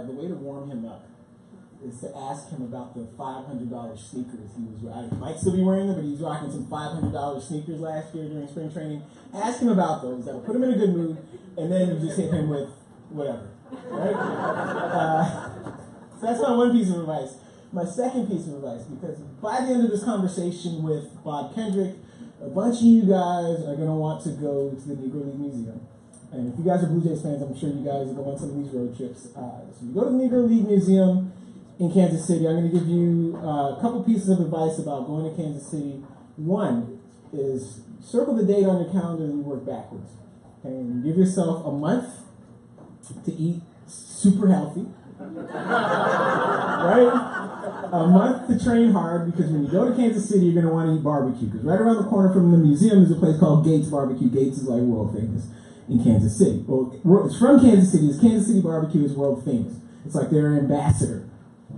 the way to warm him up is to ask him about the $500 sneakers he was wearing. He might still be wearing them, but he was rocking some $500 sneakers last year during spring training. Ask him about those. That'll put him in a good mood, and then you just hit him with whatever. Right? So that's my one piece of advice. My second piece of advice, because by the end of this conversation with Bob Kendrick, a bunch of you guys are going to want to go to the Negro League Museum. And if you guys are Blue Jays fans, I'm sure you guys will go on some of these road trips. So you go to the Negro League Museum in Kansas City. I'm going to give you a couple pieces of advice about going to Kansas City. One is circle the date on your calendar and you work backwards. Okay? And give yourself a month to eat super healthy. Right? A month to train hard, because when you go to Kansas City, you're going to want to eat barbecue. Because right around the corner from the museum is a place called Gates Barbecue. Gates is like world famous in Kansas City. Well, it's from Kansas City. It's Kansas City barbecue is world famous. It's like they're an ambassador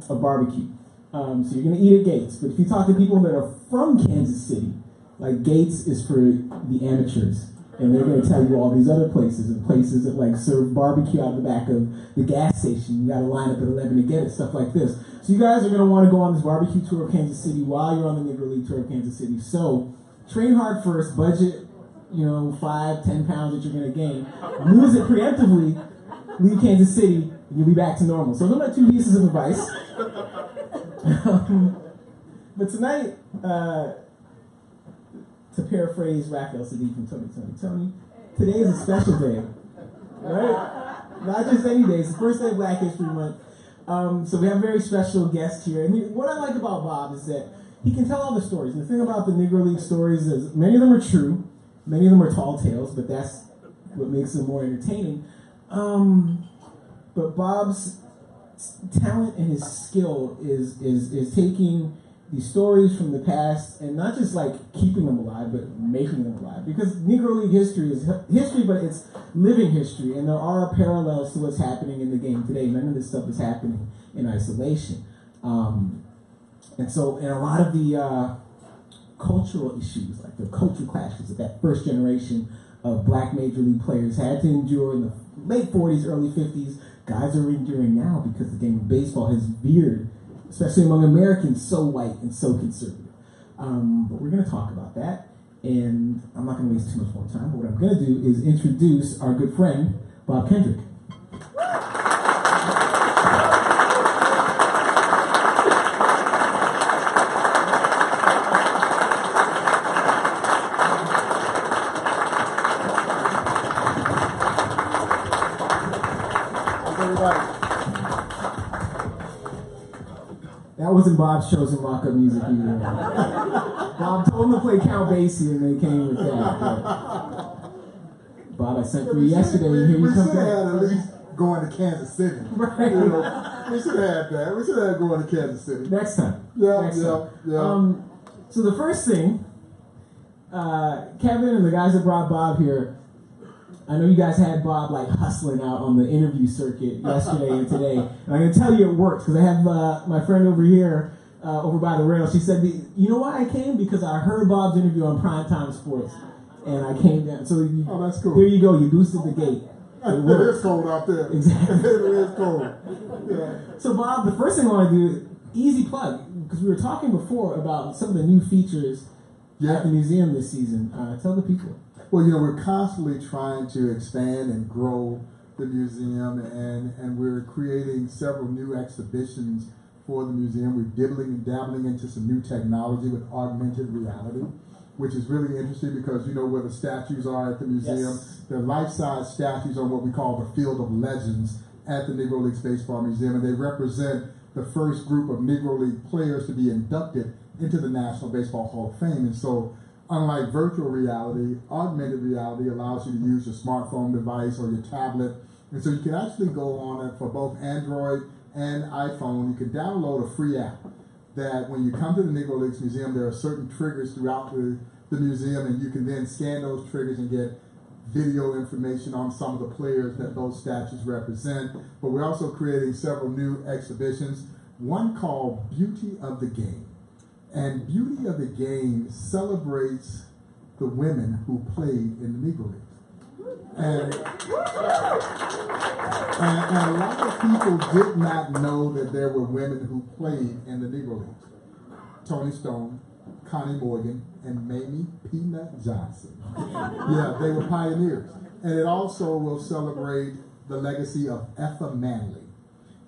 of barbecue. So you're going to eat at Gates. But if you talk to people that are from Kansas City, like Gates is for the amateurs. And they're going to tell you all these other places, and places that like serve barbecue out of the back of the gas station. You got to line up at 11 to get it, stuff like this. So you guys are going to want to go on this barbecue tour of Kansas City while you're on the Negro League tour of Kansas City. So train hard first, budget, 5-10 pounds that you're going to gain. Lose it preemptively, leave Kansas City, and you'll be back to normal. So those are my two pieces of advice. But tonight, to paraphrase Raphael Sadiq from Tony, today is a special day, right? Not just any day. It's the first day of Black History Month. So we have a very special guest here. And what I like about Bob is that he can tell all the stories. And the thing about the Negro League stories is many of them are true. Many of them are tall tales, but that's what makes them more entertaining. But Bob's talent and his skill is taking these stories from the past and not just like keeping them alive, but making them alive. Because Negro League history is history, but it's living history, and there are parallels to what's happening in the game today. None of this stuff is happening in isolation. And so, in a lot of the cultural issues, like the cultural clashes that first generation of black major league players had to endure in the late 40s, early 50s, guys are enduring now because the game of baseball has veered, especially among Americans, so white and so conservative. But we're going to talk about that, and I'm not going to waste too much more time, but what I'm going to do is introduce our good friend, Bob Kendrick. That wasn't Bob's chosen mock-up music either. Bob told him to play Count Basie, and they came with that. But Bob, I sent for you yesterday, and here you come back. We should have had at least going to Kansas City. Right. We should have had that. We should have had going to Kansas City. Next time. Yeah, Next yeah, time. yeah. So the first thing, Kevin and the guys that brought Bob here, I know you guys had Bob like hustling out on the interview circuit yesterday and today, and I'm going to tell you it works because I have my friend over here, over by the rail. She said, "You know why I came? Because I heard Bob's interview on Primetime Sports, and I came down." So oh, that's cool. There you go. You boosted the gate. It is cold out there. Exactly. It is cold. Yeah. So Bob, the first thing I want to do, easy plug, because we were talking before about some of the new features at the museum this season. Tell the people. Well, we're constantly trying to expand and grow the museum, and we're creating several new exhibitions for the museum. We're dibbling and dabbling into some new technology with augmented reality, which is really interesting because where the statues are at the museum. Yes. They're life-size statues on what we call the Field of Legends at the Negro Leagues Baseball Museum, and they represent the first group of Negro League players to be inducted into the National Baseball Hall of Fame. And so, unlike virtual reality, augmented reality allows you to use your smartphone device or your tablet. And so you can actually go on it for both Android and iPhone. You can download a free app that when you come to the Negro Leagues Museum, there are certain triggers throughout the museum, and you can then scan those triggers and get video information on some of the players that those statues represent. But we're also creating several new exhibitions, one called Beauty of the Game. And Beauty of the Game celebrates the women who played in the Negro Leagues. And a lot of people did not know that there were women who played in the Negro Leagues. Tony Stone, Connie Morgan, and Mamie Peanut Johnson. Yeah, they were pioneers. And it also will celebrate the legacy of Effa Manley.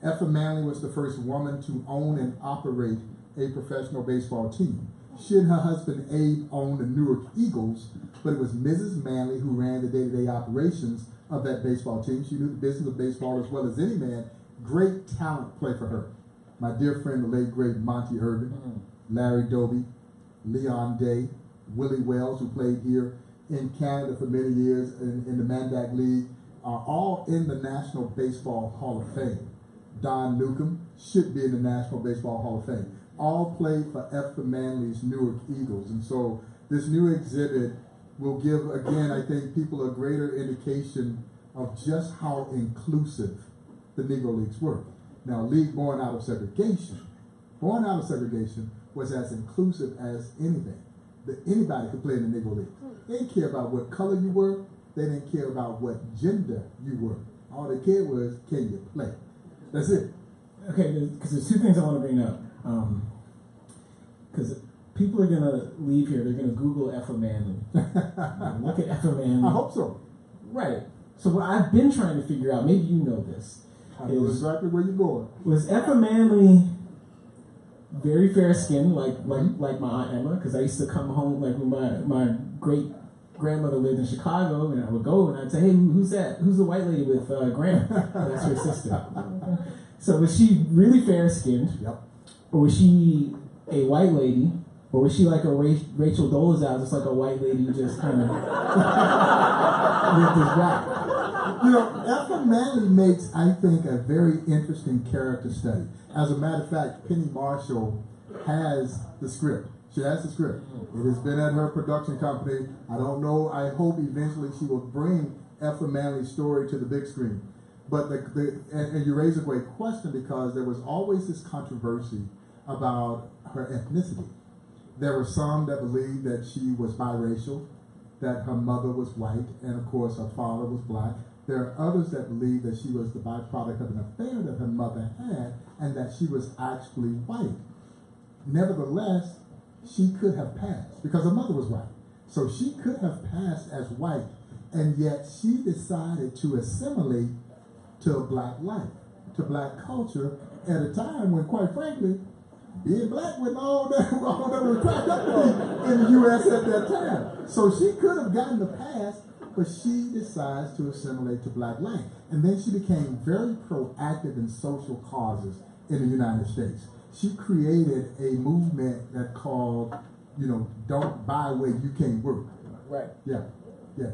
Effa Manley was the first woman to own and operate a professional baseball team. She and her husband Abe owned the Newark Eagles, but it was Mrs. Manley who ran the day-to-day operations of that baseball team. She knew the business of baseball as well as any man. Great talent play for her. My dear friend, the late great Monty Irvin, Larry Doby, Leon Day, Willie Wells, who played here in Canada for many years in the Mandak League, are all in the National Baseball Hall of Fame. Don Newcomb should be in the National Baseball Hall of Fame. All played for Effa Manley's Newark Eagles. And so this new exhibit will give, again, I think, people a greater indication of just how inclusive the Negro Leagues were. Now, a league born out of segregation was as inclusive as anything. That anybody could play in the Negro League. They didn't care about what color you were. They didn't care about what gender you were. All they cared was, can you play? That's it. Okay, because there's two things I want to bring up. Because people are going to leave here, they're going to Google Effa Manley. Look at Effa Manley. I hope so. Right. So what I've been trying to figure out, maybe you know this. I know exactly where you're going. Was Effa Manley very fair skinned, like my Aunt Emma? Because I used to come home, like when my great grandmother lived in Chicago, and I would go and I'd say, hey, who's that? Who's the white lady with Grandma? That's her sister. So was she really fair skinned? Yep. Or was she a white lady? Or was she like a Rachel Dolezal, just like a white lady who just kind of lived this rap? You know, Effa Manley makes, I think, a very interesting character study. As a matter of fact, Penny Marshall has the script. She has the script. It has been at her production company. I don't know. I hope eventually she will bring Effa Manley's story to the big screen. But and you raise a great question, because there was always this controversy about her ethnicity. There were some that believed that she was biracial, that her mother was white, and of course her father was black. There are others that believe that she was the byproduct of an affair that her mother had, and that she was actually white. Nevertheless, she could have passed, because her mother was white. So she could have passed as white, and yet she decided to assimilate to a black life, to black culture, at a time when, quite frankly, being black wasn't all that was cracked up to be in the U.S. at that time. So she could have gotten the pass, but she decides to assimilate to black life. And then she became very proactive in social causes in the United States. She created a movement that called, don't buy where you can't work. Right. Yeah,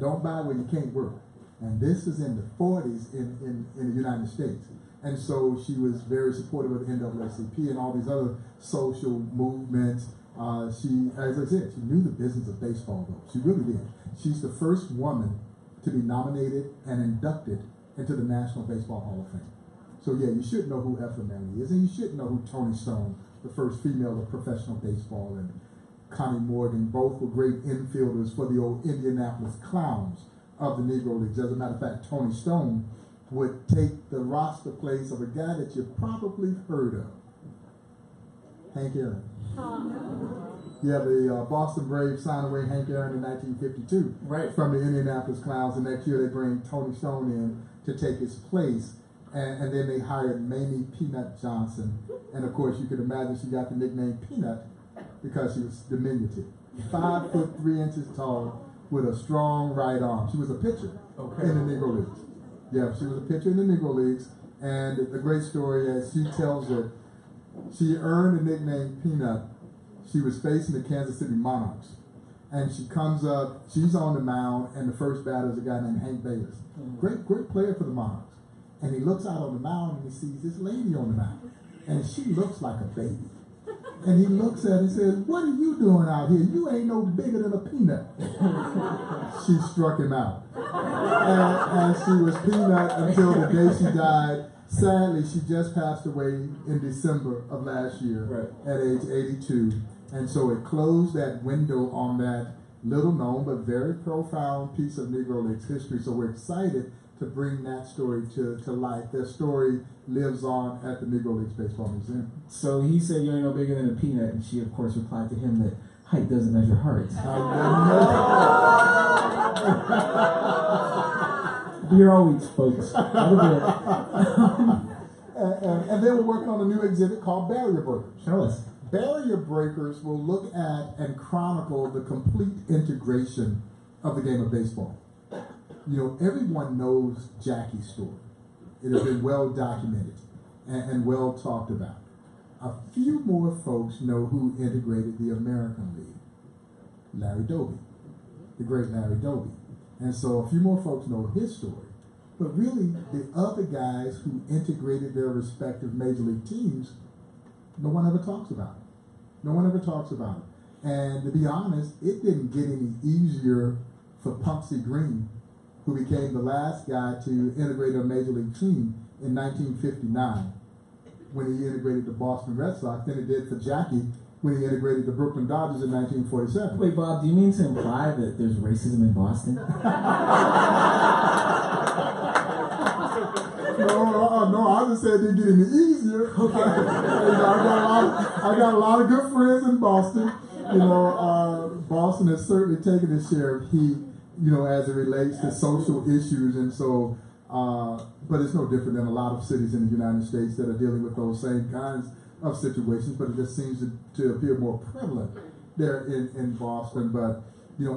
don't buy where you can't work. And this is in the 40s in the United States. And so she was very supportive of the NAACP and all these other social movements. She, as I said, she knew the business of baseball, though. She really did. She's the first woman to be nominated and inducted into the National Baseball Hall of Fame. So yeah, you should know who Effa Manley is, and you should know who Tony Stone, the first female of professional baseball, and Connie Morgan, both were great infielders for the old Indianapolis Clowns of the Negro Leagues. As a matter of fact, Tony Stone would take the roster place of a guy that you've probably heard of, Hank Aaron. Yeah, the Boston Braves signed away Hank Aaron in 1952 from the Indianapolis Clowns, and next year they bring Tony Stone in to take his place, and then they hired Mamie Peanut Johnson, and of course you can imagine she got the nickname Peanut because she was diminutive, 5'3" tall, with a strong right arm. She was a pitcher in the Negro Leagues. Yeah, she was a pitcher in the Negro Leagues, and the great story, as she tells it, she earned the nickname Peanut. She was facing the Kansas City Monarchs, and she comes up, she's on the mound, and the first batter is a guy named Hank Bayless. Great player for the Monarchs. And he looks out on the mound, and he sees this lady on the mound, and she looks like a baby. And he looks at her and says, what are you doing out here? You ain't no bigger than a peanut. She struck him out. And she was Peanut until the day she died. Sadly, she just passed away in December of last year at age 82. And so it closed that window on that little known but very profound piece of Negro Leagues history. So we're excited to bring that story to life. Their story lives on at the Negro Leagues Baseball Museum. So he said, "You ain't no bigger than a peanut," and she, of course, replied to him that height doesn't measure heart. Beer always, folks. And then we're working on a new exhibit called Barrier Breakers. Show us. Barrier Breakers will look at and chronicle the complete integration of the game of baseball. You know, everyone knows Jackie's story. It has been well documented and well talked about. A few more folks know who integrated the American League. Larry Doby, the great Larry Doby. And so a few more folks know his story. But really, the other guys who integrated their respective major league teams, no one ever talks about it. No one ever talks about it. And to be honest, it didn't get any easier for Punksy Green, who became the last guy to integrate a major league team in 1959 when he integrated the Boston Red Sox, than it did for Jackie when he integrated the Brooklyn Dodgers in 1947. Wait, Bob, do you mean to imply that there's racism in Boston? No, I just said it didn't get any easier. Okay. I got a lot of good friends in Boston. Boston has certainly taken its share of heat, as it relates to social issues, and so, but it's no different than a lot of cities in the United States that are dealing with those same kinds of situations, but it just seems to appear more prevalent there in Boston. But,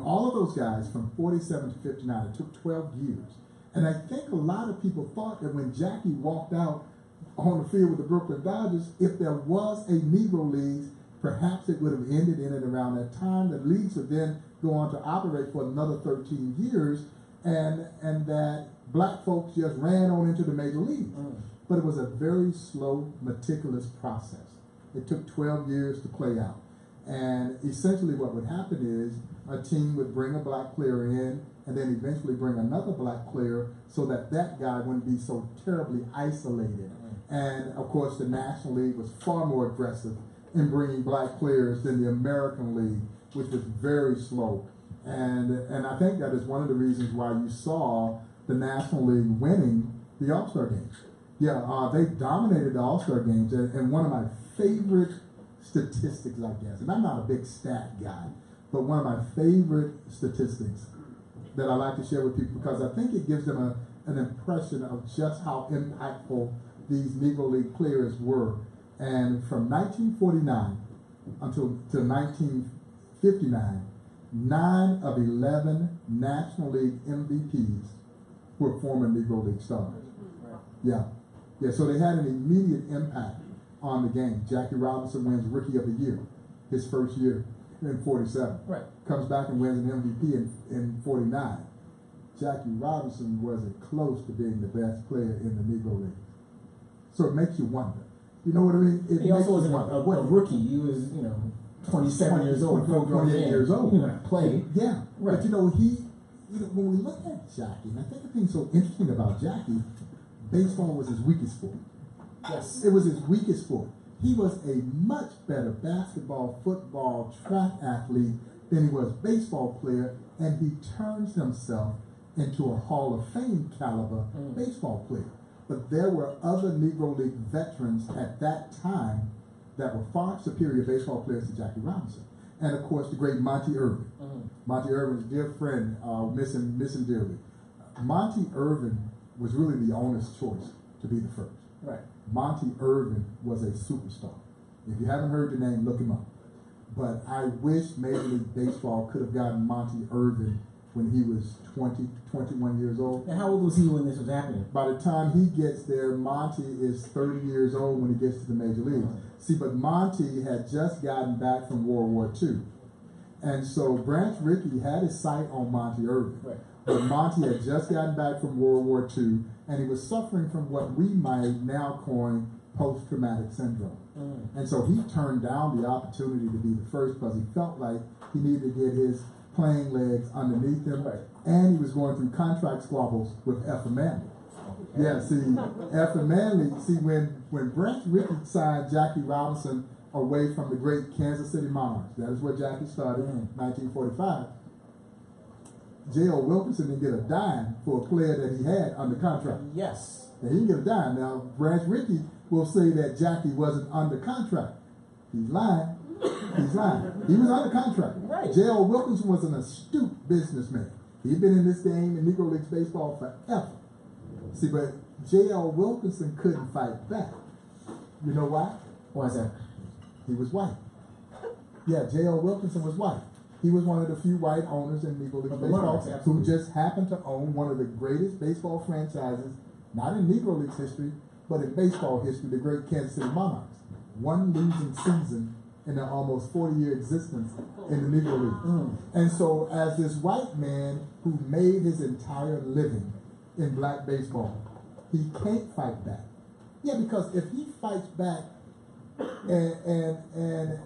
all of those guys from 47 to 59, it took 12 years. And I think a lot of people thought that when Jackie walked out on the field with the Brooklyn Dodgers, if there was a Negro League, perhaps it would have ended in and around that time. The leagues would then go on to operate for another 13 years, and that black folks just ran on into the major leagues. But it was a very slow, meticulous process. It took 12 years to play out. And essentially what would happen is a team would bring a black player in and then eventually bring another black player so that guy wouldn't be so terribly isolated. And of course the National League was far more aggressive in bringing black players than the American League, which was very slow. And I think that is one of the reasons why you saw the National League winning the All-Star games. Yeah, they dominated the All-Star games, and one of my favorite statistics, I guess, and I'm not a big stat guy, but one of my favorite statistics that I like to share with people, because I think it gives them an impression of just how impactful these Negro League players were. And from 1949 until 1959, 9 of 11 National League MVPs were former Negro League stars. Yeah, so they had an immediate impact on the game. Jackie Robinson wins Rookie of the Year his first year in 47. Right. Comes back and wins an MVP in 49. Jackie Robinson wasn't close to being the best player in the Negro League. So it makes you wonder. You know what I mean? He also wasn't a rookie. He was, 27 years old. 28 years old. Played. Yeah. Right. But when we look at Jackie, and I think the thing so interesting about Jackie, baseball was his weakest sport. Yes. It was his weakest sport. He was a much better basketball, football, track athlete than he was baseball player, and he turns himself into a Hall of Fame caliber baseball player. But there were other Negro League veterans at that time that were far superior baseball players to Jackie Robinson. And of course, the great Monty Irvin. Monty Irvin's dear friend, miss him dearly. Monty Irvin was really the owner's choice to be the first. Right. Monty Irvin was a superstar. If you haven't heard the name, look him up. But I wish Major League Baseball could have gotten Monty Irvin when he was 20, 21 years old. And how old was he when this was happening? By the time he gets there, Monty is 30 years old when he gets to the Major League. See, but Monty had just gotten back from World War II. And so Branch Rickey had his sight on Monty Irvin. Right. But Monty had just gotten back from World War II, and he was suffering from what we might now coin post-traumatic syndrome. And so he turned down the opportunity to be the first because he felt like he needed to get his playing legs underneath him, and he was going through contract squabbles with Effa Manley. Yeah, see, Effa Manley, when Branch Rickey signed Jackie Robinson away from the great Kansas City Monarchs, that is where Jackie started in 1945, J.L. Wilkinson didn't get a dime for a player that he had under contract. Yes. And he didn't get a dime. Now, Branch Rickey will say that Jackie wasn't under contract. He's lying. He's lying. He was under contract. Right. J.L. Wilkinson was an astute businessman. He'd been in this game in Negro Leagues baseball forever. See, but J.L. Wilkinson couldn't fight back. You know why? Why is that? He was white. Yeah, J.L. Wilkinson was white. He was one of the few white owners in Negro League baseball who just happened to own one of the greatest baseball franchises, not in Negro Leagues history, but in baseball history, the great Kansas City Monarchs. One losing season in their almost 40-year existence in the Negro Leagues. And so as this white man who made his entire living in black baseball, he can't fight back. Yeah, because if he fights back and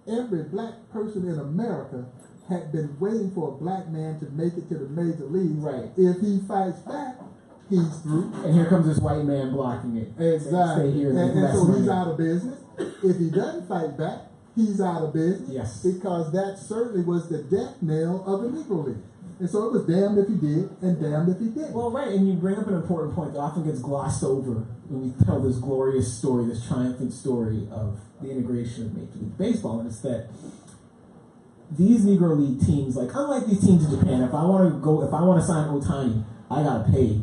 every black person in America had been waiting for a black man to make it to the major leagues. Right. If he fights back, he's through. And here comes this white man blocking it. Exactly. Stay here. And so he's out of business. If he doesn't fight back, he's out of business. Yes. Because that certainly was the death knell of the Negro League. And so it was damned if he did and damned if he didn't. Well, right, and you bring up an important point that often gets glossed over when we tell this glorious story, this triumphant story of the integration of Major League Baseball, and it's that these Negro League teams, like unlike these teams in Japan, if I want to sign Ohtani, I gotta pay.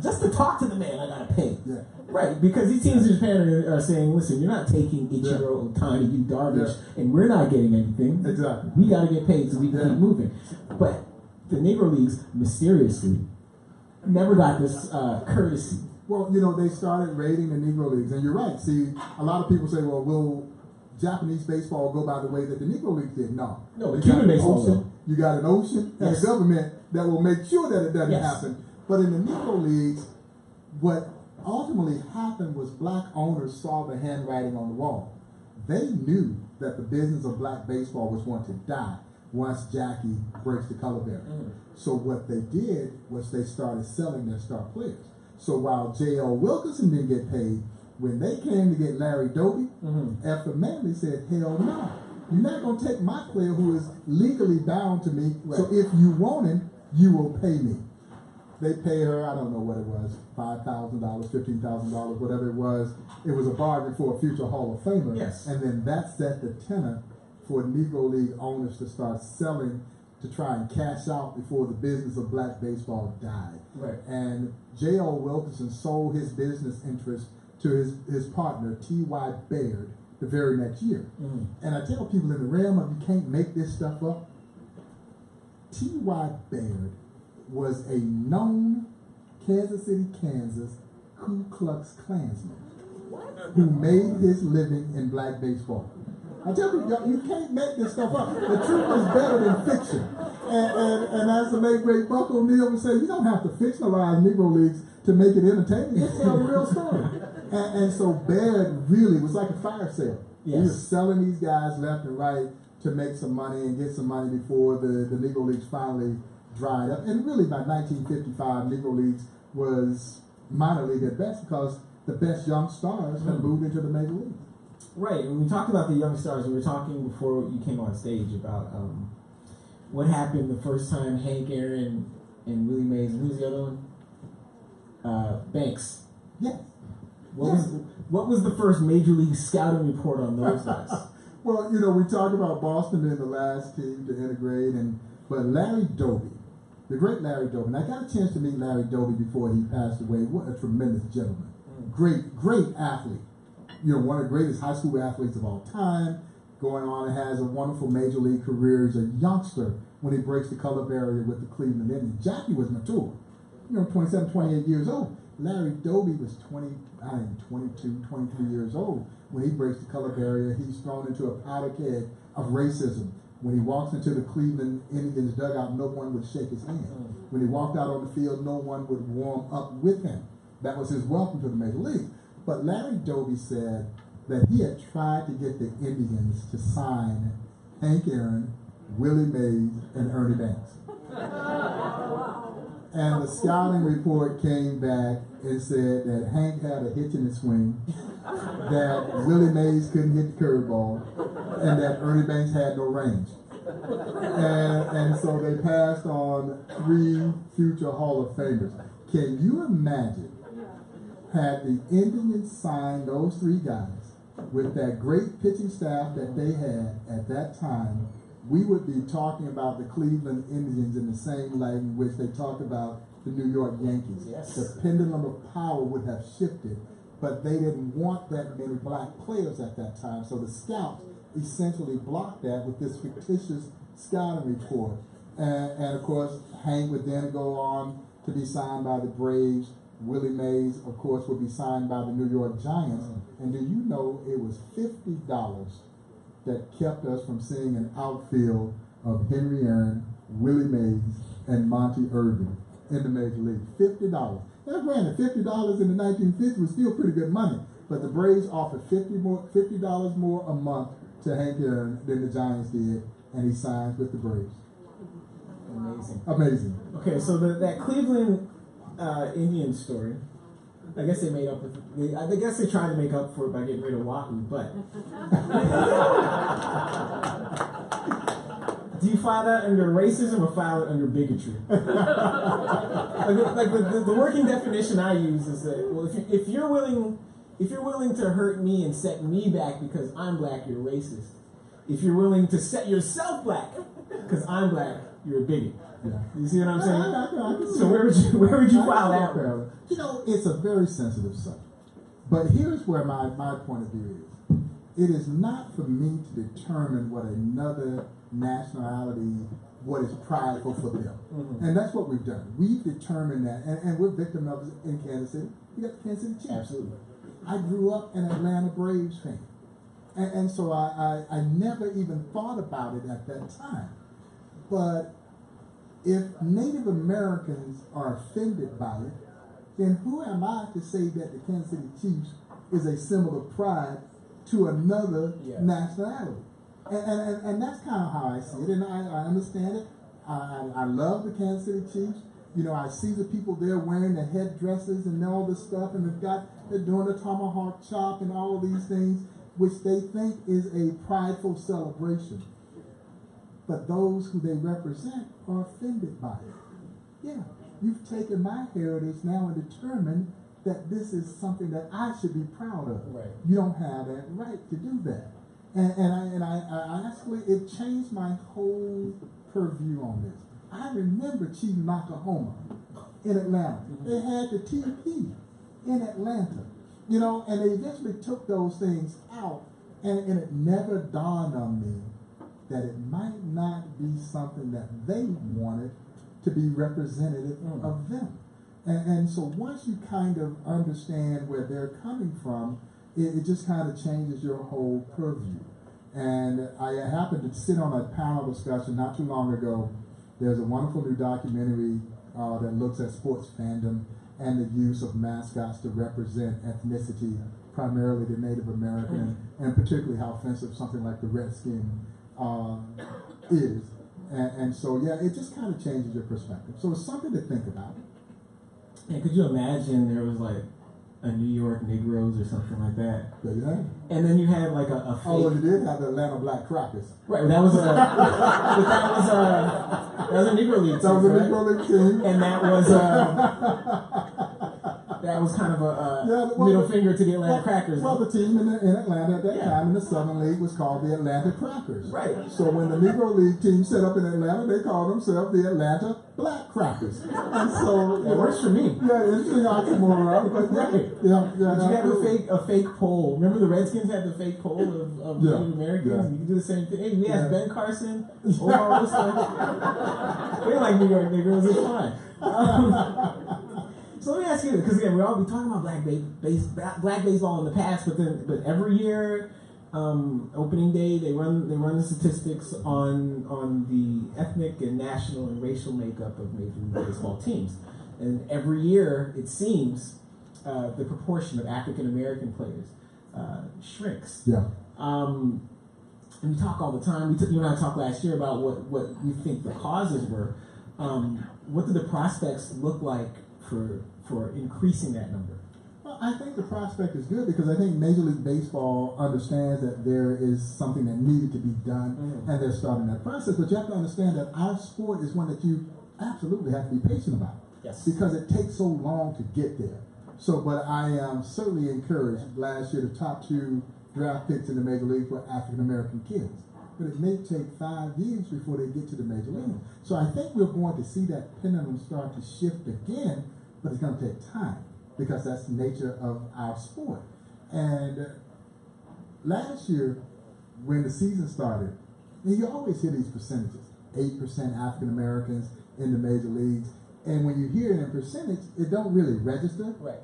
Just to talk to the man, I gotta pay. Yeah. Right, because these teams in Japan are saying, listen, you're not taking Ichiro, Ohtani, you Darvish, and we're not getting anything. Exactly. We got to get paid so we can keep moving. But the Negro Leagues, mysteriously, never got this courtesy. Well, you know, they started raiding the Negro Leagues, and you're right. See, a lot of people say, well, will Japanese baseball go by the way that the Negro Leagues did? No. No, Cuban baseball will. You got an ocean and a government that will make sure that it doesn't happen. But in the Negro Leagues, what ultimately happened was black owners saw the handwriting on the wall. They knew that the business of black baseball was going to die once Jackie breaks the color barrier. So what they did was they started selling their star players. So while J.L. Wilkinson didn't get paid, when they came to get Larry Doby, after Manley said, hell no, you're not going to take my player who is legally bound to me, so if you want him, you will pay me. They pay her, I don't know what it was, $5,000, $15,000, whatever it was. It was a bargain for a future Hall of Famer. Yes. And then that set the tenor for Negro League owners to start selling to try and cash out before the business of black baseball died. Right. And J.L. Wilkinson sold his business interest to his partner, T.Y. Baird, the very next year. And I tell people in the realm of you can't make this stuff up, T.Y. Baird was a known Kansas City, Kansas Ku Klux Klansman who made his living in black baseball. I tell you, you can't make this stuff up. The truth is better than fiction. And as the late great Buck O'Neill would say, you don't have to fictionalize Negro Leagues to make it entertaining. You tell the real story. And so Baird really was like a fire sale. He was selling these guys left and right to make some money and get some money before the Negro Leagues finally dried up. And really by 1955, Negro Leagues was minor league at best because the best young stars had moved into the major leagues. Right, and we talked about the young stars. We were talking before you came on stage about what happened the first time Hank Aaron and Willie Mays, and who's the other one? Banks. Yes. What was the first major league scouting report on those guys? Well, you know, we talked about Boston being the last team to integrate, but Larry Doby, the great Larry Doby, and I got a chance to meet Larry Doby before he passed away. What a tremendous gentleman. Great athlete. You know, one of the greatest high school athletes of all time, going on and has a wonderful major league career. He's a youngster when he breaks the color barrier with the Cleveland Indians. Jackie was mature, 27, 28 years old. Larry Doby was 22, 23 years old when he breaks the color barrier. He's thrown into a powder keg of racism. When he walks into the Cleveland Indians dugout, no one would shake his hand. When he walked out on the field, no one would warm up with him. That was his welcome to the major league. But Larry Doby said that he had tried to get the Indians to sign Hank Aaron, Willie Mays, and Ernie Banks. And the scouting report came back and said that Hank had a hitch in his swing, that Willie Mays couldn't hit the curveball, and that Ernie Banks had no range. and so they passed on 3 future Hall of Famers. Can you imagine had the Indians signed those 3 guys with that great pitching staff that they had at that time? We would be talking about the Cleveland Indians in the same light in which they talked about the New York Yankees. Yes. The pendulum of power would have shifted, but they didn't want that many black players at that time. So the scouts essentially blocked that with this fictitious scouting report. And of course, Hank would then go on to be signed by the Braves. Willie Mays, of course, would be signed by the New York Giants. And do you know it was $50 that kept us from seeing an outfield of Henry Aaron, Willie Mays, and Monty Irvin in the Major League? $50. Now, granted, $50 in the 1950s was still pretty good money, but the Braves offered $50 more a month to Hank Aaron than the Giants did, and he signs with the Braves. Amazing. Amazing. Okay, so that Cleveland Indians story, I guess they made up. I guess they tried to make up for it by getting rid of Wahoo, but do you file that under racism or file it under bigotry? like the working definition I use is that, well, if you're willing to hurt me and set me back because I'm black, you're racist. If you're willing to set yourself black because I'm black, you're a bigot. Yeah. You see what I'm saying? I So where would you file that? You know, it's a very sensitive subject. But here's where my point of view is. It is not for me to determine what another nationality, what is prideful for them. Mm-hmm. And that's what we've done. We've determined that, and we're victim of it in Kansas City. You got the Kansas City Chiefs. Absolutely. I grew up an Atlanta Braves fan. And so I never even thought about it at that time. But if Native Americans are offended by it, then who am I to say that the Kansas City Chiefs is a symbol of pride to another nationality? And that's kind of how I see it, and I understand it. I love the Kansas City Chiefs. You know, I see the people there wearing the headdresses and all this stuff, and they're doing the tomahawk chop and all of these things, which they think is a prideful celebration. But those who they represent are offended by it. Yeah, you've taken my heritage now and determined that this is something that I should be proud of. Right. You don't have that right to do that. And I actually, it changed my whole purview on this. I remember Chief Nakahoma in Atlanta. Mm-hmm. They had the TP in Atlanta, you know, and they eventually took those things out, and it never dawned on me that it might not be something that they wanted to be representative of them. And so once you kind of understand where they're coming from, it just kind of changes your whole purview. And I happened to sit on a panel discussion not too long ago. There's a wonderful new documentary that looks at sports fandom and the use of mascots to represent ethnicity, primarily the Native American, and particularly how offensive something like the Redskin is. And so, yeah, it just kind of changes your perspective. So it's something to think about. And could you imagine there was like a New York Negroes or something like that? There you have it. And then you had like a fake... Although you did have the Atlanta Black Crackers. Right, that was a Negro League team. That was a Negro League team. And that was kind of a middle finger to the Atlanta Crackers. Well, the team in Atlanta at that time in the Southern League was called the Atlanta Crackers. Right. So when the Negro League team set up in Atlanta, they called themselves the Atlanta Black Crackers. And so it works for me. Yeah, interesting oxymoron. But right. Did you have a fake pole? Remember the Redskins had the fake pole of Native Americans? Yeah. You can do the same thing. Hey, we asked Ben Carson, Omar Wilson. They like New York Negroes. It's fine. So let me ask you this, because again, we all be talking about black baseball in the past, but every year, opening day, they run the statistics on the ethnic and national and racial makeup of Major League Baseball teams, and every year it seems the proportion of African American players shrinks. Yeah. And we talk all the time. You and I talked last year about what you think the causes were. What do the prospects look like for increasing that number? Well, I think the prospect is good because I think Major League Baseball understands that there is something that needed to be done, and they're starting that process. But you have to understand that our sport is one that you absolutely have to be patient about. Yes. Because it takes so long to get there. So, but I am certainly encouraged. Last year, the top 2 draft picks in the Major League were African American kids. But it may take 5 years before they get to the Major League. So I think we're going to see that pendulum start to shift again, but it's going to take time because that's the nature of our sport. And last year, when the season started, and you always hear these percentages, 8% African Americans in the major leagues, and when you hear it in percentage, it don't really register. Right.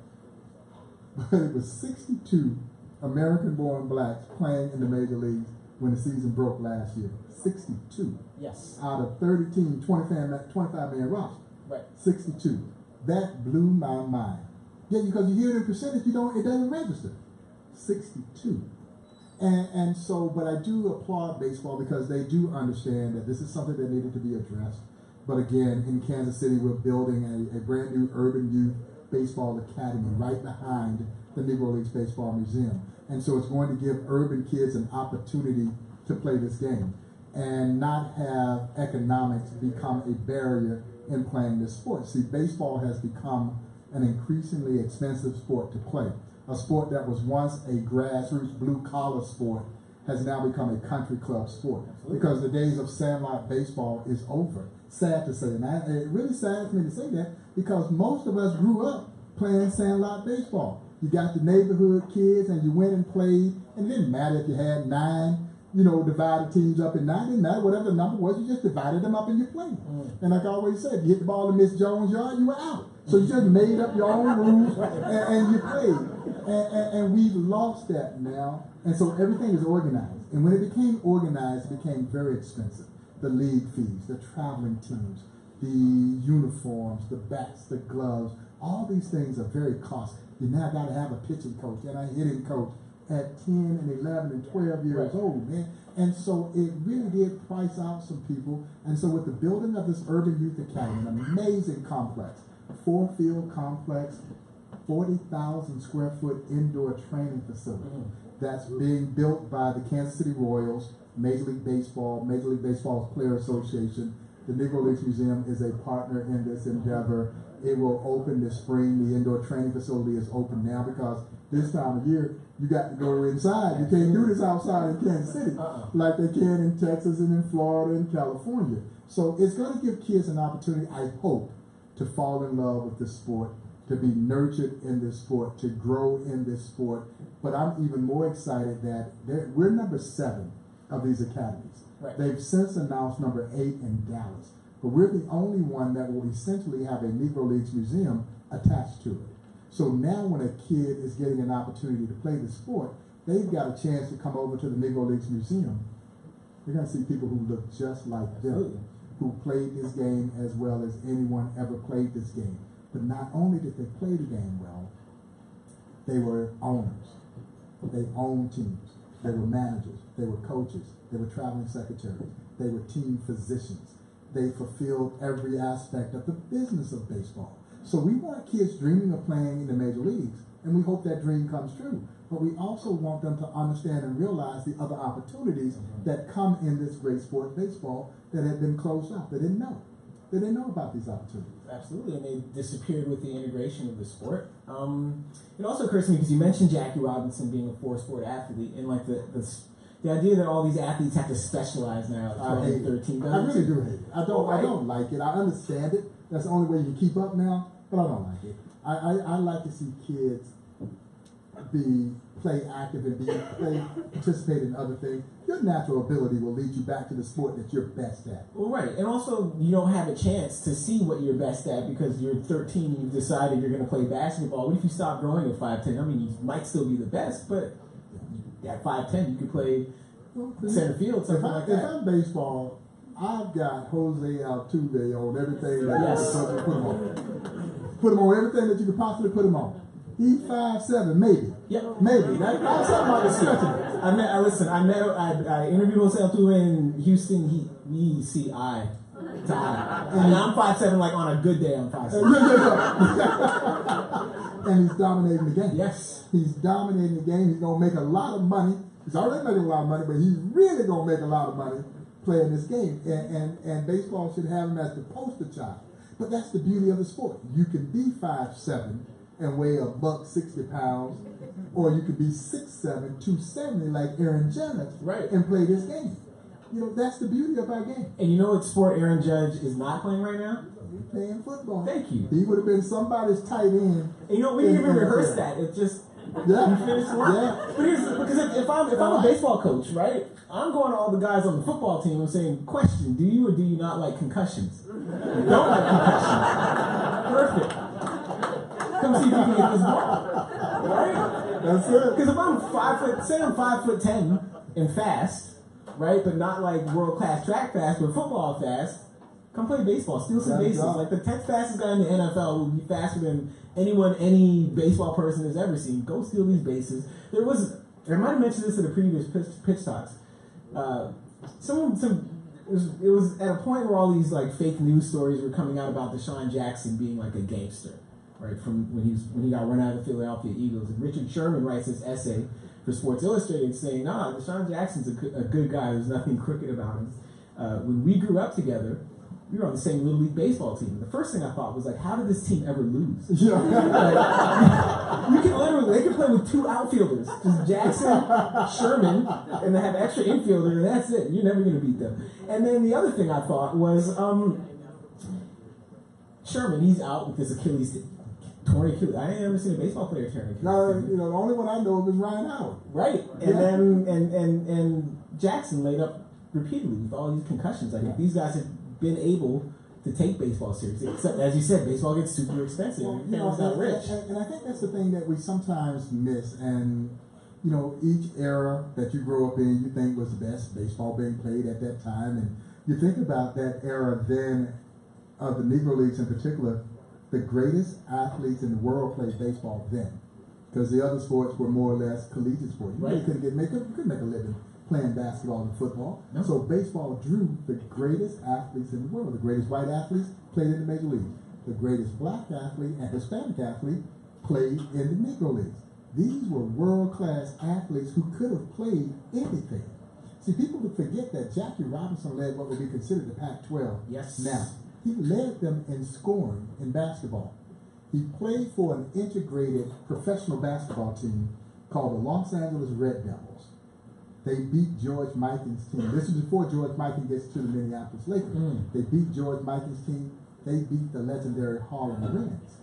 But it was 62 American-born blacks playing in the major leagues when the season broke last year. 62. Yes. Out of 30 teams, 25-man roster. Right. 62. That blew my mind. Yeah, because you hear it in percentage, it doesn't register. 62. And so, but I do applaud baseball because they do understand that this is something that needed to be addressed. But again, in Kansas City, we're building a brand new urban youth baseball academy right behind the Negro Leagues Baseball Museum. And so it's going to give urban kids an opportunity to play this game and not have economics become a barrier in playing this sport. See, baseball has become an increasingly expensive sport to play. A sport that was once a grassroots blue-collar sport has now become a country club sport. Absolutely. Because the days of sandlot baseball is over. Sad to say, and it really saddens me to say that because most of us grew up playing sandlot baseball. You got the neighborhood kids and you went and played, and it didn't matter if you had 9, divided teams up in 9, it didn't matter, whatever the number was, you just divided them up and you played. And like I always said, you hit the ball in Miss Jones' yard, you were out. So you just made up your own rules and you played. And we've lost that now, and so everything is organized. And when it became organized, it became very expensive. The league fees, the traveling teams, the uniforms, the bats, the gloves, all these things are very costly. You now got to have a pitching coach and a hitting coach at 10 and 11 and 12 years old, man. And so it really did price out some people. And so with the building of this Urban Youth Academy, an amazing complex, 4-field complex, 40,000 square foot indoor training facility that's being built by the Kansas City Royals, Major League Baseball's Player Association. The Negro Leagues Museum is a partner in this endeavor. It will open this spring. The indoor training facility is open now because this time of year, you got to go inside. You can't do this outside in Kansas City like they can in Texas and in Florida and California. So it's going to give kids an opportunity, I hope, to fall in love with this sport, to be nurtured in this sport, to grow in this sport. But I'm even more excited that we're number 7 of these academies. Right. They've since announced number 8 in Dallas. But we're the only one that will essentially have a Negro Leagues museum attached to it. So now when a kid is getting an opportunity to play the sport, they've got a chance to come over to the Negro Leagues Museum. They're going to see people who look just like them, who played this game as well as anyone ever played this game. But not only did they play the game well, they were owners. They owned teams. They were managers. They were coaches. They were traveling secretaries. They were team physicians. They fulfilled every aspect of the business of baseball. So we want kids dreaming of playing in the major leagues, and we hope that dream comes true. But we also want them to understand and realize the other opportunities that come in this great sport, baseball, that had been closed off. They didn't know. They didn't know about these opportunities. Absolutely, and they disappeared with the integration of the sport. It also occurs to me, because you mentioned Jackie Robinson being a 4-sport athlete, and like the idea that all these athletes have to specialize now at 12 and 13. I really do hate it. I don't like it. I understand it. That's the only way you can keep up now, but I don't like it. I like to see kids play active and participate in other things. Your natural ability will lead you back to the sport that you're best at. Well, right. And also, you don't have a chance to see what you're best at because you're 13 and you've decided you're going to play basketball. What if you stop growing at 5'10"? I mean, you might still be the best, but at 5'10", you could play center field, something like that. If I'm baseball, I've got Jose Altuve on everything that you can put him on. Put him on everything that you could possibly put him on. He's 5'7", maybe. Yep. Maybe. That's about I interviewed Jose Altuve in Houston. We see eye to eye. And I'm 5'7", like on a good day I'm 5'7". and he's dominating the game. Yes. He's dominating the game. He's going to make a lot of money. He's already making a lot of money, but he's really going to make a lot of money playing this game. And baseball should have him as the poster child. But that's the beauty of the sport. You can be 5'7" and weigh £160, or you could be 6'7", 270 like Aaron Judge, right, and play this game. You know, that's the beauty of our game. And you know what sport Aaron Judge is not playing right now? He's playing football. Thank you. He would have been somebody's tight end. And you know, we didn't even rehearse that. It just you finished the line. Yeah. But here's because if I'm a baseball coach, right, I'm going to all the guys on the football team and saying, question, do you or do you not like concussions? You don't like concussions. Perfect. Come see if you can hit this ball. Right? That's it. Because if I'm 5'10" and fast, right, but not like world-class track fast, but football fast, come play baseball, steal some bases. Like the 10th fastest guy in the NFL will be faster than any baseball person has ever seen. Go steal these bases. I might have mentioned this in the previous pitch talks. It was at a point where all these like fake news stories were coming out about Deshaun Jackson being like a gangster, right? From when he got run out of the Philadelphia Eagles. And Richard Sherman writes this essay for Sports Illustrated saying, Deshaun Jackson's a good guy. There's nothing crooked about him. When we grew up together, we were on the same Little League baseball team. The first thing I thought was like, how did this team ever lose? Yeah. They could play with two outfielders, just Jackson, Sherman, and they have extra infielder, and that's it. You're never going to beat them. And then the other thing I thought was, Sherman, he's out with his torn Achilles. I ain't ever seen a baseball player turn Achilles. No, the only one I know of is Ryan Howard. Right, and then and Jackson laid up repeatedly with all these concussions. I think these guys have been able to take baseball seriously. Except, as you said, baseball gets super expensive. Well, Fans not rich. And I think that's the thing that we sometimes miss. And each era that you grow up in, you think was the best baseball being played at that time, and you think about that era then of the Negro Leagues in particular. The greatest athletes in the world played baseball then, because the other sports were more or less collegiate sports. You really couldn't make a living playing basketball and football. No. So baseball drew the greatest athletes in the world. The greatest white athletes played in the Major League. The greatest black athlete and Hispanic athlete played in the Negro Leagues. These were world-class athletes who could have played anything. See, people would forget that Jackie Robinson led what would be considered the Pac-12. Yes. Now, he led them in scoring in basketball. He played for an integrated professional basketball team called the Los Angeles Red Devils. They beat George Mikan's team. This is before George Mikan gets to the Minneapolis Lakers. They beat George Mikan's team. They beat the legendary Harlem Winds.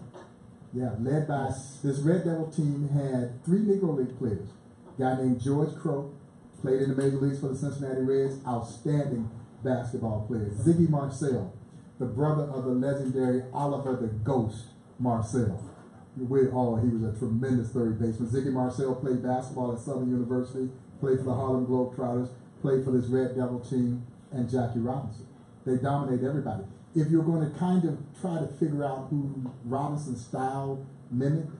Yeah, led by this Red Devil team had 3 Negro League players. A guy named George Crow, played in the Major Leagues for the Cincinnati Reds, outstanding basketball player. Ziggy Marcel, the brother of the legendary Oliver the Ghost Marcel. He was a tremendous third baseman. Ziggy Marcel played basketball at Southern University, played for the Harlem Globetrotters, played for this Red Devil team, and Jackie Robinson. They dominated everybody. If you're going to kind of try to figure out who Robinson's style mimicked,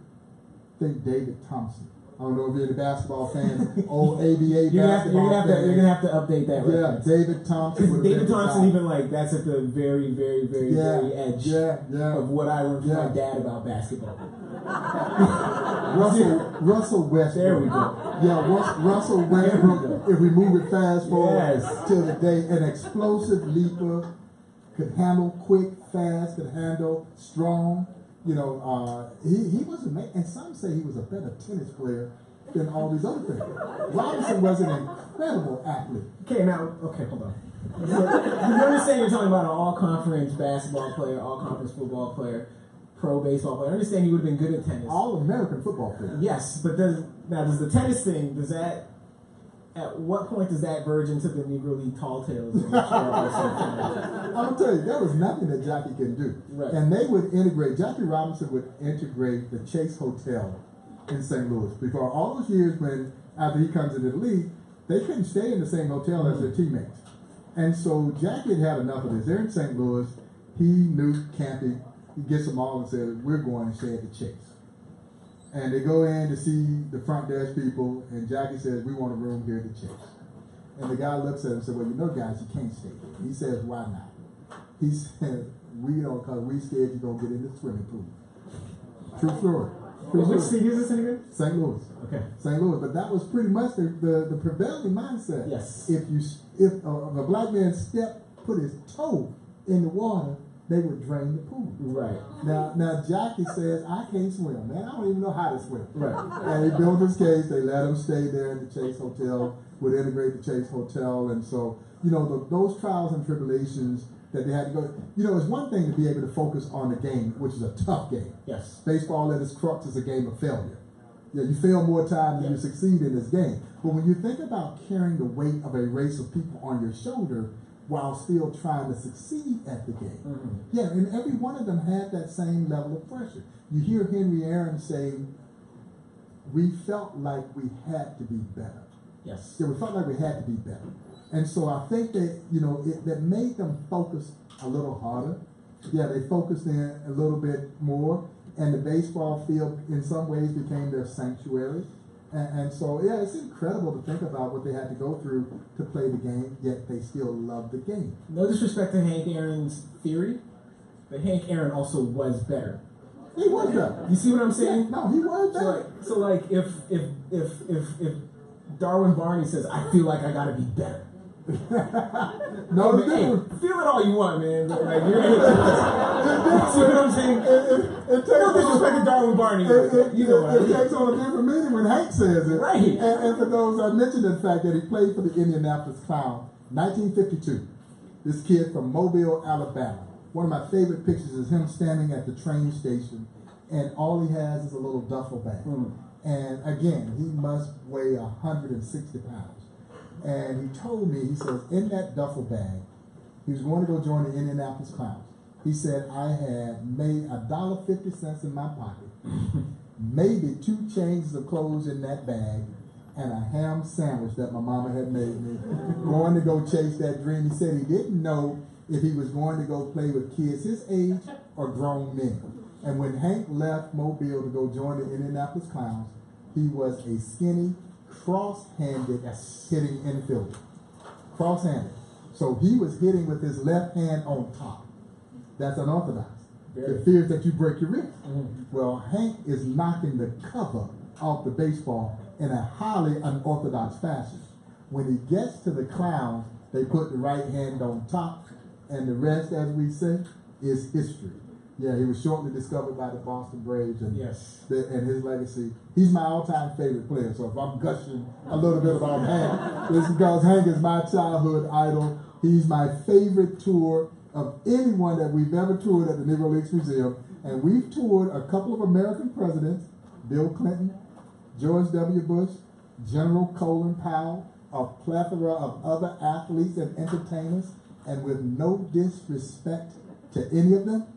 think David Thompson. I don't know if you're the basketball fan, old ABA basketball fan. You're going to have to update that reference. Yeah, David Thompson. David Thompson, even that's at the very, very, very, very edge of what I learned from my dad about basketball. Russell Westbrook. There we go. Yeah, Russell Westbrook. If we move it fast forward to the day, an explosive leaper, could handle quick, fast, could handle strong. He was and some say he was a better tennis player than all these other things. Robinson was an incredible athlete. Hold on. You understand you're talking about an all-conference basketball player, all-conference football player, pro baseball player. I understand you would have been good at tennis. All-American football player. Yes, but does the tennis thing, at what point does that verge into the Negro League tall tales? I'll tell you, there was nothing that Jackie could do. Right. And Jackie Robinson would integrate the Chase Hotel in St. Louis. Because all those years after he comes into the league, they couldn't stay in the same hotel as their teammates. And so Jackie had enough of this. They're in St. Louis. He knew Campbell. He gets them all and says, we're going to stay at the Chase. And they go in to see the front desk people, and Jackie says, we want a room here at the Chase. And the guy looks at him and says, well, guys, you can't stay here. He says, why not? He says, we don't, because we scared you're going to get in the swimming pool. True story. Which city is this in again? St. Louis. Okay. St. Louis. But that was pretty much the prevailing mindset. Yes. If a black man put his toe in the water, they would drain the pool. Right. Now Jackie says, I can't swim, man. I don't even know how to swim. Right. And he built his case. They let him stay there in the Chase Hotel, would integrate the Chase Hotel. And so, those trials and tribulations that they had to go. It's one thing to be able to focus on the game, which is a tough game. Yes. Baseball at its crux is a game of failure. Yeah, you fail more times than you succeed in this game. But when you think about carrying the weight of a race of people on your shoulder while still trying to succeed at the game. Yeah, and every one of them had that same level of pressure. You hear Henry Aaron say, we felt like we had to be better. Yes. Yeah, we felt like we had to be better. And so I think that, that made them focus a little harder. Yeah, they focused in a little bit more. And the baseball field, in some ways, became their sanctuary. And so, yeah, it's incredible to think about what they had to go through to play the game, yet they still love the game. No disrespect to Hank Aaron's theory, but Hank Aaron also was better. He was better. You see what I'm saying? Yeah, no, he was better. So if Darwin Barney says, I feel like I gotta be better. No, hey, feel it all you want, man. But like, you're gonna hit see what I'm saying? It takes no disrespect to Darwin Barney. It takes on a different meaning when Hank says it. Right. And for those, I mentioned the fact that he played for the Indianapolis Clowns, 1952. This kid from Mobile, Alabama. One of my favorite pictures is him standing at the train station, and all he has is a little duffel bag. And again, he must weigh 160 pounds. And he told me, he says, in that duffel bag, he was going to go join the Indianapolis Clowns. He said, I had made $1.50 in my pocket, maybe 2 changes of clothes in that bag, and a ham sandwich that my mama had made me, going to go chase that dream. He said he didn't know if he was going to go play with kids his age or grown men. And when Hank left Mobile to go join the Indianapolis Clowns, he was a skinny, cross-handed hitting infielder. Cross-handed. So he was hitting with his left hand on top. That's unorthodox. It fears that you break your wrist. Well, Hank is knocking the cover off the baseball in a highly unorthodox fashion. When he gets to the Clowns, they put the right hand on top, and the rest, as we say, is history. Yeah, he was shortly discovered by the Boston Braves, and and his legacy. He's my all-time favorite player. So if I'm gushing a little bit about Hank, it's because Hank is my childhood idol. He's my favorite tour of anyone that we've ever toured at the Negro Leagues Museum. And we've toured a couple of American presidents, Bill Clinton, George W. Bush, General Colin Powell, a plethora of other athletes and entertainers, and with no disrespect to any of them,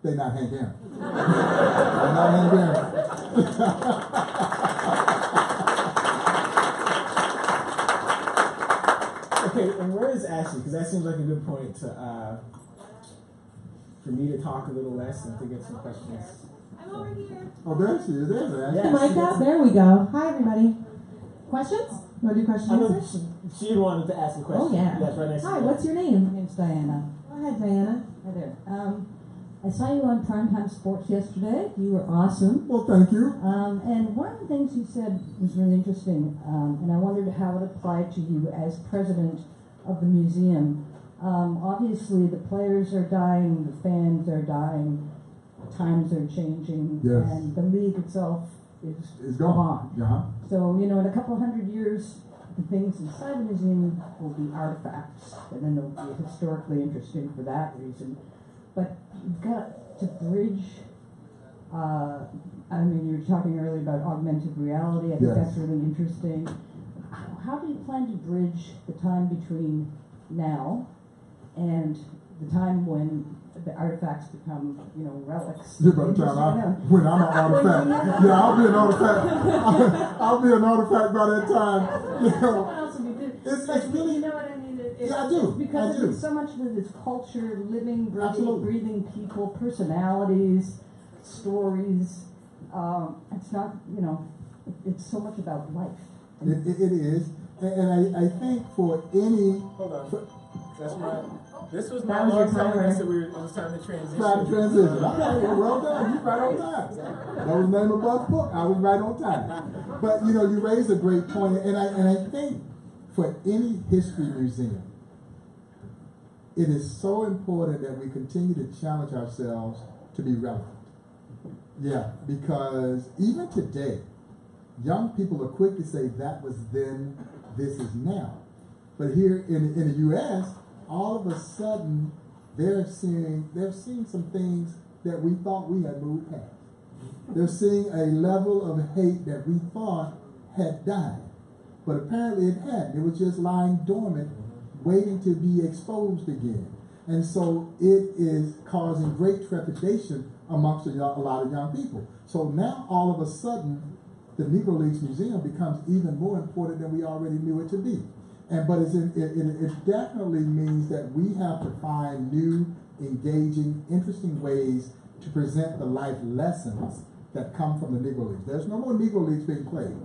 they're not Hank Aaron. They're not Hank Aaron. Okay, and where is Ashley? Because that seems like a good point to for me to talk a little less and to get some questions. I'm over here. Oh, there she is. There's Ashley. Yes. Mic up. There we go. Hi, everybody. Questions? You want to do question and answer? She wanted to ask a question. Oh, yeah. Yes, right next to Hi, you. what's your name? My name's Diana. Go ahead, Diana. Hi there. I saw you on Primetime Sports yesterday. You were awesome. Well, thank you. And one of the things you said was really interesting, and I wondered how it applied to you as president of the museum. Obviously, the players are dying, the fans are dying, times are changing, and the league itself is gone. So, in a couple hundred years, the things inside the museum will be artifacts, and then they'll be historically interesting for that reason. But you've got to bridge, you were talking earlier about augmented reality. I think that's really interesting. How do you plan to bridge the time between now and the time when the artifacts become, relics? Yeah, by the time when I'm an artifact. Yeah, I'll be an artifact. I'll be an artifact by that time. Someone else will be It's really, you know what I mean? I do. Because it's so much of it is culture, living, breathing people, personalities, stories. It's not, it's so much about life. It is. And I think for any... Hold on. That's right. This was That my was your alarm telling timer. us that it was time to transition. Time to transition. Okay, well done. You right on time. That was the name of Buck's book. I was right on time. But you know, you raised a great point, and I think for any history museum, it is so important that we continue to challenge ourselves to be relevant. Yeah, because even today, young people are quick to say that was then, this is now. But here in the U.S., all of a sudden, they're seeing some things that we thought we had moved past. They're seeing a level of hate that we thought had died. But apparently it hadn't. It was just lying dormant, waiting to be exposed again. And so it is causing great trepidation amongst a lot of young people. So now all of a sudden, the Negro Leagues Museum becomes even more important than we already knew it to be. But it definitely means that we have to find new, engaging, interesting ways to present the life lessons that come from the Negro Leagues. There's no more Negro Leagues being played.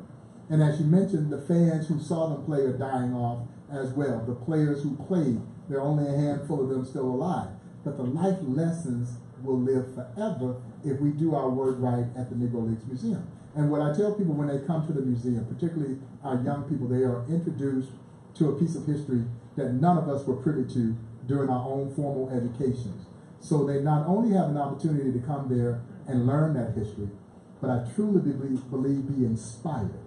And as you mentioned, the fans who saw them play are dying off as well. The players who played, there are only a handful of them still alive. But the life lessons will live forever if we do our work right at the Negro Leagues Museum. And what I tell people when they come to the museum, particularly our young people, they are introduced to a piece of history that none of us were privy to during our own formal educations. So they not only have an opportunity to come there and learn that history, but I truly believe be inspired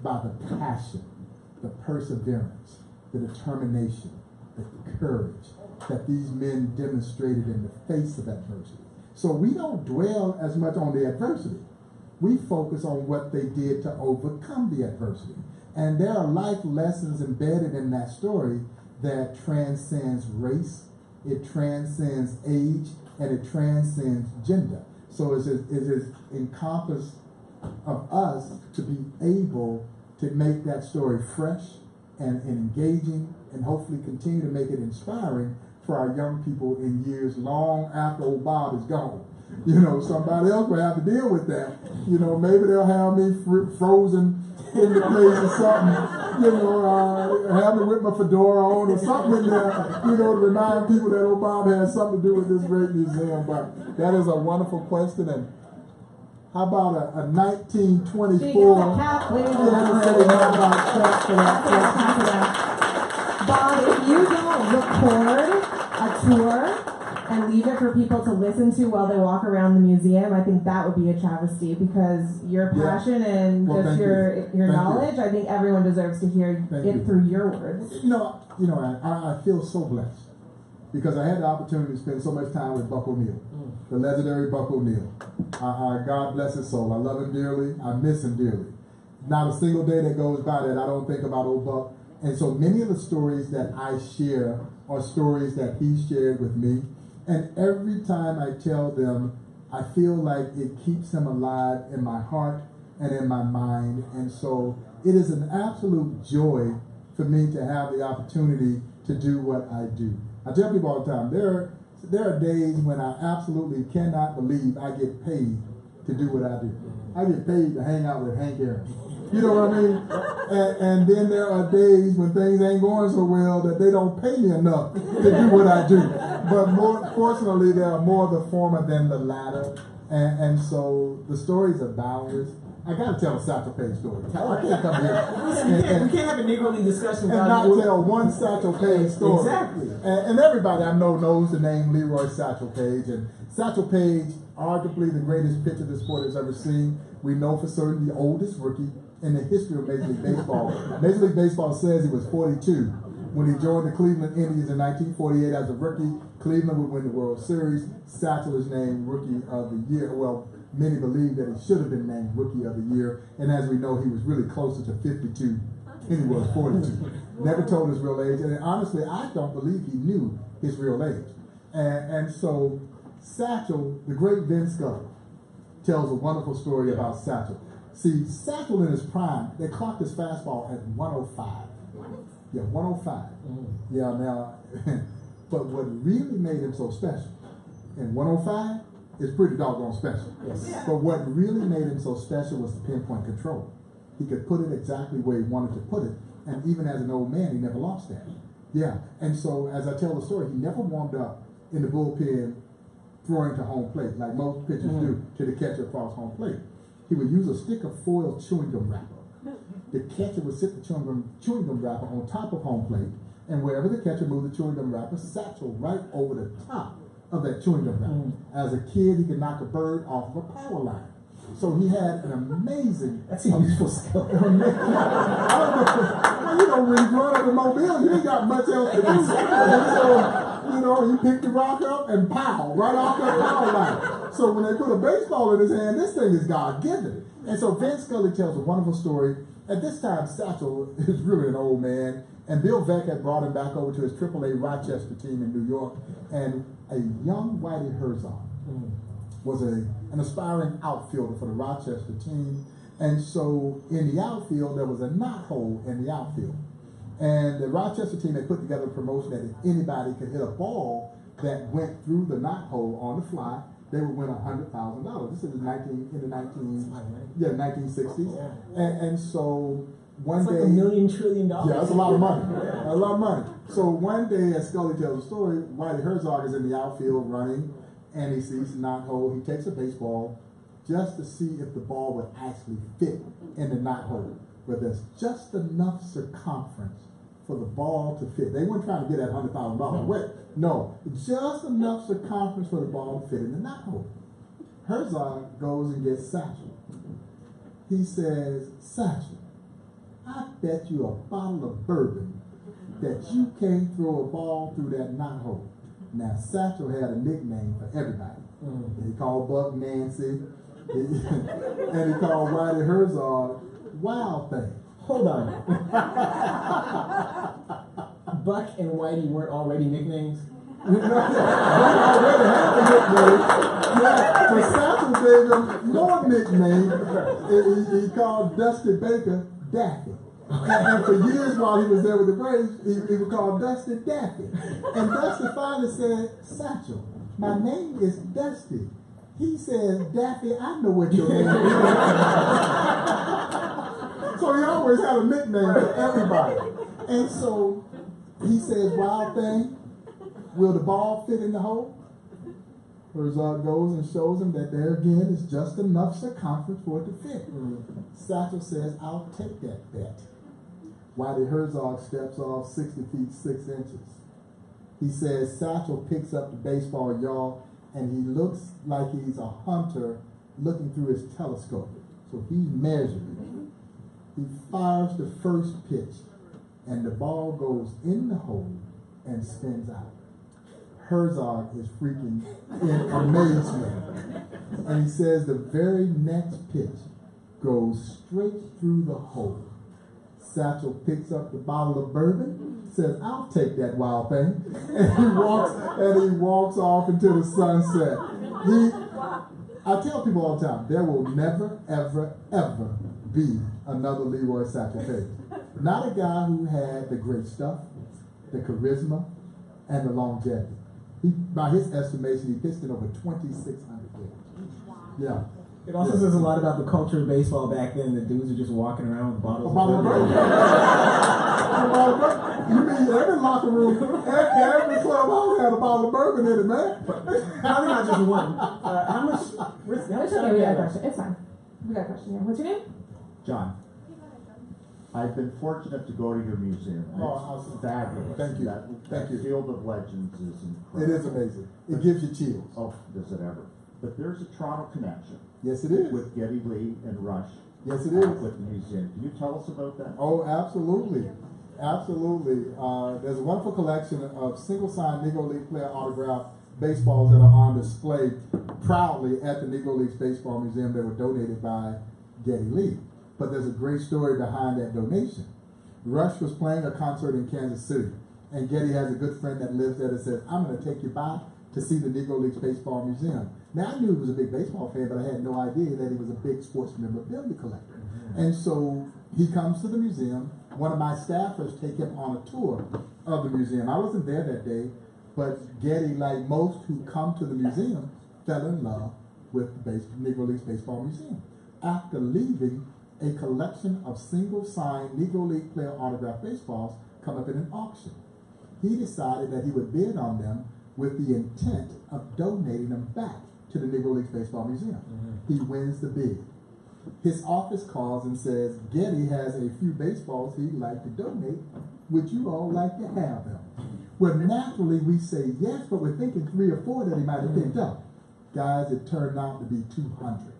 by the passion, the perseverance, the determination, the courage that these men demonstrated in the face of adversity. So we don't dwell as much on the adversity. We focus on what they did to overcome the adversity. And there are life lessons embedded in that story that transcends race, it transcends age, and it transcends gender. So it is encompassed of us to be able to make that story fresh and engaging, and hopefully continue to make it inspiring for our young people in years long after old Bob is gone. You know, somebody else will have to deal with that. You know, maybe they'll have me frozen in the place or something, you know, have me with my fedora on or something in there, you know, to remind people that old Bob has something to do with this great museum. But that is a wonderful question. And how about a 1924? Cap, please. Bob, if you don't record a tour and leave it for people to listen to while they walk around the museum, I think that would be a travesty, because your passion and just your knowledge, I think everyone deserves to hear it through your words. You know, I feel so blessed because I had the opportunity to spend so much time with Buck O'Neil, the legendary Buck O'Neil. God bless his soul. I love him dearly. I miss him dearly. Not a single day that goes by that I don't think about old Buck. And so many of the stories that I share are stories that he shared with me. And every time I tell them, I feel like it keeps him alive in my heart and in my mind. And so it is an absolute joy for me to have the opportunity to do what I do. I tell people all the time, there are days when I absolutely cannot believe I get paid to do what I do. I get paid to hang out with Hank Aaron. You know what I mean? And then there are days when things ain't going so well that they don't pay me enough to do what I do. But fortunately, there are more of the former than the latter. And so the stories are boundless. I got to tell a Satchel Paige story. I can't come here. We can't have a Negro League discussion and not tell one Satchel Paige story. Exactly. And everybody I know knows the name Leroy Satchel Paige. And Satchel Paige, arguably the greatest pitcher the sport has ever seen. We know for certain the oldest rookie in the history of Major League Baseball. Major League Baseball says he was 42 when he joined the Cleveland Indians in 1948 as a rookie. Cleveland would win the World Series. Satchel is named Rookie of the Year. Well, many believe that he should have been named Rookie of the Year. And as we know, he was really closer to 52 than he was 42. Never told his real age. And honestly, I don't believe he knew his real age. And so Satchel, the great Vin Scully, tells a wonderful story about Satchel. See, Satchel in his prime, they clocked his fastball at 105. Yeah, 105. Yeah, now, but what really made him so special, and 105 is pretty doggone special. Yes. But what really made him so special was the pinpoint control. He could put it exactly where he wanted to put it, and even as an old man, he never lost that. Yeah, and so as I tell the story, he never warmed up in the bullpen throwing to home plate like most pitchers do to the catcher across home plate. He would use a stick of foil chewing gum wrapper. The catcher would sit the chewing gum wrapper on top of home plate, and wherever the catcher moved the chewing gum wrapper, satchel right over the top of that chewing gum wrapper. As a kid, he could knock a bird off of a power line. So he had an amazing... That's a useful skill. I don't know, when you grow up in Mobile, you ain't got much else to do. And so, he picked the rock up and pow, right off that power line. So when they put a baseball in his hand, this thing is God-given. And so Vince Scully tells a wonderful story. At this time, Satchel is really an old man, and Bill Veeck had brought him back over to his AAA Rochester team in New York, and a young Whitey Herzog was an aspiring outfielder for the Rochester team. And so in the outfield, there was a knothole in the outfield. And the Rochester team had put together a promotion that if anybody could hit a ball that went through the knothole on the fly, they would win $100,000. This is in the 1960s. Yeah. And so one it's day, like $1 million trillion. yeah, that's a lot of money. A lot of money. So one day, as Scully tells the story, Whitey Herzog is in the outfield running, and he sees the knothole. He takes a baseball just to see if the ball would actually fit in the knothole, but there's just enough circumference for the ball to fit. They weren't trying to get that $100,000 away. No, just enough circumference for the ball to fit in the knothole. Herzog goes and gets Satchel. He says, Satchel, I bet you a bottle of bourbon that you can't throw a ball through that knothole. Now, Satchel had a nickname for everybody. He called Buck Nancy, and he called Whitey Herzog Wild Thing. Hold on. Buck and Whitey weren't already nicknames? Buck already had a nickname. Yeah, but Satchel gave him more nickname. He called Dusty Baker Daffy. And for years while he was there with the Braves, he was called Dusty Daffy. And Dusty finally said, Satchel, my name is Dusty. He says, Daffy, I know what your name is. So he always had a nickname for everybody. And so he says, Wild Thing, will the ball fit in the hole? Herzog goes and shows him that there again is just enough circumference for it to fit. Satchel says, I'll take that bet. Whitey Herzog steps off 60 feet 6 inches. He says Satchel picks up the baseball, y'all, and he looks like he's a hunter looking through his telescope. So he measures it. He fires the first pitch, and the ball goes in the hole and spins out. Herzog is freaking in amazement. And he says the very next pitch goes straight through the hole. Satchel picks up the bottle of bourbon, says, I'll take that Wild Thing, and he walks off into the sunset. I tell people all the time, there will never, ever, ever be another Leroy Satchel Paige. Not a guy who had the great stuff, the charisma, and the longevity. By his estimation, he pitched in over 2,600 games. Yeah. It also says a lot about the culture of baseball back then. The dudes are just walking around with bottles of bourbon. You mean every locker room, every clubhouse had a bottle of bourbon in it, man? Probably not just one. How much? It's okay, we got a question. It's fine. We got a question here. What's your name? John. I've been fortunate to go to your museum. It's fabulous. Thank you. That Field of Legends is incredible. It is amazing. It gives you chills. Oh, does it ever? But there's a Toronto connection. Yes, it is. With Geddy Lee and Rush. Yes, it is. With the museum. Can you tell us about that? Oh, absolutely. Absolutely. There's a wonderful collection of single-signed Negro League player autographed baseballs that are on display proudly at the Negro Leagues Baseball Museum that were donated by Geddy Lee. But there's a great story behind that donation. Rush was playing a concert in Kansas City, and Geddy has a good friend that lives there that says, I'm going to take you by to see the Negro Leagues Baseball Museum. Now, I knew he was a big baseball fan, but I had no idea that he was a big sports memorabilia collector. And so he comes to the museum. One of my staffers take him on a tour of the museum. I wasn't there that day, but Geddy, like most who come to the museum, fell in love with the Negro Leagues Baseball Museum. After leaving, a collection of single-signed Negro League player autographed baseballs come up in an auction. he decided that he would bid on them with the intent of donating them back to the Negro Leagues Baseball Museum. He wins the bid. His office calls and says, Getty has a few baseballs he'd like to donate. Would you all like to have them? Well, naturally we say yes, but we're thinking 3 or 4 that he might have picked up. Guys, it turned out to be 200.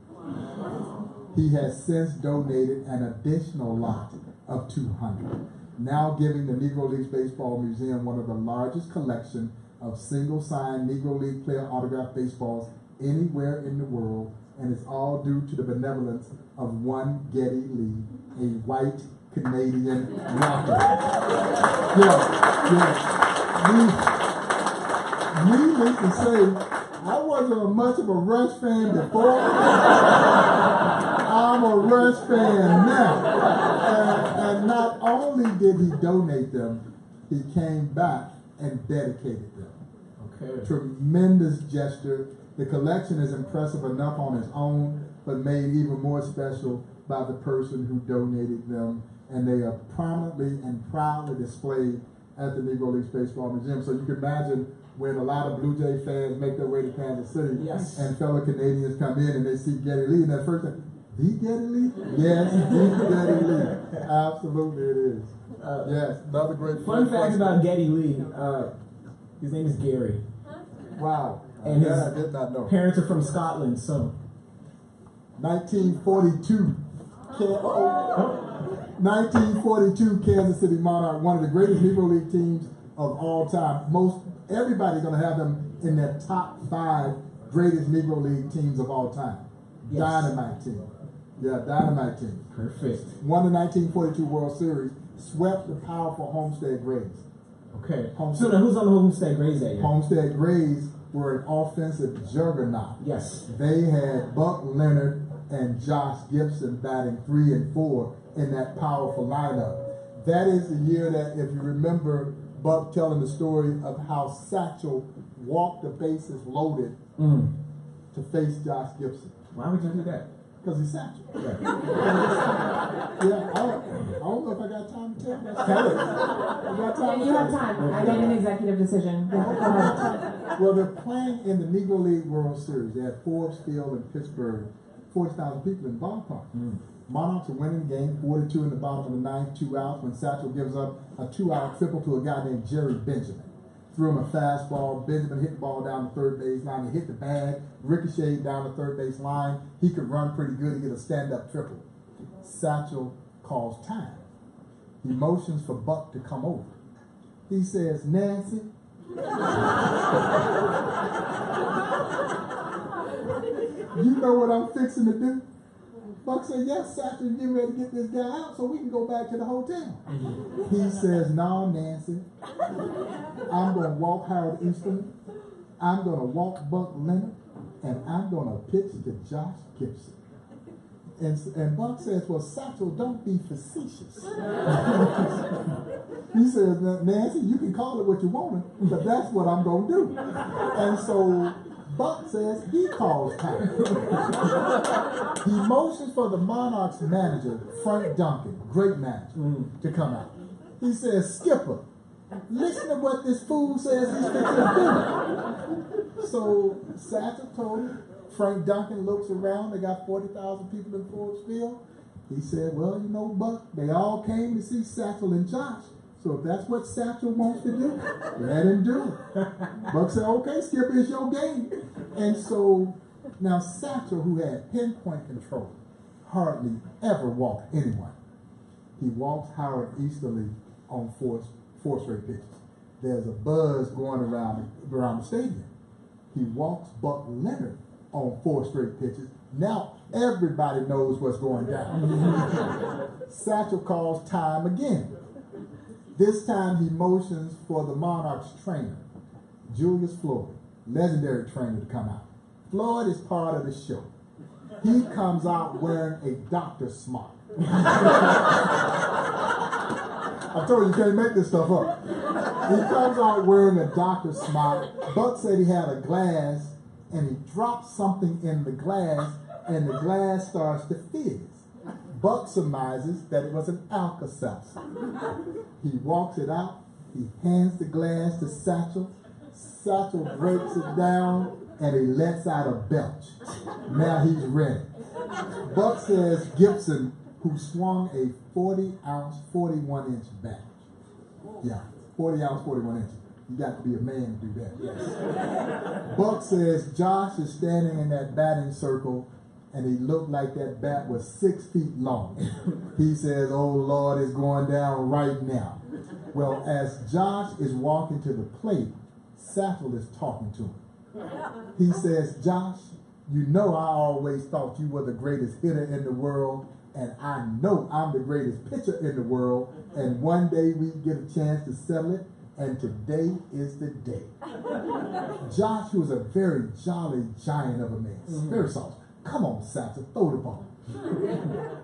He has since donated an additional lot of 200, now giving the Negro Leagues Baseball Museum one of the largest collection of single-signed Negro League player autographed baseballs anywhere in the world, and it's all due to the benevolence of one Geddy Lee, a white Canadian rocker. Needless to say, I wasn't much of a Rush fan before. I'm a Rush fan now. And not only did he donate them, he came back and dedicated them. Okay. Tremendous gesture. The collection is impressive enough on its own, but made even more special by the person who donated them. And they are prominently and proudly displayed at the Negro Leagues Baseball Museum. So you can imagine when a lot of Blue Jay fans make their way to Kansas City, yes, and fellow Canadians come in and they see Geddy Lee, and that first thing, the Geddy Lee? Yes, the Geddy Lee. Absolutely it is. Yes, another great fun fact about Geddy Lee, his name is Gary. Wow. And his I did not know. Parents are from Scotland, so. 1942. 1942 Kansas City Monarch, one of the greatest Negro League teams of all time. Everybody's going to have them in their top 5 greatest Negro League teams of all time. Yes. Dynamite team. Yeah, dynamite team. Perfect. Won the 1942 World Series, swept the powerful Homestead Grays. Okay. So now who's on the Homestead Grays that year? Homestead Grays were an offensive juggernaut. Yes. They had Buck Leonard and Josh Gibson batting 3 and 4 in that powerful lineup. That is the year that, if you remember, Buck telling the story of how Satchel walked the bases loaded to face Josh Gibson. Why would you do that? Because he's Satchel. Right. Yeah, I don't know if I got time to tell that. Tell it. I got time. You have time. I made an executive decision. Go ahead. Well, they're playing in the Negro League World Series. They had Forbes Field in Pittsburgh, 40,000 people in the ballpark. Monarchs are winning the game 4-2 in the bottom of the 9th, 2 outs, when Satchel gives up a 2-out triple to a guy named Jerry Benjamin. Threw him a fastball. Benjamin hit the ball down the third base line. He hit the bag, ricocheted down the third base line. He could run pretty good. He get a stand-up triple. Satchel calls time. He motions for Buck to come over. He says, Nancy, you know what I'm fixing to do? Buck said, yes, Satchel, you're getting ready to get this guy out so we can go back to the hotel. He says, no, Nancy, I'm going to walk Howard Easton, I'm going to walk Buck Leonard, and I'm going to pitch to Josh Gibson. And Buck says, well, Satchel, don't be facetious. He says, Nancy, you can call it what you want, but that's what I'm going to do. And so Buck says he calls time. He motions for the Monarchs manager, Frank Duncan, great manager, to come out. He says, Skipper, listen to what this fool says he's fixing to do. So Satchel told him. Frank Duncan looks around. They got 40,000 people in Forbes Field. He said, well, you know, Buck, they all came to see Satchel and Josh. So if that's what Satchel wants to do, let him do it. Buck said, okay, Skipper, it's your game. And so now Satchel, who had pinpoint control, hardly ever walked anyone. He walks Howard Easterly on four straight pitches. There's a buzz going around the stadium. He walks Buck Leonard on 4 straight pitches. Now everybody knows what's going down. Satchel calls time again. This time he motions for the Monarchs trainer, Julius Floyd, legendary trainer, to come out. Floyd is part of the show. He comes out wearing a doctor's smock. I told you can't make this stuff up. He comes out wearing a doctor's smock. Buck said he had a glass, and he drops something in the glass, and the glass starts to fizz. Buck surmises that it was an Alka-Seltzer. He walks it out, He hands the glass to Satchel. Satchel breaks it down and he lets out a belch. Now he's ready. Buck says Gibson, who swung a 40-ounce, 41-inch bat. Yeah, 40-ounce, 41 inches. You got to be a man to do that. Yes. Buck says Josh is standing in that batting circle and he looked like that bat was 6 feet long. He says, oh Lord, it's going down right now. Well, as Josh is walking to the plate, Satchel is talking to him. He says, Josh, you know I always thought you were the greatest hitter in the world, and I know I'm the greatest pitcher in the world, and one day we get a chance to settle it, and today is the day. Josh, who is a very jolly giant of a man, very soft. Come on, Satchel, throw the ball.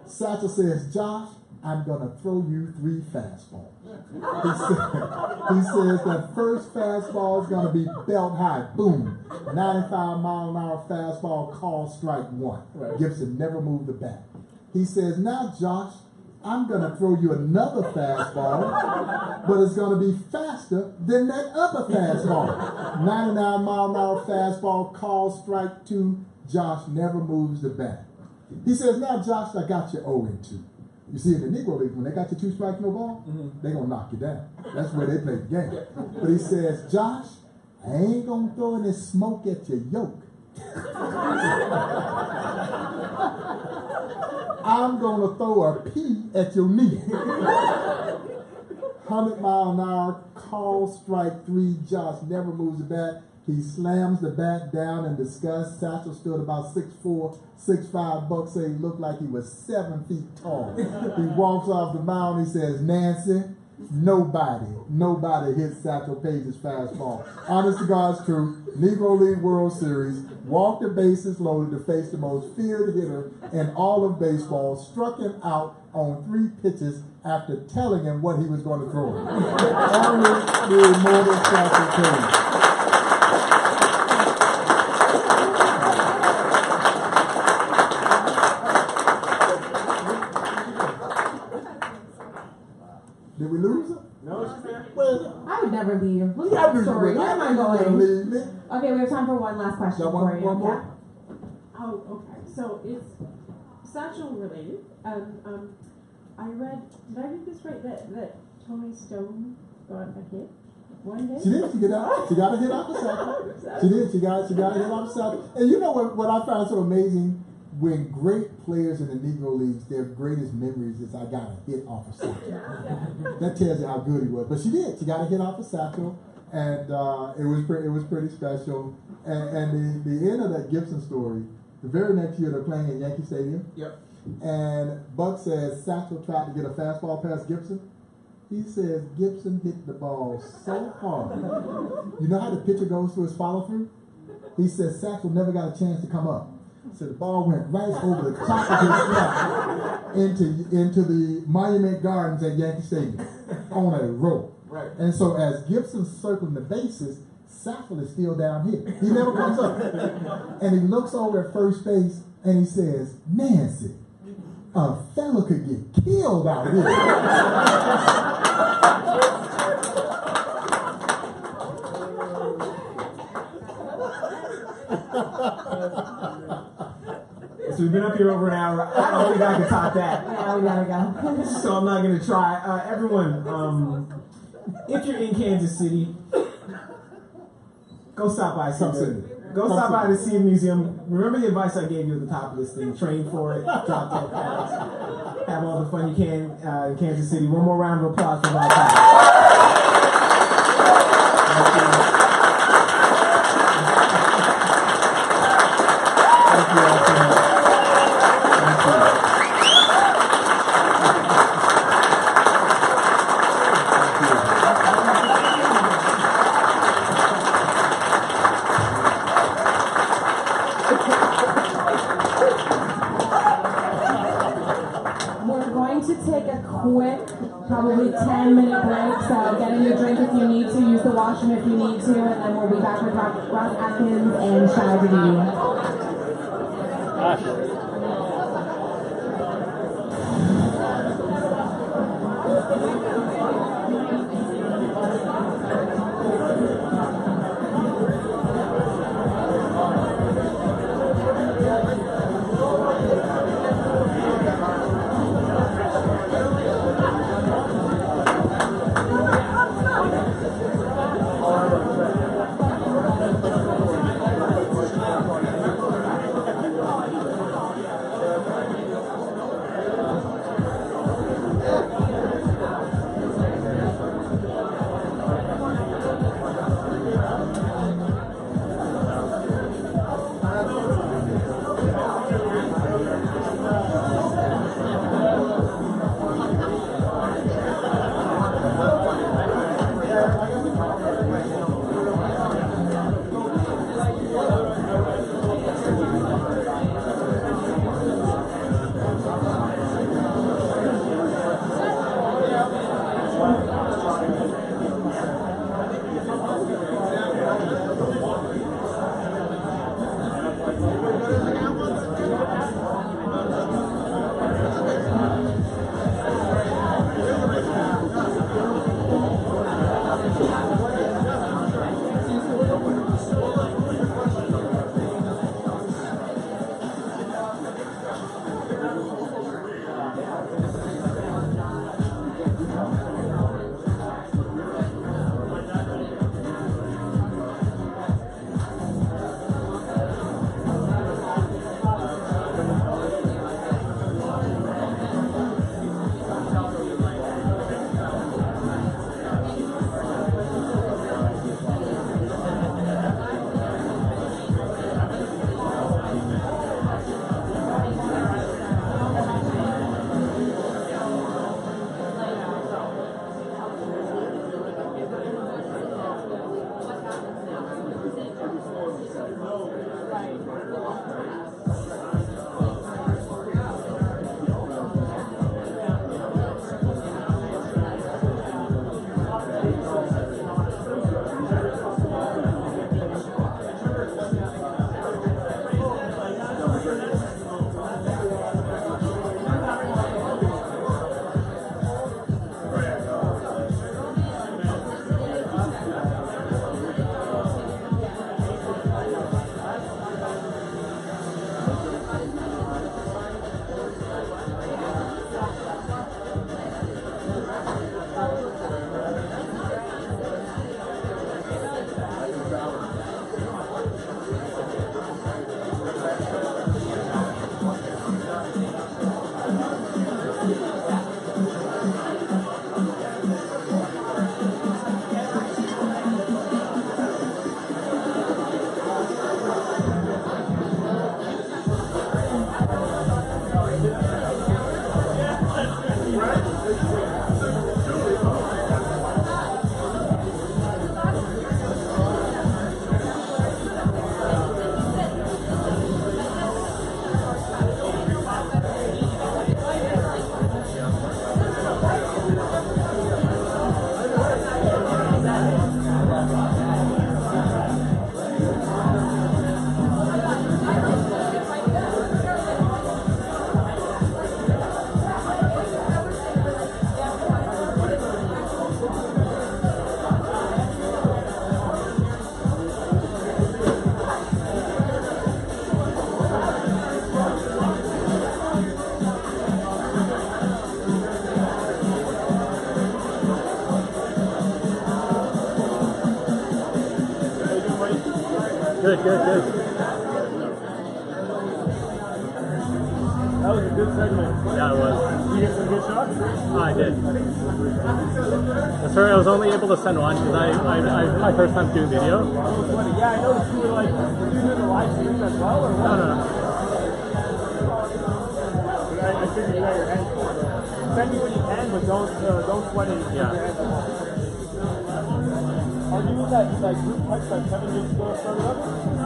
Satchel says, Josh, I'm going to throw you 3 fastballs. He says that first fastball is going to be belt high. Boom. 95-mile-an-hour fastball, called strike 1. Right. Gibson never moved the bat. He says, now, Josh, I'm going to throw you another fastball, but it's going to be faster than that other fastball. 99-mile-an-hour fastball, called strike 2. Josh never moves the bat. He says, now, Josh, I got you 0-2. You see, in the Negro League, when they got you 2 strikes, no ball, they're going to knock you down. That's where they play the game. But he says, Josh, I ain't going to throw any smoke at your yoke. I'm going to throw a pea at your knee. 100-mile-an-hour, call strike 3. Josh never moves the bat. He slams the bat down in disgust. Satchel stood about 6'4", 6'5". Buck said he looked like he was 7 feet tall. He walks off the mound. He says, Nancy, nobody hits Satchel Paige's fastball. Honest to God's truth, Negro League World Series, walked the bases loaded to face the most feared hitter in all of baseball, struck him out on 3 pitches after telling him what he was going to throw him. Only the immortal Satchel Paige. Did we lose her? No, she's there. I would never leave. Look at that story. Where am I going? Okay, we have time for one last question for you. One more? Oh, okay. So it's Satchel related. I read, did I read this right, that Tony Stone got a hit one day? She did. She got a hit off the Satchel. She did. She got a hit off the Satchel. And you know what I found so amazing? When great players in the Negro Leagues, their greatest memories is I got a hit off a Satchel. That tells you how good he was. But she did. She got a hit off a Satchel, and it was pretty special. And the end of that Gibson story, the very next year they're playing at Yankee Stadium. Yep. And Buck says Satchel tried to get a fastball past Gibson. He says Gibson hit the ball so hard. You know how the pitcher goes through his follow through? He says Satchel never got a chance to come up. So the ball went right over the top of his slap into the Monument Gardens at Yankee Stadium on a roll. Right. And so as Gibson's circling the bases, Satchel is still down here. He never comes up. And he looks over at first base and he says, Nancy, a fella could get killed out here. So we've been up here over an hour. I don't think I can top that. Yeah, we gotta go. So I'm not going to try. Everyone, if you're in Kansas City, go stop by the CN Museum. Remember the advice I gave you at the top of this thing. Train for it. Drop 10 pounds. Have all the fun you can in Kansas City. One more round of applause for my time. Thank you all so much. Quick, probably 10-minute break, so get a new drink if you need to, use the washroom if you need to, and then we'll be back with Ross Atkins and Davidi. Good. That was a good segment. Yeah, it was. Did you get some good shots? Oh, I did. Sorry, I was only able to send one because I my first time doing video. Yeah, I noticed you were like doing the live stream as well, or what? No. I figured you had your hands full. Send me when you can, but don't sweat it. Yeah. Are you in that group text that Kevin just started up?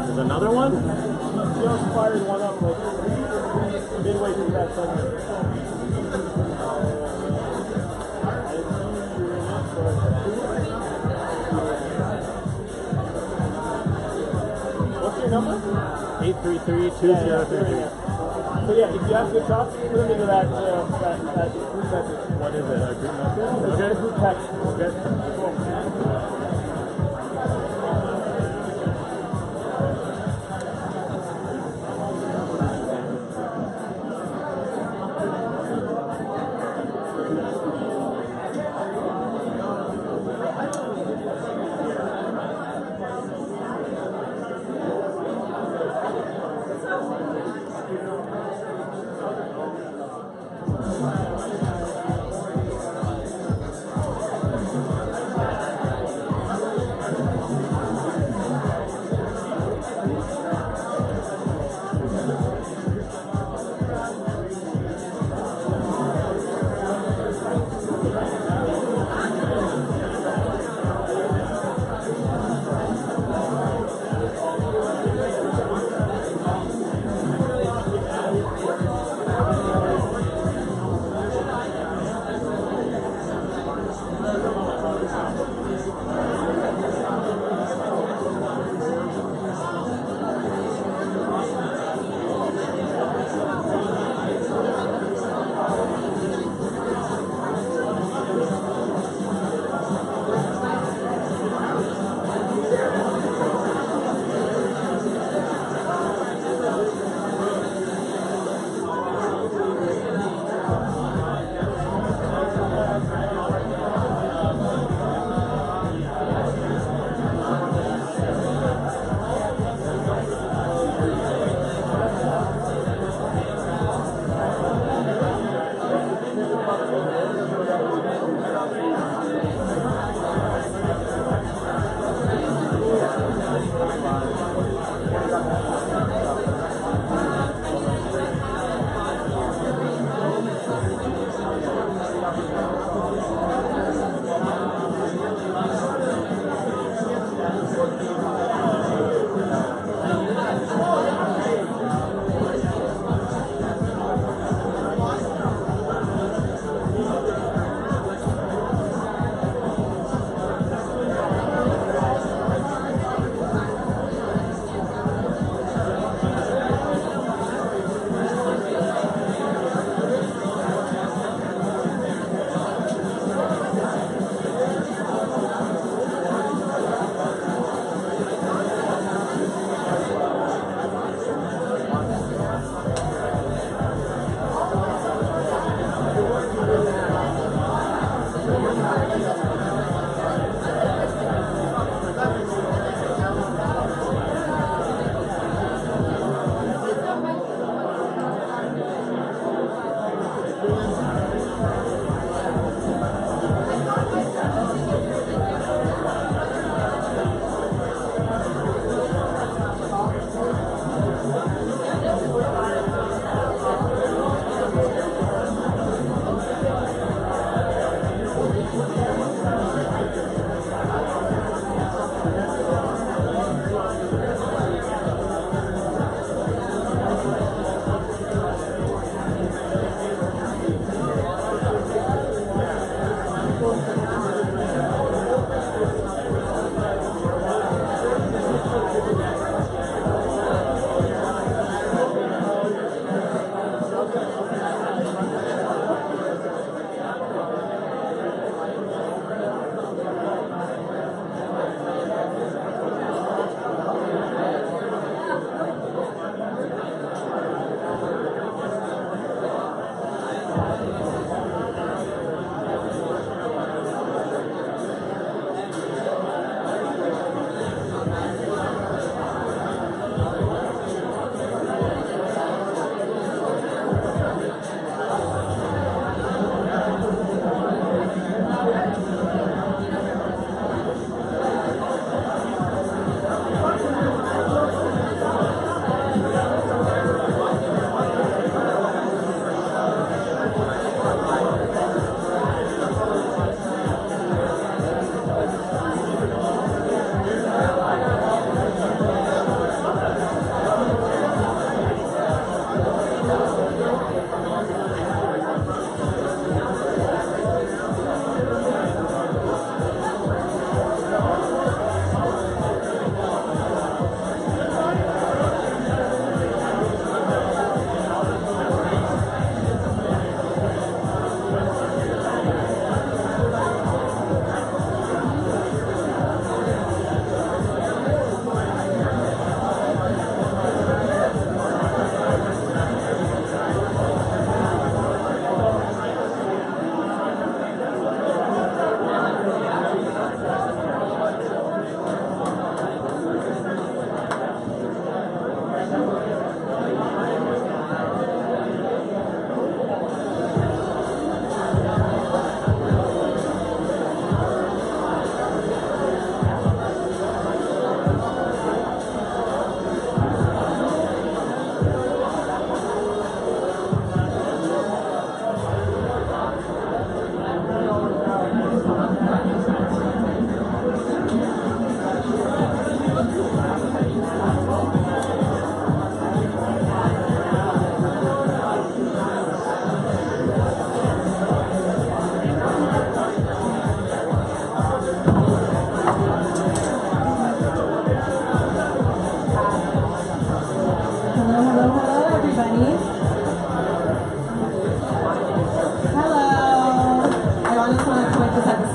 There's another one? He just fired one up like midway through that segment. What's your number? 833-2033. So yeah, if you have good shots, put them into that group message. What is it? A group message? Okay. Group text. Okay. Cool.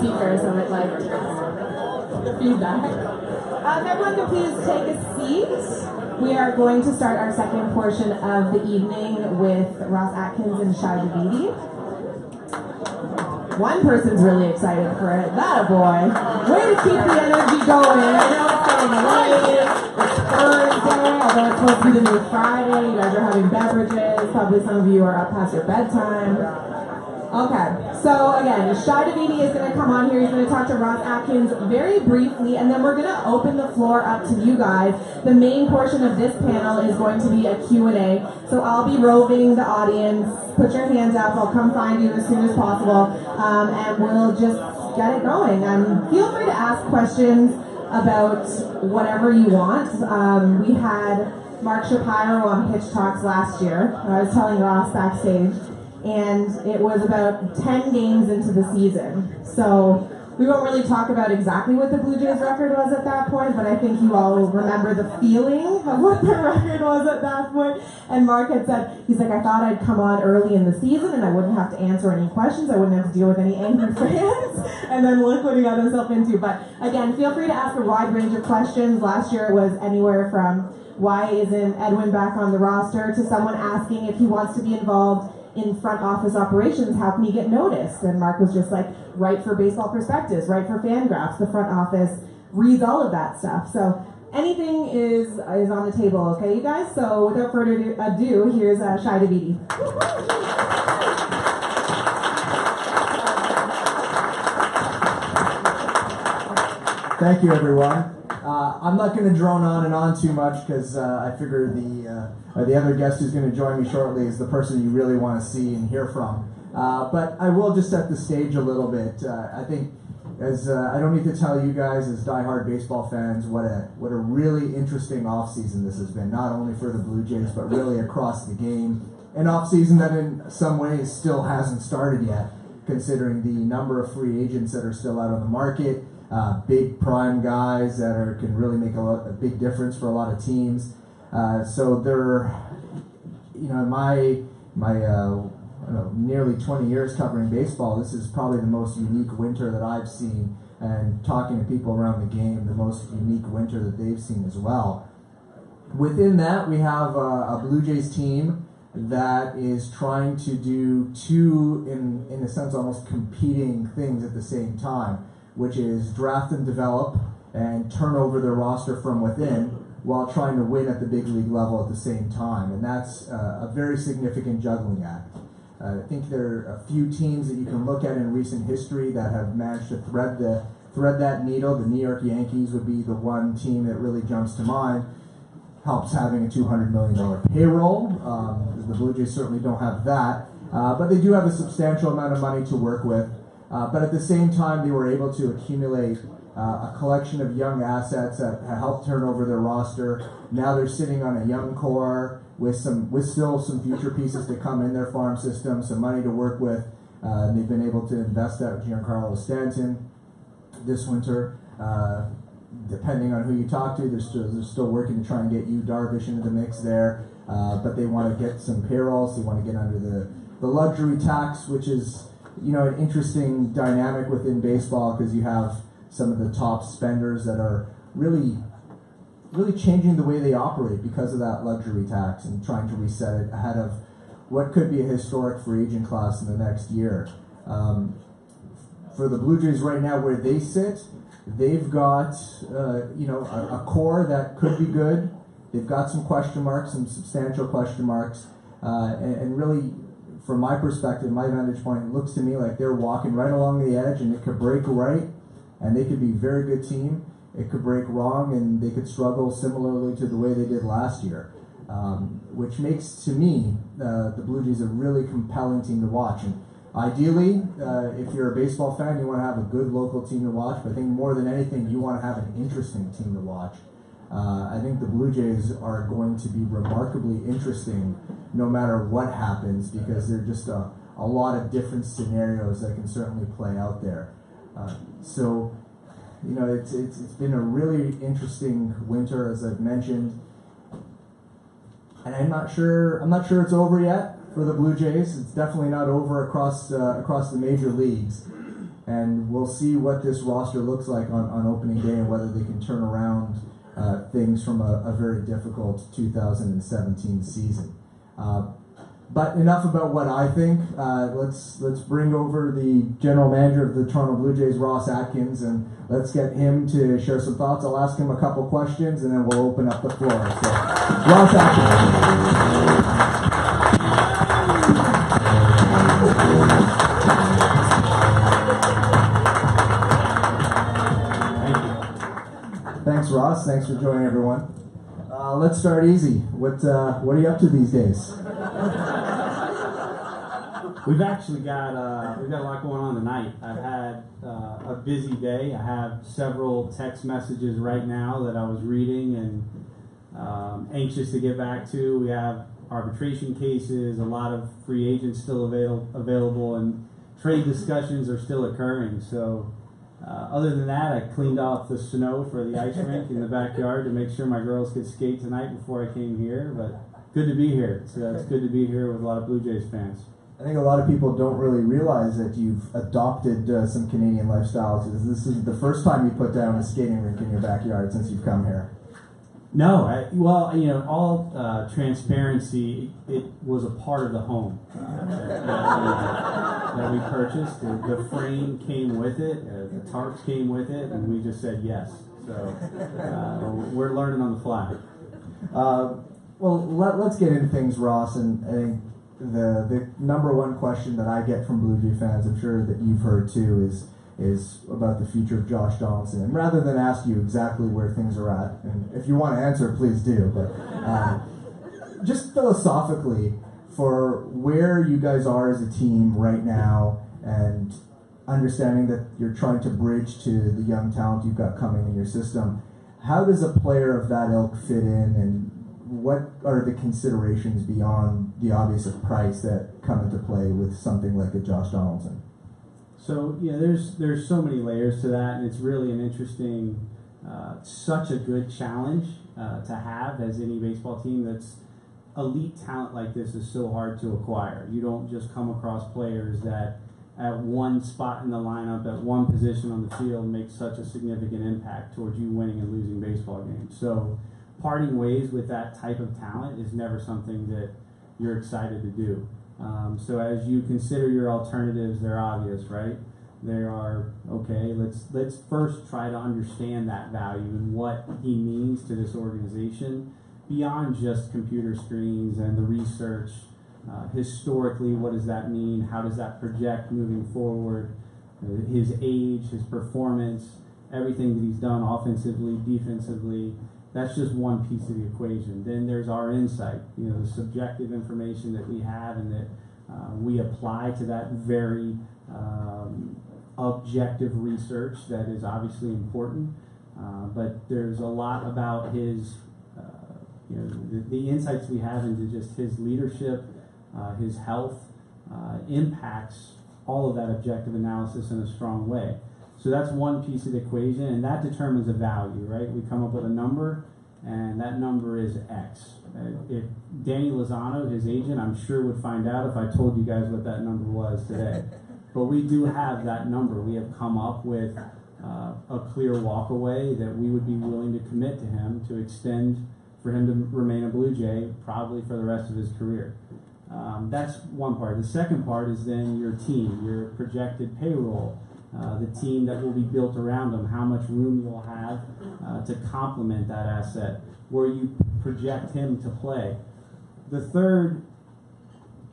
speaker, so it's like feedback. Everyone can please take a seat. We are going to start our second portion of the evening with Ross Atkins and Davidi. One person's really excited for it. That a boy. Way to keep the energy going. I know it's getting late. It's Thursday, although it's supposed to be the new Friday. You guys are having beverages. Probably some of you are up past your bedtime. Okay, so again, Davidi is going to come on here. He's going to talk to Ross Atkins very briefly, and then we're going to open the floor up to you guys. The main portion of this panel is going to be a Q&A, so I'll be roving the audience. Put your hands up. I'll come find you as soon as possible, and we'll just get it going. Feel free to ask questions about whatever you want. We had Mark Shapiro on Pitch Talks last year. I was telling Ross backstage. And it was about 10 games into the season. So we won't really talk about exactly what the Blue Jays record was at that point, but I think you all remember the feeling of what the record was at that point. And Mark had said, he's like, I thought I'd come on early in the season and I wouldn't have to answer any questions. I wouldn't have to deal with any angry fans. And then look what he got himself into. But again, feel free to ask a wide range of questions. Last year it was anywhere from why isn't Edwin back on the roster to someone asking if he wants to be involved in front office operations, how can he get noticed? And Mark was just like, write for Baseball Perspectives, write for Fangraphs. The front office reads all of that stuff. So anything is on the table, okay, you guys? So without further ado, here's Davidi. Thank you, everyone. I'm not going to drone on and on too much because I figure the other guest who's going to join me shortly is the person you really want to see and hear from. But I will just set the stage a little bit. I think, as I don't need to tell you guys as diehard baseball fans what a really interesting offseason this has been, not only for the Blue Jays but really across the game. An offseason that in some ways still hasn't started yet, considering the number of free agents that are still out on the market. Big prime guys that can really make a big difference for a lot of teams. So they're, my nearly 20 years covering baseball, this is probably the most unique winter that I've seen. And talking to people around the game, the most unique winter that they've seen as well. Within that, we have a Blue Jays team that is trying to do two, in a sense, almost competing things at the same time, which is draft and develop and turn over their roster from within while trying to win at the big league level at the same time. And that's a very significant juggling act. I think there are a few teams that you can look at in recent history that have managed to thread that needle. The New York Yankees would be the one team that really jumps to mind. Helps having a $200 million payroll. The Blue Jays certainly don't have that, but they do have a substantial amount of money to work with. But at the same time, they were able to accumulate a collection of young assets that helped turn over their roster. Now they're sitting on a young core with still some future pieces to come in their farm system, some money to work with. They've been able to invest out Giancarlo Stanton this winter. Depending on who you talk to, they're still working to try and get Yu Darvish into the mix there. But they want to get some payrolls. They want to get under the luxury tax, which is an interesting dynamic within baseball because you have some of the top spenders that are really changing the way they operate because of that luxury tax and trying to reset it ahead of what could be a historic free agent class in the next year. For the Blue Jays right now, where they sit, they've got a core that could be good. They've got some question marks, some substantial question marks, and really, from my perspective, my vantage point, it looks to me like they're walking right along the edge, and it could break right, and they could be a very good team. It could break wrong, and they could struggle similarly to the way they did last year, which makes, to me, the Blue Jays a really compelling team to watch. And ideally, if you're a baseball fan, you want to have a good local team to watch, but I think more than anything, you want to have an interesting team to watch. I think the Blue Jays are going to be remarkably interesting no matter what happens because there are just a lot of different scenarios that can certainly play out there. So it's been a really interesting winter, as I've mentioned, and I'm not sure it's over yet for the Blue Jays. It's definitely not over across the major leagues. and we'll see what this roster looks like on opening day and whether they can turn around things from a very difficult 2017 season. But enough about what I think. Let's bring over the general manager of the Toronto Blue Jays, Ross Atkins, and let's get him to share some thoughts. I'll ask him a couple questions, and then we'll open up the floor. So, Ross Atkins. Thanks, Ross. Thanks for joining, everyone. Let's start easy. What are you up to these days? We've actually got a lot going on tonight. I've had a busy day. I have several text messages right now that I was reading and anxious to get back to. We have arbitration cases, a lot of free agents still available, and trade discussions are still occurring. So other than that, I cleaned off the snow for the ice rink in the backyard to make sure my girls could skate tonight before I came here. But good to be here. So it's good to be here with a lot of Blue Jays fans. I think a lot of people don't really realize that you've adopted some Canadian lifestyles. This is the first time you put down a skating rink in your backyard since you've come here. No, all transparency, it was a part of the home that we purchased. The frame came with it, the tarps came with it, and we just said yes. So we're learning on the fly. Well, let's get into things, Ross, and I think the number one question that I get from Blue Jay fans, I'm sure that you've heard too, is about the future of Josh Donaldson. And rather than ask you exactly where things are at, and if you want to answer, please do, but just philosophically, for where you guys are as a team right now, and understanding that you're trying to bridge to the young talent you've got coming in your system, how does a player of that ilk fit in, and what are the considerations beyond the obvious of price that come into play with something like a Josh Donaldson? So yeah, there's so many layers to that, and it's really an interesting, such a good challenge to have as any baseball team. That's elite talent like this is so hard to acquire. You don't just come across players that at one spot in the lineup, at one position on the field, make such a significant impact towards you winning and losing baseball games. So parting ways with that type of talent is never something that you're excited to do. So as you consider your alternatives, they're obvious, right? They are, okay, let's first try to understand that value and what he means to this organization beyond just computer screens and the research. Historically, what does that mean? How does that project moving forward? His age, his performance, everything that he's done offensively, defensively, that's just one piece of the equation. Then there's our insight, the subjective information that we have and that we apply to that very objective research that is obviously important. But there's a lot about his, the insights we have into just his leadership, his health, impacts all of that objective analysis in a strong way. So that's one piece of the equation, and that determines a value, right? We come up with a number, and that number is X. If Danny Lozano, his agent, I'm sure would find out if I told you guys what that number was today. But we do have that number. We have come up with a clear walkaway that we would be willing to commit to him to extend for him to remain a Blue Jay probably for the rest of his career. That's one part. The second part is then your team, your projected payroll, the team that will be built around him, how much room you'll have to complement that asset, where you project him to play. The third,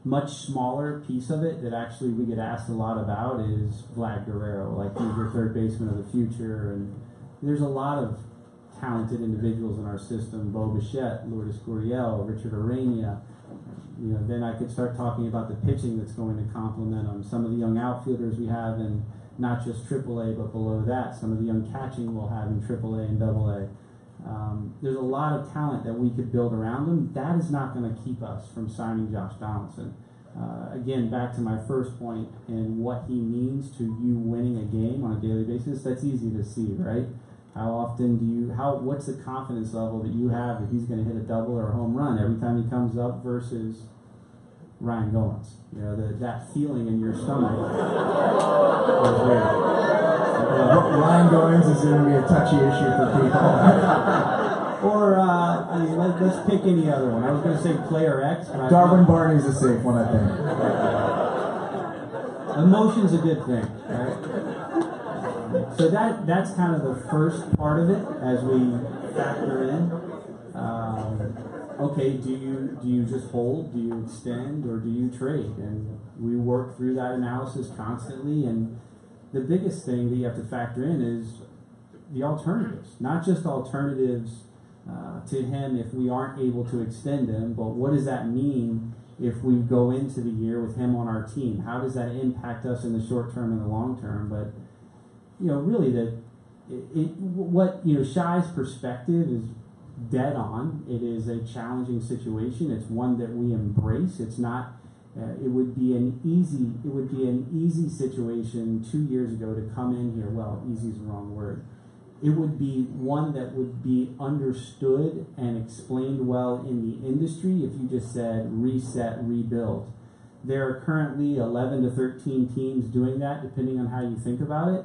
much smaller piece of it that actually we get asked a lot about is Vlad Guerrero, like he's your third baseman of the future, and there's a lot of talented individuals in our system, Bo Bichette, Lourdes Gurriel, Richard Arania. Then I could start talking about the pitching that's going to complement them, some of the young outfielders we have in not just AAA, but below that, some of the young catching we'll have in AAA and AA. There's a lot of talent that we could build around him. That is not going to keep us from signing Josh Donaldson. Again, back to my first point and what he means to you winning a game on a daily basis, that's easy to see, right? How often what's the confidence level that you have that he's going to hit a double or a home run every time he comes up versus Ryan Goins. You know, that feeling in your stomach was there. Ryan Goins is going to be a touchy issue for people. Or, I mean, let's pick any other one. I was going to say Player X. But Darwin Barney's a safe one, I think. Emotion's a good thing, right? So that's kind of the first part of it as we factor in. Okay, do you just hold? Do you extend, or do you trade? And we work through that analysis constantly. And the biggest thing that you have to factor in is the alternatives, not just alternatives to him if we aren't able to extend him, but what does that mean if we go into the year with him on our team? How does that impact us in the short term and the long term? But really, Shai's perspective is dead on. It is a challenging situation. It's one that we embrace. It's not. It would be an easy situation 2 years ago to come in here. Well, easy is the wrong word. It would be one that would be understood and explained well in the industry if you just said reset, rebuild. There are currently 11 to 13 teams doing that, depending on how you think about it.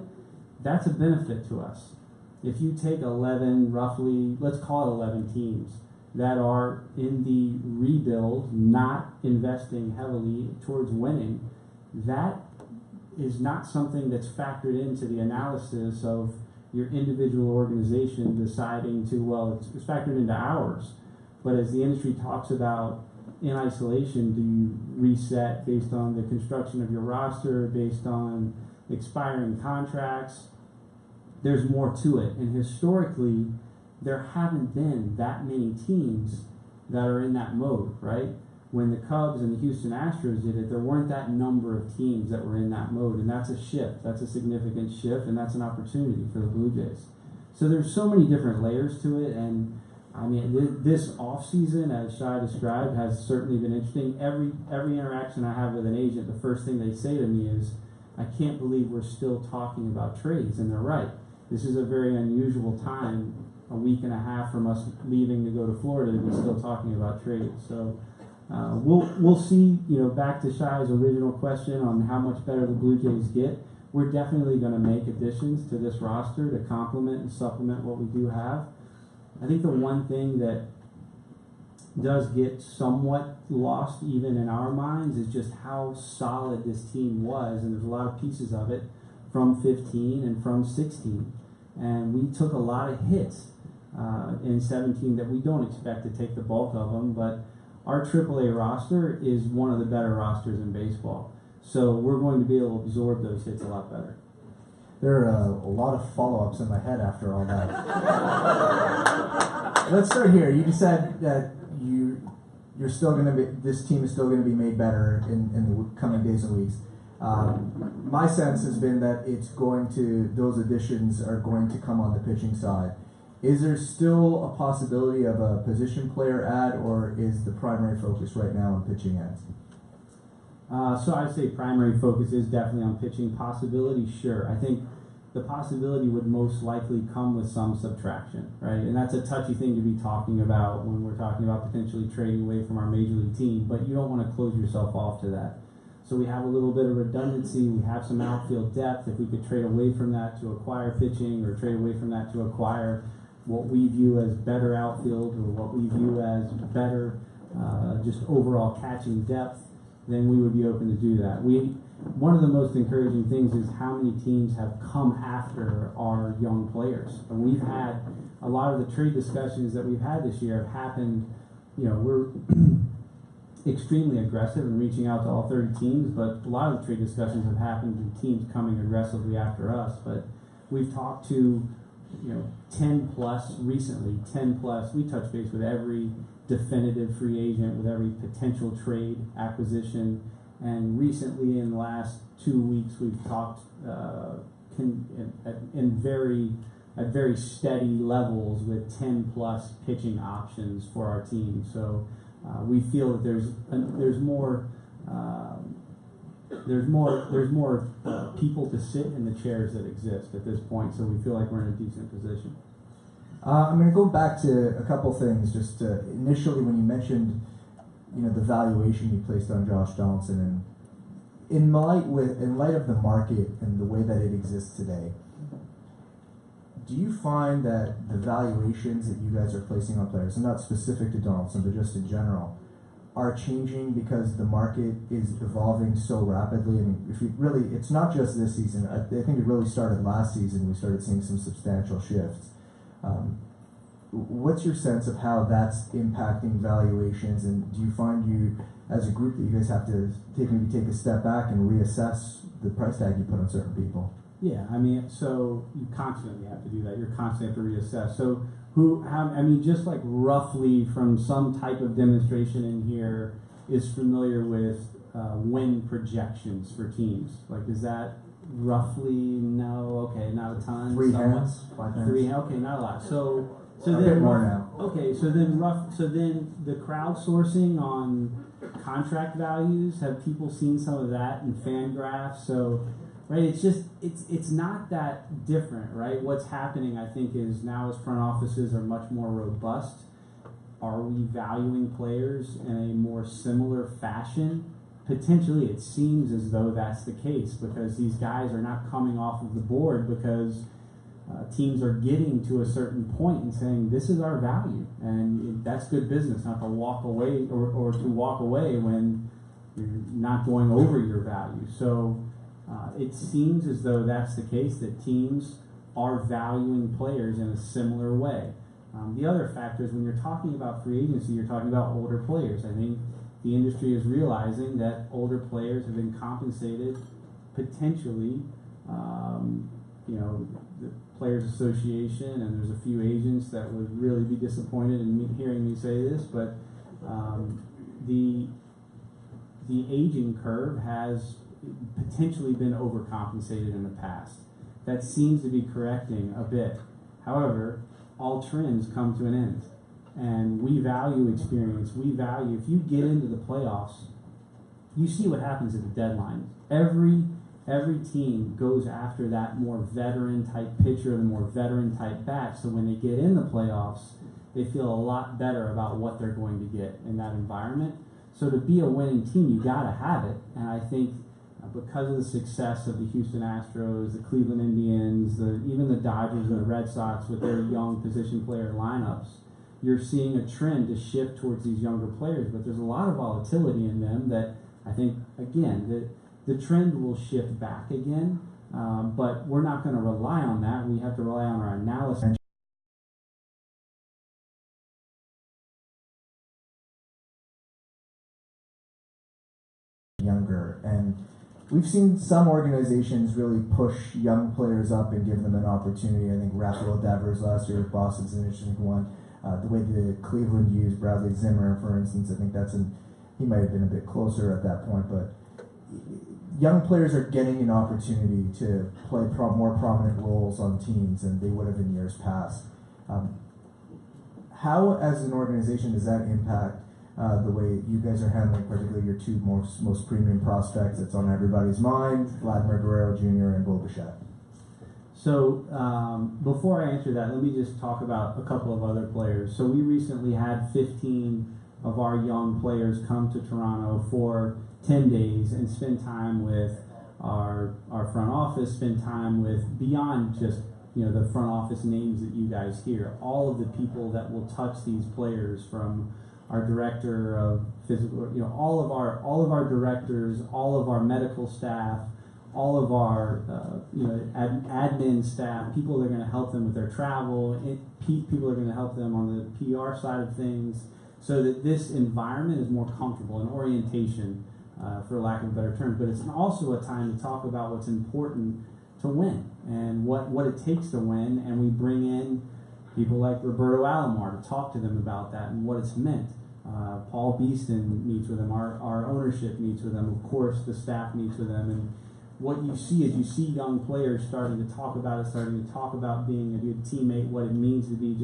That's a benefit to us. If you take 11, roughly, let's call it 11 teams that are in the rebuild, not investing heavily towards winning, that is not something that's factored into the analysis of your individual organization deciding to, well, it's factored into ours. But as the industry talks about in isolation, do you reset based on the construction of your roster, based on expiring contracts? There's more to it. And historically, there haven't been that many teams that are in that mode, right? When the Cubs and the Houston Astros did it, there weren't that number of teams that were in that mode, and that's a shift. That's a significant shift, and that's an opportunity for the Blue Jays. So there's so many different layers to it, and I mean, this offseason, as Shai described, has certainly been interesting. Every interaction I have with an agent, the first thing they say to me is, I can't believe we're still talking about trades, and they're right. This is a very unusual time, a week and a half from us leaving to go to Florida to be still talking about trades. So we'll see. Back to Shai's original question on how much better the Blue Jays get. We're definitely going to make additions to this roster to complement and supplement what we do have. I think the one thing that does get somewhat lost even in our minds is just how solid this team was, and there's a lot of pieces of it from 15 and from 16. And we took a lot of hits in 17 that we don't expect to take the bulk of them, but our AAA roster is one of the better rosters in baseball. So we're going to be able to absorb those hits a lot better. There are a lot of follow-ups in my head after all that. Let's start here. You just said that you're still going to be. This team is still going to be made better in the coming days and weeks. My sense has been that those additions are going to come on the pitching side. Is there still a possibility of a position player add, or is the primary focus right now on pitching ads? So I'd say primary focus is definitely on pitching. Possibility, sure. I think the possibility would most likely come with some subtraction, right? And that's a touchy thing to be talking about when we're talking about potentially trading away from our major league team, but you don't want to close yourself off to that. So we have a little bit of redundancy. We have some outfield depth. If we could trade away from that to acquire pitching, or trade away from that to acquire what we view as better outfield, or what we view as better just overall catching depth, then we would be open to do that. One of the most encouraging things is how many teams have come after our young players. And we've had a lot of the trade discussions that we've had this year have happened. We're extremely aggressive in reaching out to all 30 teams, but a lot of the trade discussions have happened with teams coming aggressively after us. But we've talked to 10 plus recently, 10 plus. We touch base with every definitive free agent, with every potential trade acquisition, and recently in the last 2 weeks we've talked at very steady levels with 10 plus pitching options for our team. So we feel that there's more people to sit in the chairs that exist at this point. So we feel like we're in a decent position. I'm going to go back to a couple things. Just initially, when you mentioned the valuation you placed on Josh Donaldson, and in light of the market and the way that it exists today, do you find that the valuations that you guys are placing on players, and not specific to Donaldson, but just in general, are changing because the market is evolving so rapidly? And if you really, it's not just this season. I think it really started last season. We started seeing some substantial shifts. What's your sense of how that's impacting valuations, and do you find you, as a group, that you guys have to maybe take a step back and reassess the price tag you put on certain people? Yeah, I mean, so you constantly have to do that. You're constantly have to reassess. So just like roughly from some type of demonstration in here is familiar with win projections for teams. Like, is that roughly? No, okay, not a ton. 3 hands, 5 hands. 3, okay, not a lot. So a then bit more now. Okay, so then the crowdsourcing on contract values, have people seen some of that in fan graphs? So, right, it's not that different, right? What's happening, I think, is now as front offices are much more robust, are we valuing players in a more similar fashion? Potentially, it seems as though that's the case, because these guys are not coming off of the board because teams are getting to a certain point and saying, this is our value, and that's good business, not to walk away or to walk away when you're not going over your value. So it seems as though that's the case, that teams are valuing players in a similar way. The other factor is when you're talking about free agency, you're talking about older players. I think the industry is realizing that older players have been compensated potentially, the Players Association, and there's a few agents that would really be disappointed in hearing me say this, but the aging curve has potentially been overcompensated in the past. That seems to be correcting a bit. However, all trends come to an end, and we value experience. We value, if you get into the playoffs, you see what happens at the deadline. Every team goes after that more veteran type pitcher, the more veteran type bat, so when they get in the playoffs, they feel a lot better about what they're going to get in that environment. So to be a winning team, you got to have it, and I think because of the success of the Houston Astros, the Cleveland Indians, even the Dodgers and the Red Sox with their young position player lineups, you're seeing a trend to shift towards these younger players, but there's a lot of volatility in them that I think, again, the trend will shift back again, but we're not going to rely on that. We have to rely on our analysis. Younger, and we've seen some organizations really push young players up and give them an opportunity. I think Rafael Devers last year with Boston's an interesting one. The way the Cleveland used Bradley Zimmer, for instance, I think he might have been a bit closer at that point, but young players are getting an opportunity to play more prominent roles on teams than they would have in years past. How, as an organization, does that impact the way you guys are handling, particularly your two most premium prospects that's on everybody's mind, Vladimir Guerrero Jr. and Bo Bichette? So before I answer that, let me just talk about a couple of other players. So we recently had 15 of our young players come to Toronto for 10 days and spend time with our front office, spend time with, beyond just the front office names that you guys hear, all of the people that will touch these players, from our director of physical, all of our directors, all of our medical staff, all of our admin staff, people that are going to help them with their travel, people are going to help them on the PR side of things, so that this environment is more comfortable, an orientation, for lack of a better term. But it's also a time to talk about what's important to win and what it takes to win, and we bring in people like Roberto Alomar to talk to them about that and what it's meant. Paul Beeston meets with them, our ownership meets with them, of course the staff meets with them, and what you see is young players starting to talk about being a good teammate, what it means to be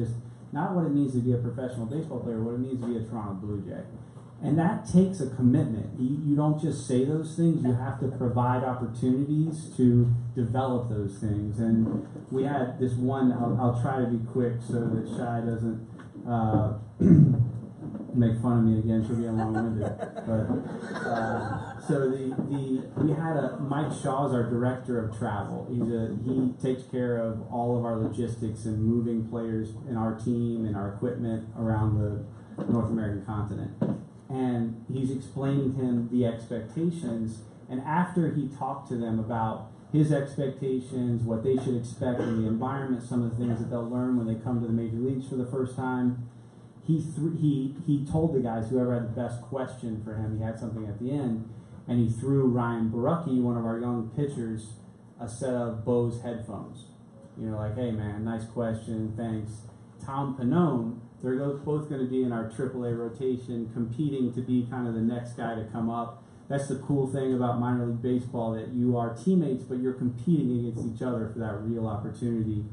not what it means to be a professional baseball player, what it means to be a Toronto Blue Jay. And that takes a commitment. You don't just say those things, you have to provide opportunities to develop those things. And we had this one, I'll try to be quick so that Shai doesn't make fun of me again for being long-winded. But so we had Mike Shaw's our director of travel. He takes care of all of our logistics and moving players in our team and our equipment around the North American continent. And he's explaining to him the expectations. And after he talked to them about his expectations, what they should expect in the environment, some of the things that they'll learn when they come to the major leagues for the first time, he told the guys, whoever had the best question for him, he had something at the end, and he threw Ryan Barucki, one of our young pitchers, a set of Bose headphones. You know, like, hey man, nice question, thanks. Tom Pannone, they're both going to be in our AAA rotation, competing to be kind of the next guy to come up. That's the cool thing about minor league baseball, that you are teammates, but you're competing against each other for that real opportunity.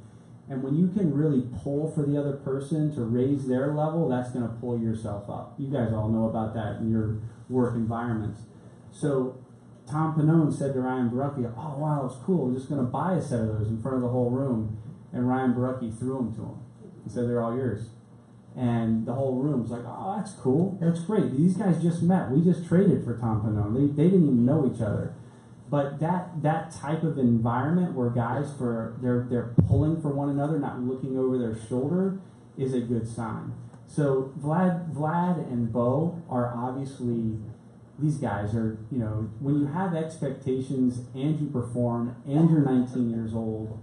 And when you can really pull for the other person to raise their level, that's going to pull yourself up. You guys all know about that in your work environments. So Tom Pannone said to Ryan Barucki, oh, wow, that's cool. We're just going to buy a set of those in front of the whole room. And Ryan Barucki threw them to him. He said, they're all yours. And the whole room's like, oh, that's cool. That's great. These guys just met. We just traded for Tom Pannone. They didn't even know each other. But that type of environment where guys they're pulling for one another, not looking over their shoulder, is a good sign. So Vlad and Bo are obviously, these guys are, you know, when you have expectations and you perform and you're 19 years old,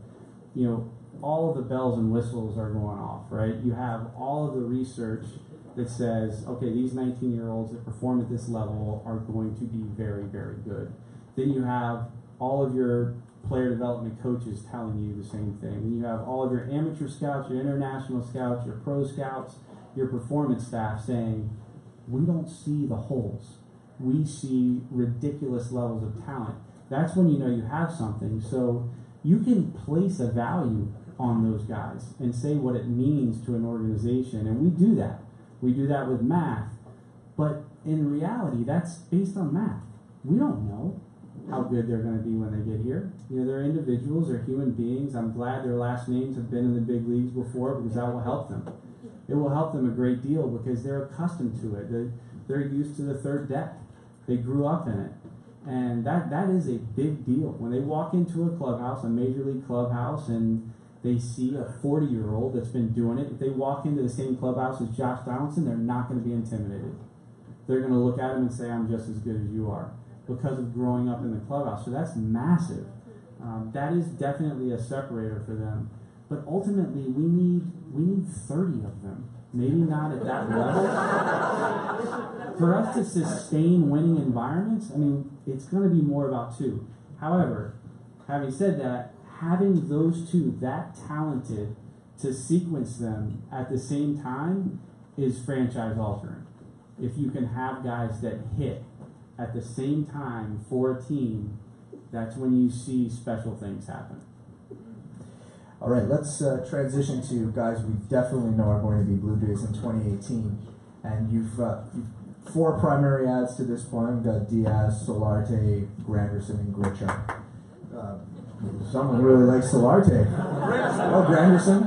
you know, all of the bells and whistles are going off, right? You have all of the research that says, okay, these 19-year-olds that perform at this level are going to be very, very good. Then you have all of your player development coaches telling you the same thing. And you have all of your amateur scouts, your international scouts, your pro scouts, your performance staff saying, we don't see the holes. We see ridiculous levels of talent. That's when you know you have something. So you can place a value on those guys and say what it means to an organization. And we do that. We do that with math. But in reality, that's based on math. We don't know how good they're going to be when they get here. You know, they're individuals, they're human beings. I'm glad their last names have been in the big leagues before, because that will help them. It will help them a great deal because they're accustomed to it. They're used to the third deck. They grew up in it. And that is a big deal. When they walk into a clubhouse, a major league clubhouse, and they see a 40-year-old that's been doing it, if they walk into the same clubhouse as Josh Donaldson, they're not going to be intimidated. They're going to look at him and say, I'm just as good as you are, because of growing up in the clubhouse. So that's massive. That is definitely a separator for them. But ultimately, we need 30 of them. Maybe not at that level. For us to sustain winning environments, I mean, it's going to be more about 2. However, having said that, having those 2 that talented to sequence them at the same time is franchise altering. If you can have guys that hit at the same time for a team, that's when you see special things happen. All right, let's transition to guys we definitely know are going to be Blue Jays in 2018. And you've 4 primary ads to this point. We've got Diaz, Solarte, Granderson, and Grichuk. Someone really likes Solarte. Oh, Granderson.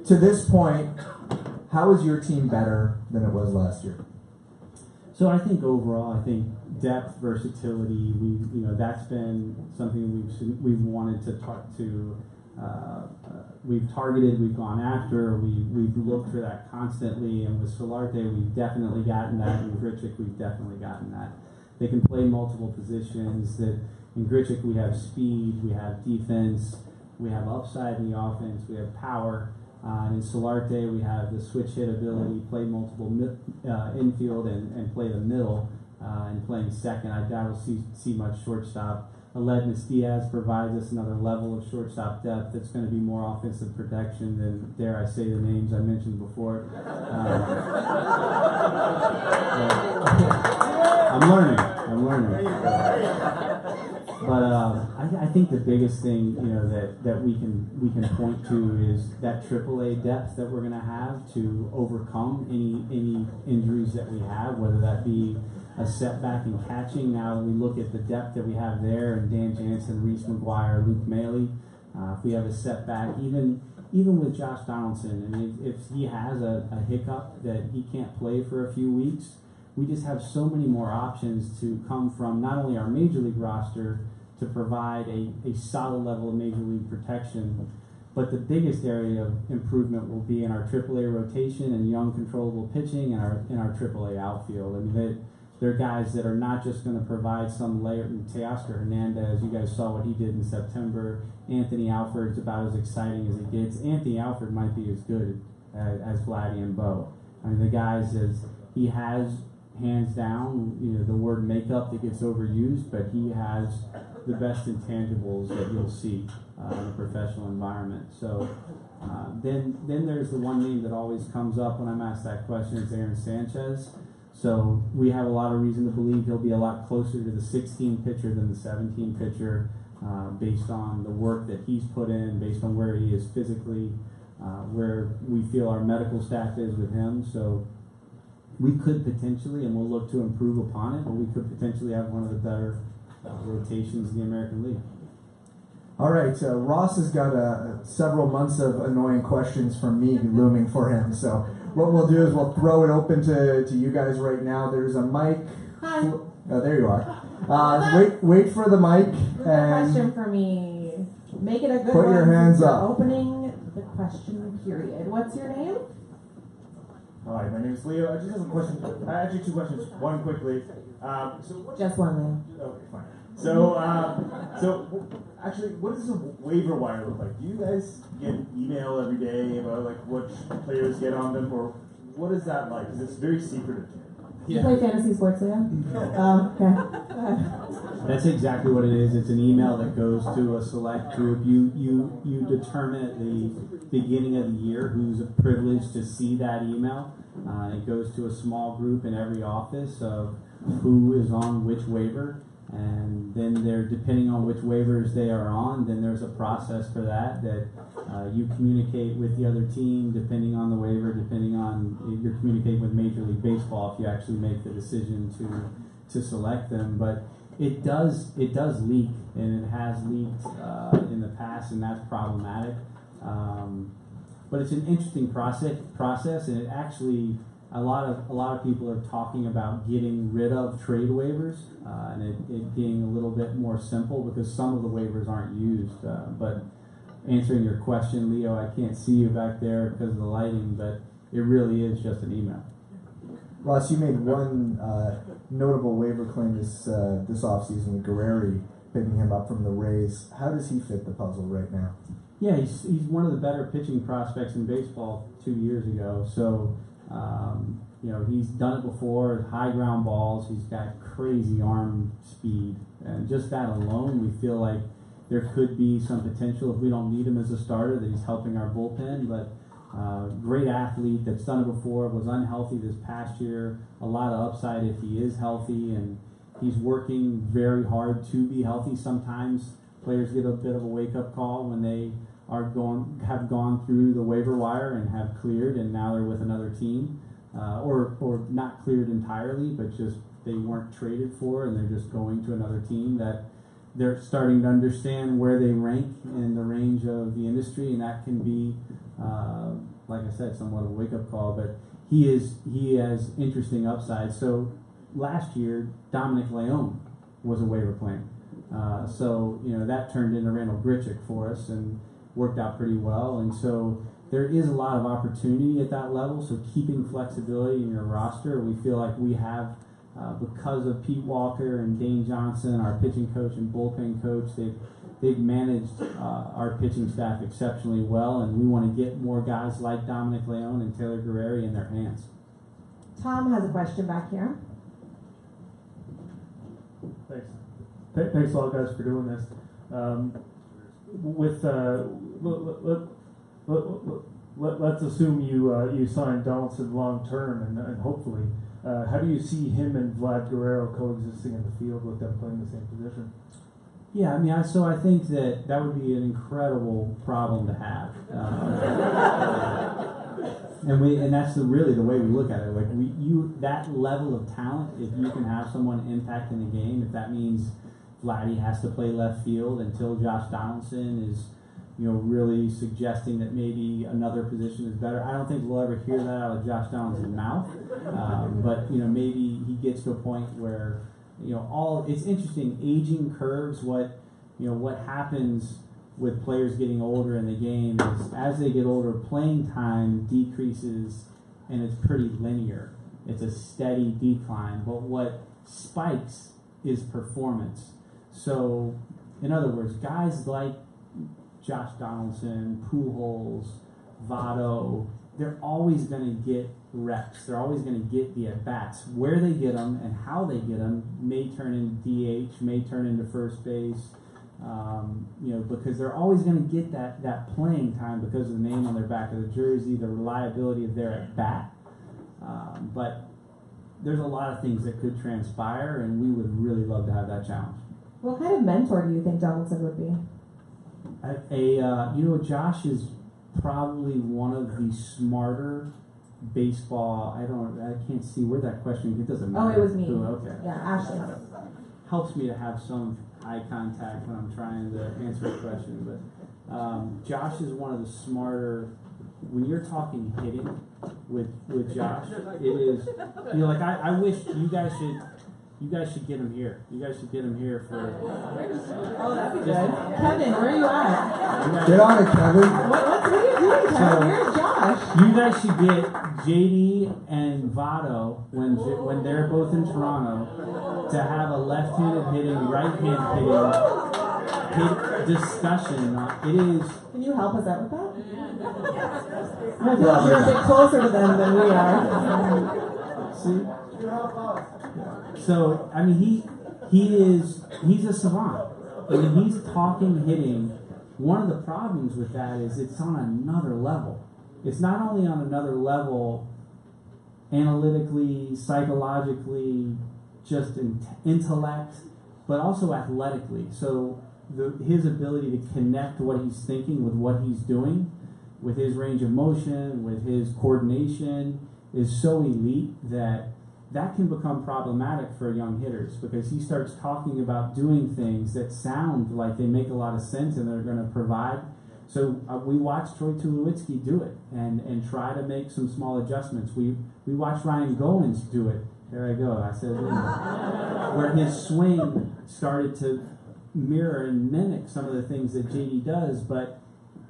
To this point, how is your team better than it was last year? So I think overall, depth, versatility, that's been something we've wanted to talk to. We've targeted, we've gone after, we've looked for that constantly, and with Solarte, we've definitely gotten that, and Grichuk, we've definitely gotten that. They can play multiple positions. That in Grichuk, we have speed, we have defense, we have upside in the offense, we have power. And in Solarte, we have the switch hit ability, play multiple infield and play the middle, and playing second. I doubt we'll see much shortstop. Aledmus Diaz provides us another level of shortstop depth that's going to be more offensive protection than, dare I say, the names I mentioned before. I'm learning. But I think the biggest thing that we can point to is that AAA depth that we're going to have to overcome any injuries that we have, whether that be a setback in catching. Now we look at the depth that we have there, and Dan Jansen, Reese McGuire, Luke Maley. If we have a setback, even even with Josh Donaldson, and if he has a hiccup that he can't play for a few weeks, we just have so many more options to come from not only our major league roster to provide a solid level of major league protection, but the biggest area of improvement will be in our AAA rotation and young controllable pitching and in our AAA outfield. I mean, they're guys that are not just going to provide some layer. Teoscar Hernandez, you guys saw what he did in September. Anthony Alford's about as exciting as it gets. Anthony Alford might be as good as Vladdy and Bo. I mean, the guys, he has, hands down, the word makeup that gets overused, but he has the best intangibles that you'll see in a professional environment. So then there's the one name that always comes up when I'm asked that question, is Aaron Sanchez. So we have a lot of reason to believe he'll be a lot closer to the 16 pitcher than the 17 pitcher based on the work that he's put in, based on where he is physically, where we feel our medical staff is with him. So we could potentially, and we'll look to improve upon it, but we could potentially have one of the better rotations in the American League. All right, Ross has got several months of annoying questions from me looming for him. So what we'll do is we'll throw it open to you guys right now. There's a mic. Hi. Oh, there you are. Wait for the mic. And Question for me. Make it a good put one. your hands You're up. Opening the question period. What's your name? Hi, my name is Leo. I just have a question. Actually, two questions. One quickly. Just one, Leo. Okay, fine. So actually, what does a waiver wire look like? Do you guys get an email every day about like which players get on them, or what is that like? Because it's very secretive to me. You play fantasy sports, Leo? Oh, okay. That's exactly what it is. It's an email that goes to a select group. You determine at the beginning of the year who's privileged to see that email. It goes to a small group in every office of who is on which waiver, and then depending on which waivers they are on, then there's a process for that you communicate with the other team depending on the waiver, depending on if you're communicating with Major League Baseball if you actually make the decision to select them. But it does leak, and it has leaked in the past, and that's problematic. But it's an interesting process, and it actually a lot of people are talking about getting rid of trade waivers and it being a little bit more simple because some of the waivers aren't used. But answering your question, Leo, I can't see you back there because of the lighting, but it really is just an email. Ross, you made one notable waiver claim this offseason with Guerreri, picking him up from the Rays. How does he fit the puzzle right now? Yeah, he's one of the better pitching prospects in baseball 2 years ago. So, he's done it before. High ground balls. He's got crazy arm speed, and just that alone, we feel like there could be some potential if we don't need him as a starter that he's helping our bullpen. But great athlete that's done it before. Was unhealthy this past year. A lot of upside if he is healthy, and he's working very hard to be healthy. Sometimes players get a bit of a wake-up call when they have gone through the waiver wire and have cleared, and now they're with another team, or not cleared entirely, but just they weren't traded for, and they're just going to another team that they're starting to understand where they rank in the range of the industry, and that can be, like I said, somewhat of a wake-up call. But he has interesting upside. So last year, Dominic Leone was a waiver claim. So that turned into Randall Grichuk for us and worked out pretty well. And so there is a lot of opportunity at that level. So keeping flexibility in your roster, we feel like we have, because of Pete Walker and Dane Johnson, our pitching coach and bullpen coach, they've managed our pitching staff exceptionally well, and we want to get more guys like Dominic Leone and Taylor Guerreri in their hands. Tom has a question back here. Thanks. Thanks a lot, guys, for doing this. Let's assume you sign Donaldson long term, and hopefully, how do you see him and Vlad Guerrero coexisting in the field with them playing the same position? Yeah, I think that would be an incredible problem to have, and that's really the way we look at it. Like that level of talent, if you can have someone impacting the game, if that means Vladdy has to play left field until Josh Donaldson is really suggesting that maybe another position is better. I don't think we'll ever hear that out of Josh Donaldson's mouth, but maybe he gets to a point where it's interesting. Aging curves. What happens with players getting older in the game is as they get older, playing time decreases, and it's pretty linear. It's a steady decline. But what spikes is performance. So, in other words, guys like Josh Donaldson, Pujols, Votto, they're always going to get reps. They're always going to get the at-bats. Where they get them and how they get them may turn into DH, may turn into first base, because they're always going to get that playing time because of the name on their back of the jersey, the reliability of their at-bat. But there's a lot of things that could transpire, and we would really love to have that challenge. What kind of mentor do you think Donaldson would be? Josh is probably one of the smarter baseball. I can't see where that question. It doesn't matter. Oh, it was me. Okay. Yeah, Ashley. Helps me to have some eye contact when I'm trying to answer a question. But Josh is one of the smarter. When you're talking hitting with Josh, it is I wish you guys should get him here. You guys should get him here for. Oh, that'd be good. Kevin, where are you at? Get on it, Kevin. What are you doing, Kevin? Where's Josh? You guys should get JD and Votto when they're both in Toronto to have a left-handed hitting, right-hand hitting discussion. It is. Can you help us out with that? I feel like you're a bit closer to them than we are. See? So, he's a savant. He's talking hitting. One of the problems with that is it's on another level. It's not only on another level analytically, psychologically, just intellect, but also athletically. So his ability to connect what he's thinking with what he's doing, with his range of motion, with his coordination, is so elite that can become problematic for young hitters because he starts talking about doing things that sound like they make a lot of sense and they're going to provide. So we watched Troy Tulowitzki do it and try to make some small adjustments. We watched Ryan Goins do it. There I go. I said where his swing started to mirror and mimic some of the things that JD does, but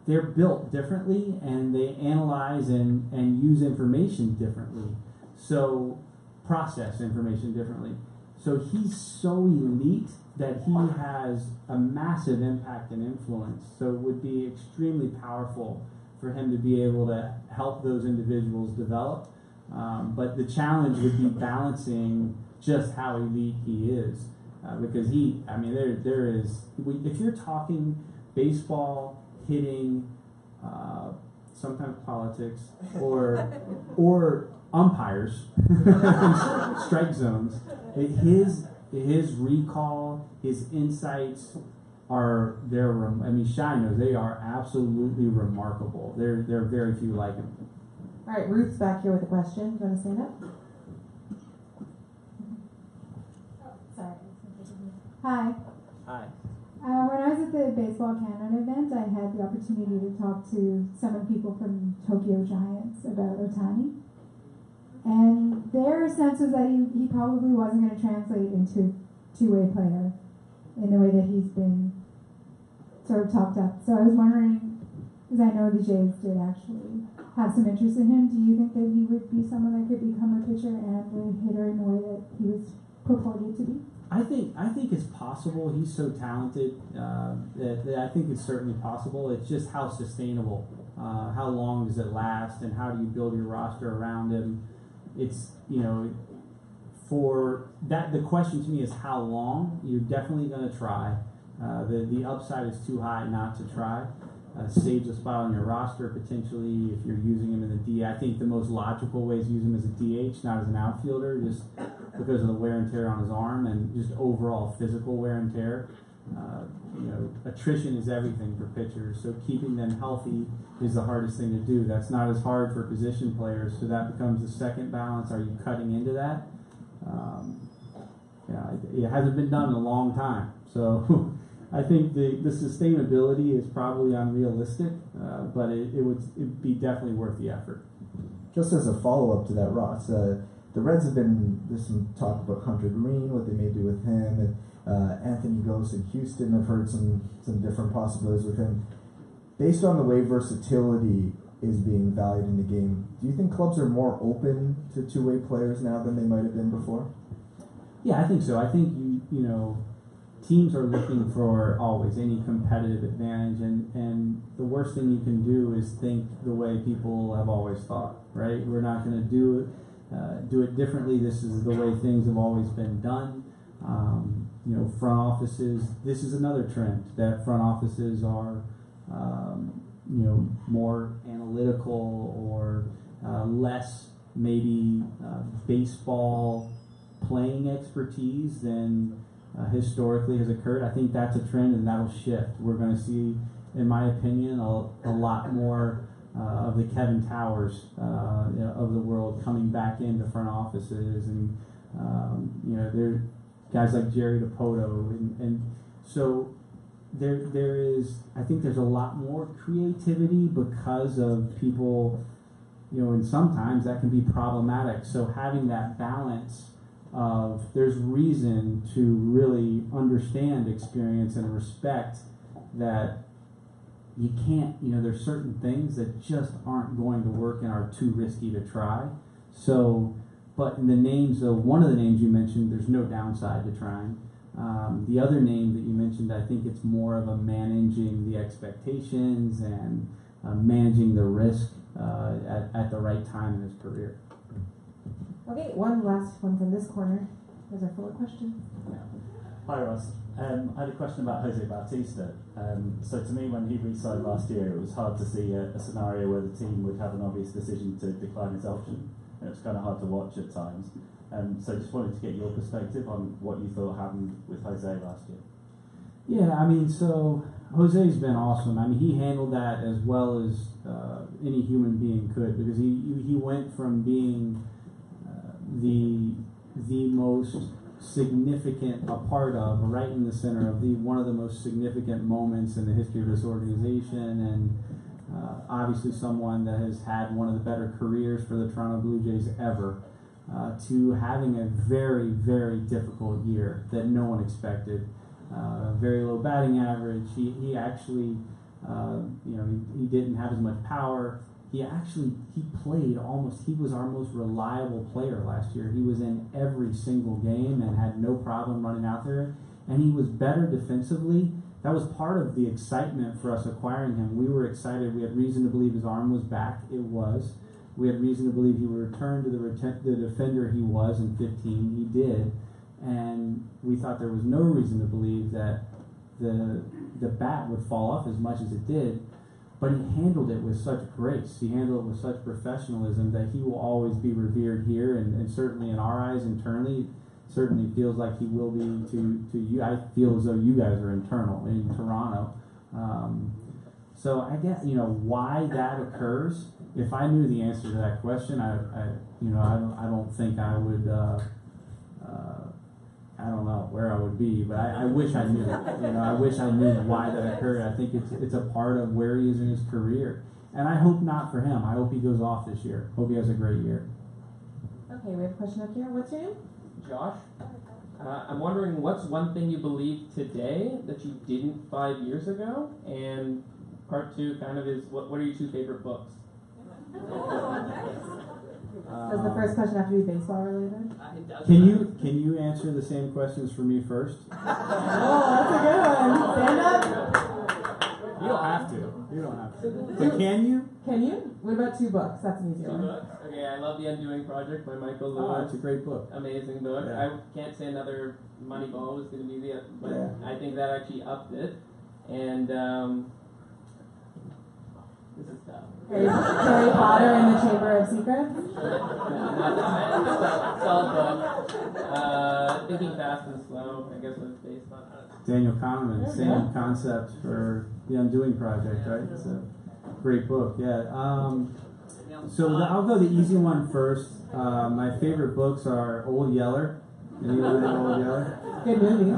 they're built differently and they analyze and use information differently. So process information differently. So he's so elite that he has a massive impact and influence. So it would be extremely powerful for him to be able to help those individuals develop. But the challenge would be balancing just how elite he is. Because there is, if you're talking baseball, hitting, sometimes politics, or umpires, strike zones, his recall, his insights Shai knows they are absolutely remarkable. There are very few like him. All right, Ruth's back here with a question. Do you want to stand up? Sorry. Hi. Hi. When I was at the Baseball Canada event, I had the opportunity to talk to some of the people from Tokyo Giants about Ohtani. And their sense was that he probably wasn't going to translate into a two-way player in the way that he's been sort of talked up. So I was wondering, because I know the Jays did actually have some interest in him, do you think that he would be someone that could become a pitcher and a hitter in the way that he was purported to be? I think it's possible. He's so talented that I think it's certainly possible. It's just how sustainable, how long does it last, and how do you build your roster around him? It's, for that, the question to me is how long. You're definitely going to try. The upside is too high not to try. Saves a spot on your roster potentially if you're using him in the D. I think the most logical way is use him as a DH, not as an outfielder, just because of the wear and tear on his arm and just overall physical wear and tear. Attrition is everything for pitchers, so keeping them healthy is the hardest thing to do. That's not as hard for position players, so that becomes the second balance. Are you cutting into that? It hasn't been done in a long time, so I think the sustainability is probably unrealistic, but it'd be definitely worth the effort. Just as a follow-up to that, Ross, the Reds there's some talk about Hunter Green, what they may do with him, and Anthony Gose in Houston. I've heard some different possibilities with him. Based on the way versatility is being valued in the game, do you think clubs are more open to two-way players now than they might have been before? Yeah, I think so. I think teams are looking for always any competitive advantage, and the worst thing you can do is think the way people have always thought, right? We're not going to do it differently. This is the way things have always been done. Front offices, this is another trend, that front offices are more analytical or less maybe baseball playing expertise than historically has occurred. I think that's a trend, and that'll shift. We're going to see, in my opinion, a lot more of the Kevin Towers of the world coming back into front offices, and there are guys like Jerry Dipoto, and so there is. I think there's a lot more creativity because of people, and sometimes that can be problematic. So having that balance of there's reason to really understand experience and respect that you can't, there's certain things that just aren't going to work and are too risky to try. So, but in the names of one of the names you mentioned, there's no downside to trying. The other name that you mentioned, I think it's more of a managing the expectations and managing the risk at the right time in his career. Okay, one last one from this corner. There's our follow-up question. Hi Ross. I had a question about Jose Bautista. So to me, when he re-signed last year, it was hard to see a scenario where the team would have an obvious decision to decline his option. And it was kind of hard to watch at times. So just wanted to get your perspective on what you thought happened with Jose last year. Yeah, so Jose's been awesome. He handled that as well as any human being could, because he went from being the most significant a part of, right in the center of one of the most significant moments in the history of this organization, and obviously someone that has had one of the better careers for the Toronto Blue Jays ever, to having a very, very difficult year that no one expected. Very low batting average. He actually, he didn't have as much power. He was our most reliable player last year. He was in every single game and had no problem running out there. And he was better defensively. That was part of the excitement for us acquiring him. We were excited. We had reason to believe his arm was back. It was. We had reason to believe he would return to the defender he was in 15. He did. And we thought there was no reason to believe that the bat would fall off as much as it did. But he handled it with such grace. He handled it with such professionalism that he will always be revered here, and certainly in our eyes internally, certainly feels like he will be to you. I feel as though you guys are internal in Toronto. So I guess why that occurs. If I knew the answer to that question, I don't think I would. I don't know where I would be, but I wish I knew. I wish I knew why that occurred. I think it's a part of where he is in his career, and I hope not for him. I hope he goes off this year. Hope he has a great year. Okay, we have a question up here. What's your name? Josh. I'm wondering, what's one thing you believe today that you didn't 5 years ago? And part two kind of is, what are your two favorite books? Does the first question have to be baseball related? Can you answer the same questions for me first? Oh, that's a good one. Stand up. You don't have to. You don't have to. But can you? Can you? What about two books? That's an easier one. Two books? Okay, I love The Undoing Project by Michael Lewis. Oh, it's a great book. Amazing book. Yeah. I can't say another Moneyball was going to be the, but yeah. I think that actually upped it. And this is tough. Harry Potter and the Chamber of Secrets? Solid book. Thinking Fast and Slow, I guess was based on. Daniel Kahneman, same concept for The Undoing Project, right? It's a great book, yeah. So I'll go the easy one first. My favorite books are Old Yeller. Anyone know Old Yeller? Good movie.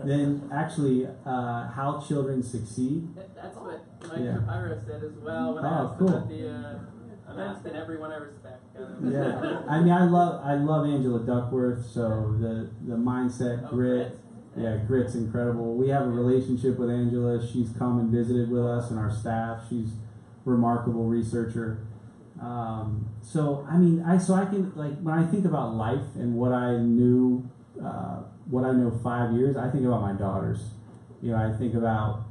then actually, how children succeed. That's what Mike Shapiro said as well when I asked about the. I'm asked in everyone I respect. Yeah, I mean, I love Angela Duckworth. So the mindset, grit. Yeah, grit's incredible. We have a relationship with Angela. She's come and visited with us and our staff. She's a remarkable researcher. So I mean, I can, like, when I think about life and what I knew 5 years, I think about my daughters. You know, I think about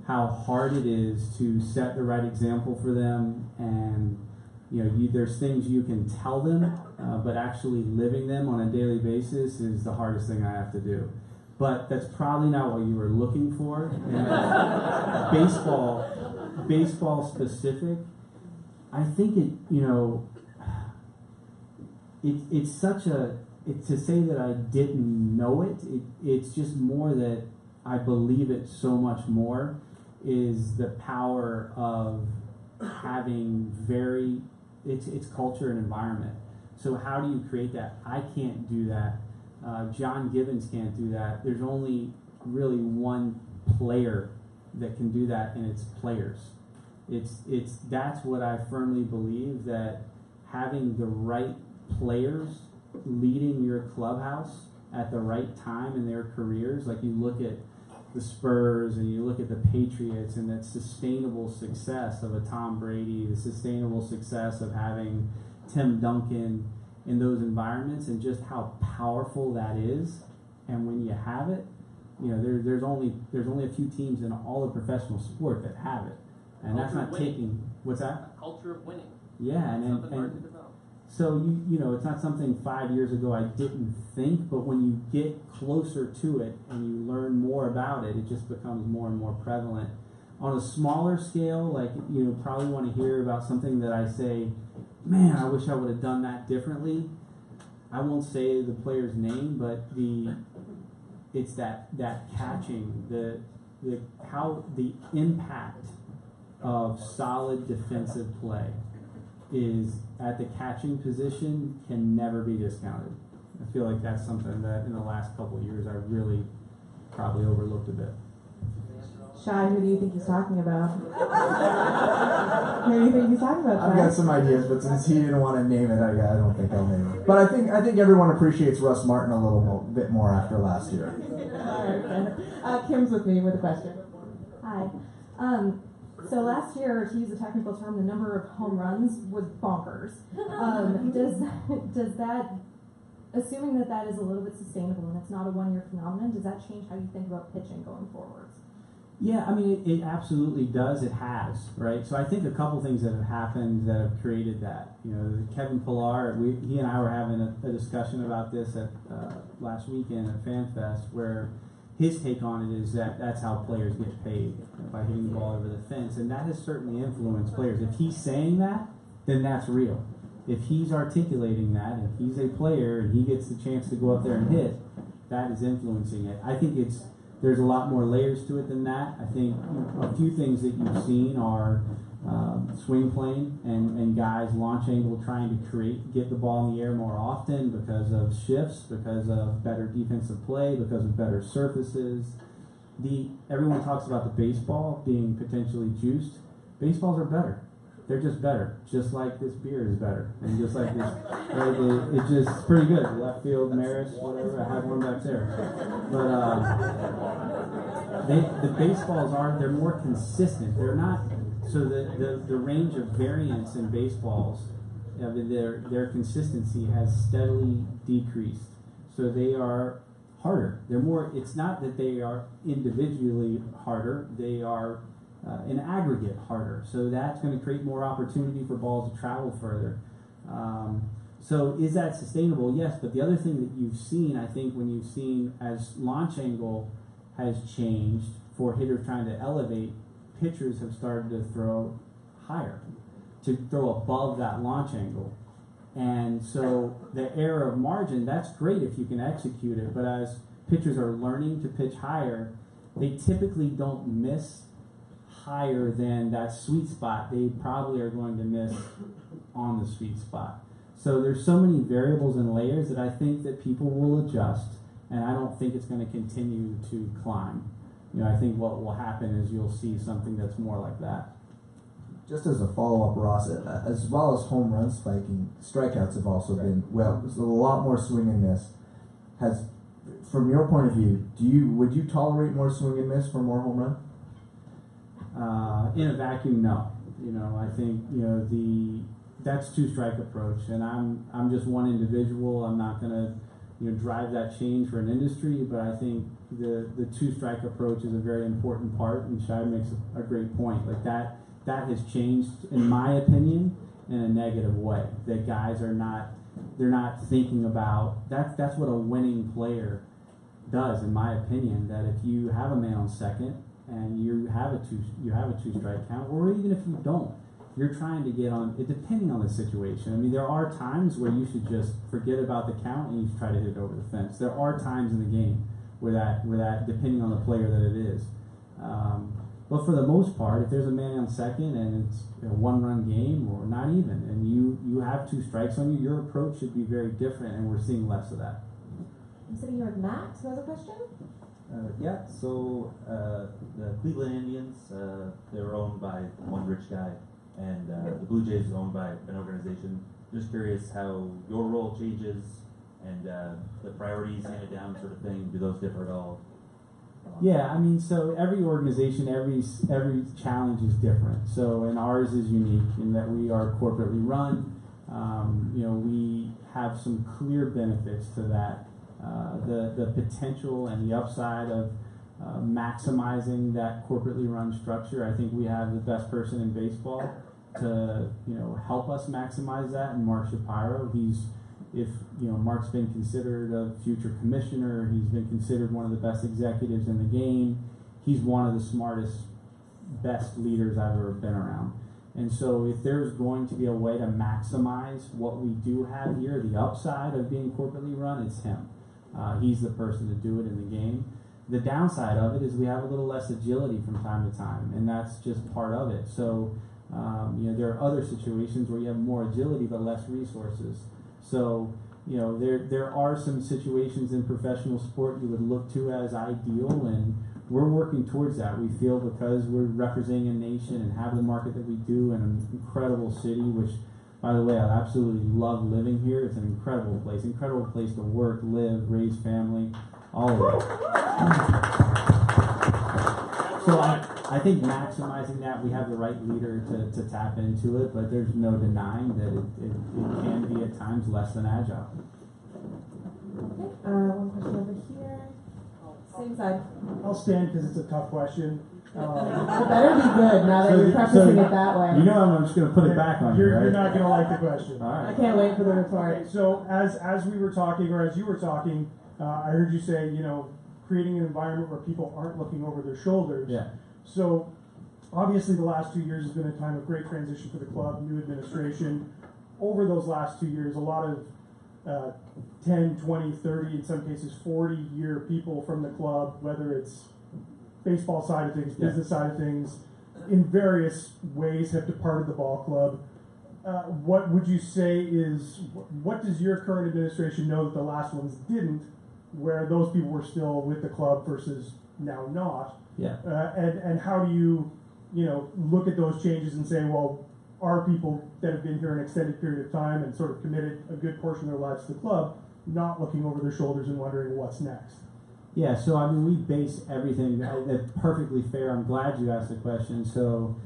how hard it is to set the right example for them, and you know, there's things you can tell them, but actually living them on a daily basis is the hardest thing I have to do. But that's probably not what you were looking for. Baseball specific. I think it's such a, to say that I didn't know it's just more that I believe it so much more, is the power of having it's culture and environment. So how do you create that? I can't do that. John Gibbons can't do that. There's only really one player that can do that, and it's players. That's what I firmly believe, that having the right players leading your clubhouse at the right time in their careers. Like, you look at the Spurs and you look at the Patriots, and that sustainable success of a Tom Brady, the sustainable success of having Tim Duncan in those environments, and just how powerful that is. And when you have it, you know, there's only a few teams in all of professional sport that have it, and that's not taking, what's that? A culture of winning. Yeah, and so you know, it's not something 5 years ago I didn't think, but when you get closer to it and you learn more about it, it just becomes more and more prevalent. On a smaller scale, like, you know, probably want to hear about something that I say, man, I wish I would have done that differently. I won't say the player's name, but it's that catching, how the impact of solid defensive play is at the catching position can never be discounted. I feel like that's something that in the last couple of years I really probably overlooked a bit. Shy, who do you think he's talking about? Who do you think he's talking about, Shy? I've got some ideas, but since he didn't want to name it, I don't think I'll name it. But I think everyone appreciates Russ Martin a little bit more after last year. Kim's with me with a question. Hi. So last year, to use a technical term, the number of home runs was bonkers. Does that, assuming that is a little bit sustainable and it's not a one-year phenomenon, does that change how you think about pitching going forwards? Yeah, I mean, it absolutely does. It has, right? So I think a couple things that have happened that have created that. You know, Kevin Pillar, he and I were having a discussion about this at last weekend at FanFest, where his take on it is that that's how players get paid, by hitting the ball over the fence, and that has certainly influenced players. If he's saying that, then that's real. If he's articulating that, and he's a player and he gets the chance to go up there and hit, that is influencing it. I think there's a lot more layers to it than that. I think a few things that you've seen are swing plane and guys launch angle trying to get the ball in the air more often because of shifts, because of better defensive play, because of better surfaces. Everyone talks about the baseball being potentially juiced. Baseballs are better. They're just better. Just like this beer is better. And just like this, it's just pretty good. Left field, Maris, whatever. I have one back there. But the baseballs they're more consistent. They're not, so the range of variance in baseballs, their consistency has steadily decreased. So they are harder. They're more, it's not that they are individually harder, they are in aggregate harder. So that's going to create more opportunity for balls to travel further. So is that sustainable? Yes, but the other thing that you've seen, I think, when you've seen as launch angle has changed for hitters trying to elevate, pitchers have started to throw higher, to throw above that launch angle. And so the error of margin, that's great if you can execute it, but as pitchers are learning to pitch higher, they typically don't miss higher than that sweet spot. They probably are going to miss on the sweet spot. So there's so many variables and layers that I think that people will adjust, and I don't think it's going to continue to climb. I think what will happen is you'll see something that's more like that. Just as a follow-up, Ross, as well as home run spiking, strikeouts have also been, there's a lot more swing and miss. From your point of view, would you tolerate more swing and miss for more home run? In a vacuum, no. I think that's two-strike approach, and I'm just one individual. I'm not going to drive that change for an industry, but I think the two-strike approach is a very important part, and Shai makes a great point. Like that has changed, in my opinion, in a negative way. That guys they're not thinking about that's what a winning player does, in my opinion. That if you have a man on second and you have a two-strike count, or even if you don't, you're trying to get on it, depending on the situation. I mean, there are times where you should just forget about the count and you should try to hit it over the fence. There are times in the game where that depending on the player that it is. But for the most part, if there's a man on second and it's a one-run game or not even, and you have two strikes on you, your approach should be very different, and we're seeing less of that. I'm sitting here with Matt, who has a question. So the Cleveland Indians, they're owned by one rich guy, and the Blue Jays is owned by an organization. Just curious how your role changes and the priorities handed down sort of thing. Do those differ at all? Yeah, I mean, so every organization, every challenge is different. So, and ours is unique in that we are corporately run. We have some clear benefits to that. The potential and the upside of maximizing that corporately run structure. I think we have the best person in baseball to help us maximize that, and Mark Shapiro. Mark's been considered a future commissioner. He's been considered one of the best executives in the game. He's one of the smartest, best leaders I've ever been around. And so if there's going to be a way to maximize what we do have here, the upside of being corporately run, it's him. He's the person to do it in the game. The downside of it is we have a little less agility from time to time, and that's just part of it. So, there are other situations where you have more agility but less resources. So, there are some situations in professional sport you would look to as ideal, and we're working towards that. We feel because we're representing a nation and have the market that we do in an incredible city, which, by the way, I absolutely love living here. It's an incredible place to work, live, raise family, all of it. So I think maximizing that, we have the right leader to tap into it, but there's no denying that it can be at times less than agile. Okay, one question over here. Same side. I'll stand because it's a tough question. It better be good now that you're prefacing it that way. I'm just going to put it back on you, right? You're not going to like the question. All right. I can't wait for the retort. Okay, so as we were talking, or as you were talking, I heard you say, creating an environment where people aren't looking over their shoulders. Yeah. So obviously the last 2 years has been a time of great transition for the club, new administration. Over those last 2 years, a lot of 10, 20, 30, in some cases 40-year people from the club, whether it's baseball side of things, business side of things, in various ways have departed the ball club. What would you say is, what does your current administration know that the last ones didn't, where those people were still with the club versus now not? Yeah. And how do you look at those changes and say, well, are people that have been here an extended period of time and sort of committed a good portion of their lives to the club not looking over their shoulders and wondering what's next? Yeah, so I mean, we base everything, that's perfectly fair. I'm glad you asked the question. So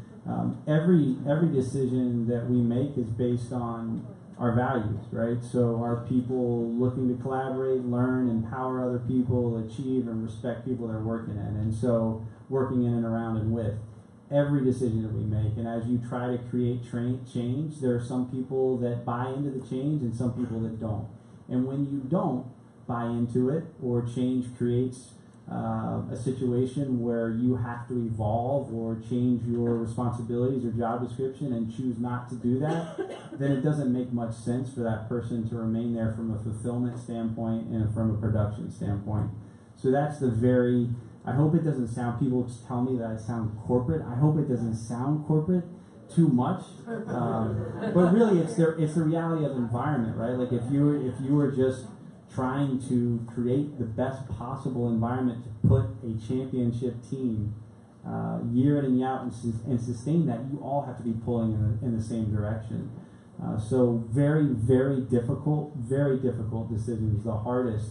every decision that we make is based on our values, right? So are people looking to collaborate, learn, empower other people, achieve, and respect people they're working in? And so working in and around and with every decision that we make. And as you try to create change, there are some people that buy into the change and some people that don't. And when you don't buy into it, or change creates a situation where you have to evolve or change your responsibilities or job description and choose not to do that, then it doesn't make much sense for that person to remain there from a fulfillment standpoint and from a production standpoint. So that's I hope it doesn't sound, people just tell me that I sound corporate. I hope it doesn't sound corporate too much. But really it's the reality of environment, right? Like if you were just trying to create the best possible environment to put a championship team year in and year out and sustain that, you all have to be pulling in the same direction. So very, very difficult decisions, the hardest.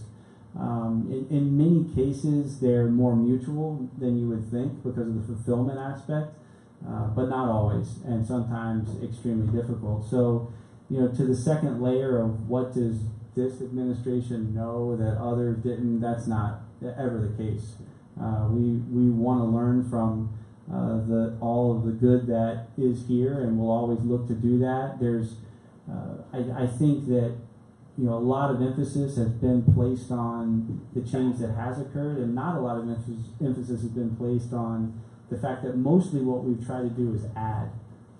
In many cases, they're more mutual than you would think because of the fulfillment aspect, but not always, and sometimes extremely difficult. So, to the second layer of what does this administration know that others didn't, that's not ever the case. We want to learn from all of the good that is here, and we'll always look to do that. I think that a lot of emphasis has been placed on the change that has occurred, and not a lot of emphasis has been placed on the fact that mostly what we've tried to do is add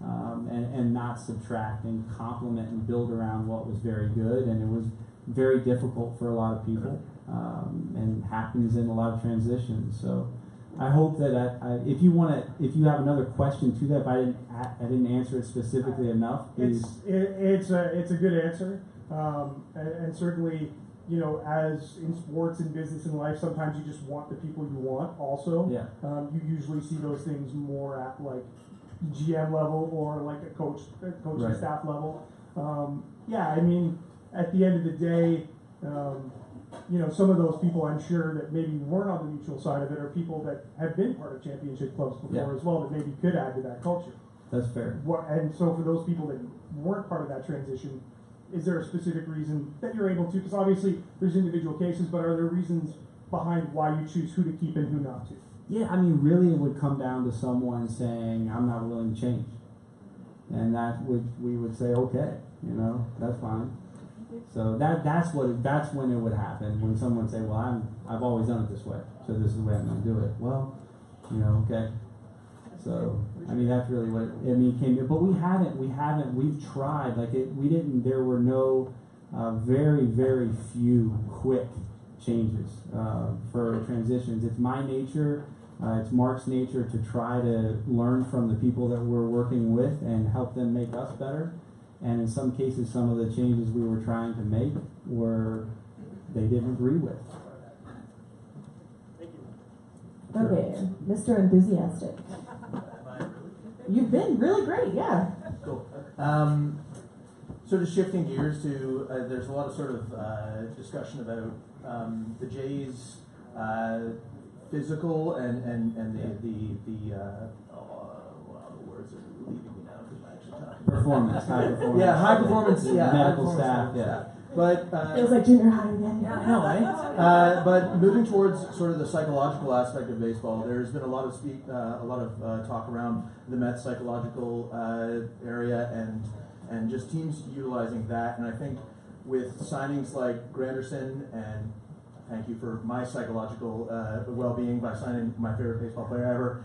and not subtract, and complement and build around what was very good, and it was very difficult for a lot of people, and happens in a lot of transitions. So I hope that if you have another question to that, if I didn't answer it specifically enough, please. It's a good answer, and certainly, as in sports and business and life, sometimes you just want the people you want. Also, yeah. You usually see those things more at like GM level or like a coaching right. staff level. I mean, at the end of the day, some of those people, I'm sure, that maybe weren't on the mutual side of it, are people that have been part of championship clubs before as well, that maybe could add to that culture. That's fair. And so for those people that weren't part of that transition, is there a specific reason that you're able to? Because obviously there's individual cases, but are there reasons behind why you choose who to keep and who not to? Yeah, I mean, really it would come down to someone saying, I'm not willing to change. And we would say, okay, that's fine. So that's when it would happen, when someone would say, well, I've always done it this way, so this is the way I'm going to do it. Well, okay. So, I mean, that's really what it came to. But we've tried, there were no very, very few quick changes for transitions. It's my nature, it's Mark's nature to try to learn from the people that we're working with and help them make us better. And in some cases, some of the changes we were trying to make they didn't agree with. Okay, Mr. Enthusiastic. You've been really great, yeah. Cool. Sort of shifting gears to, there's a lot of sort of discussion about the Jays' physical and the words are leaving me now because I'm actually talking. Performance, high performance. Yeah, high performance. Yeah, medical staff. Yeah. But feels like junior high again. Yeah, I know, right? But moving towards sort of the psychological aspect of baseball, there's been a lot of talk around the Mets psychological area and just teams utilizing that. And I think with signings like Granderson, and thank you for my psychological well-being by signing my favorite baseball player ever.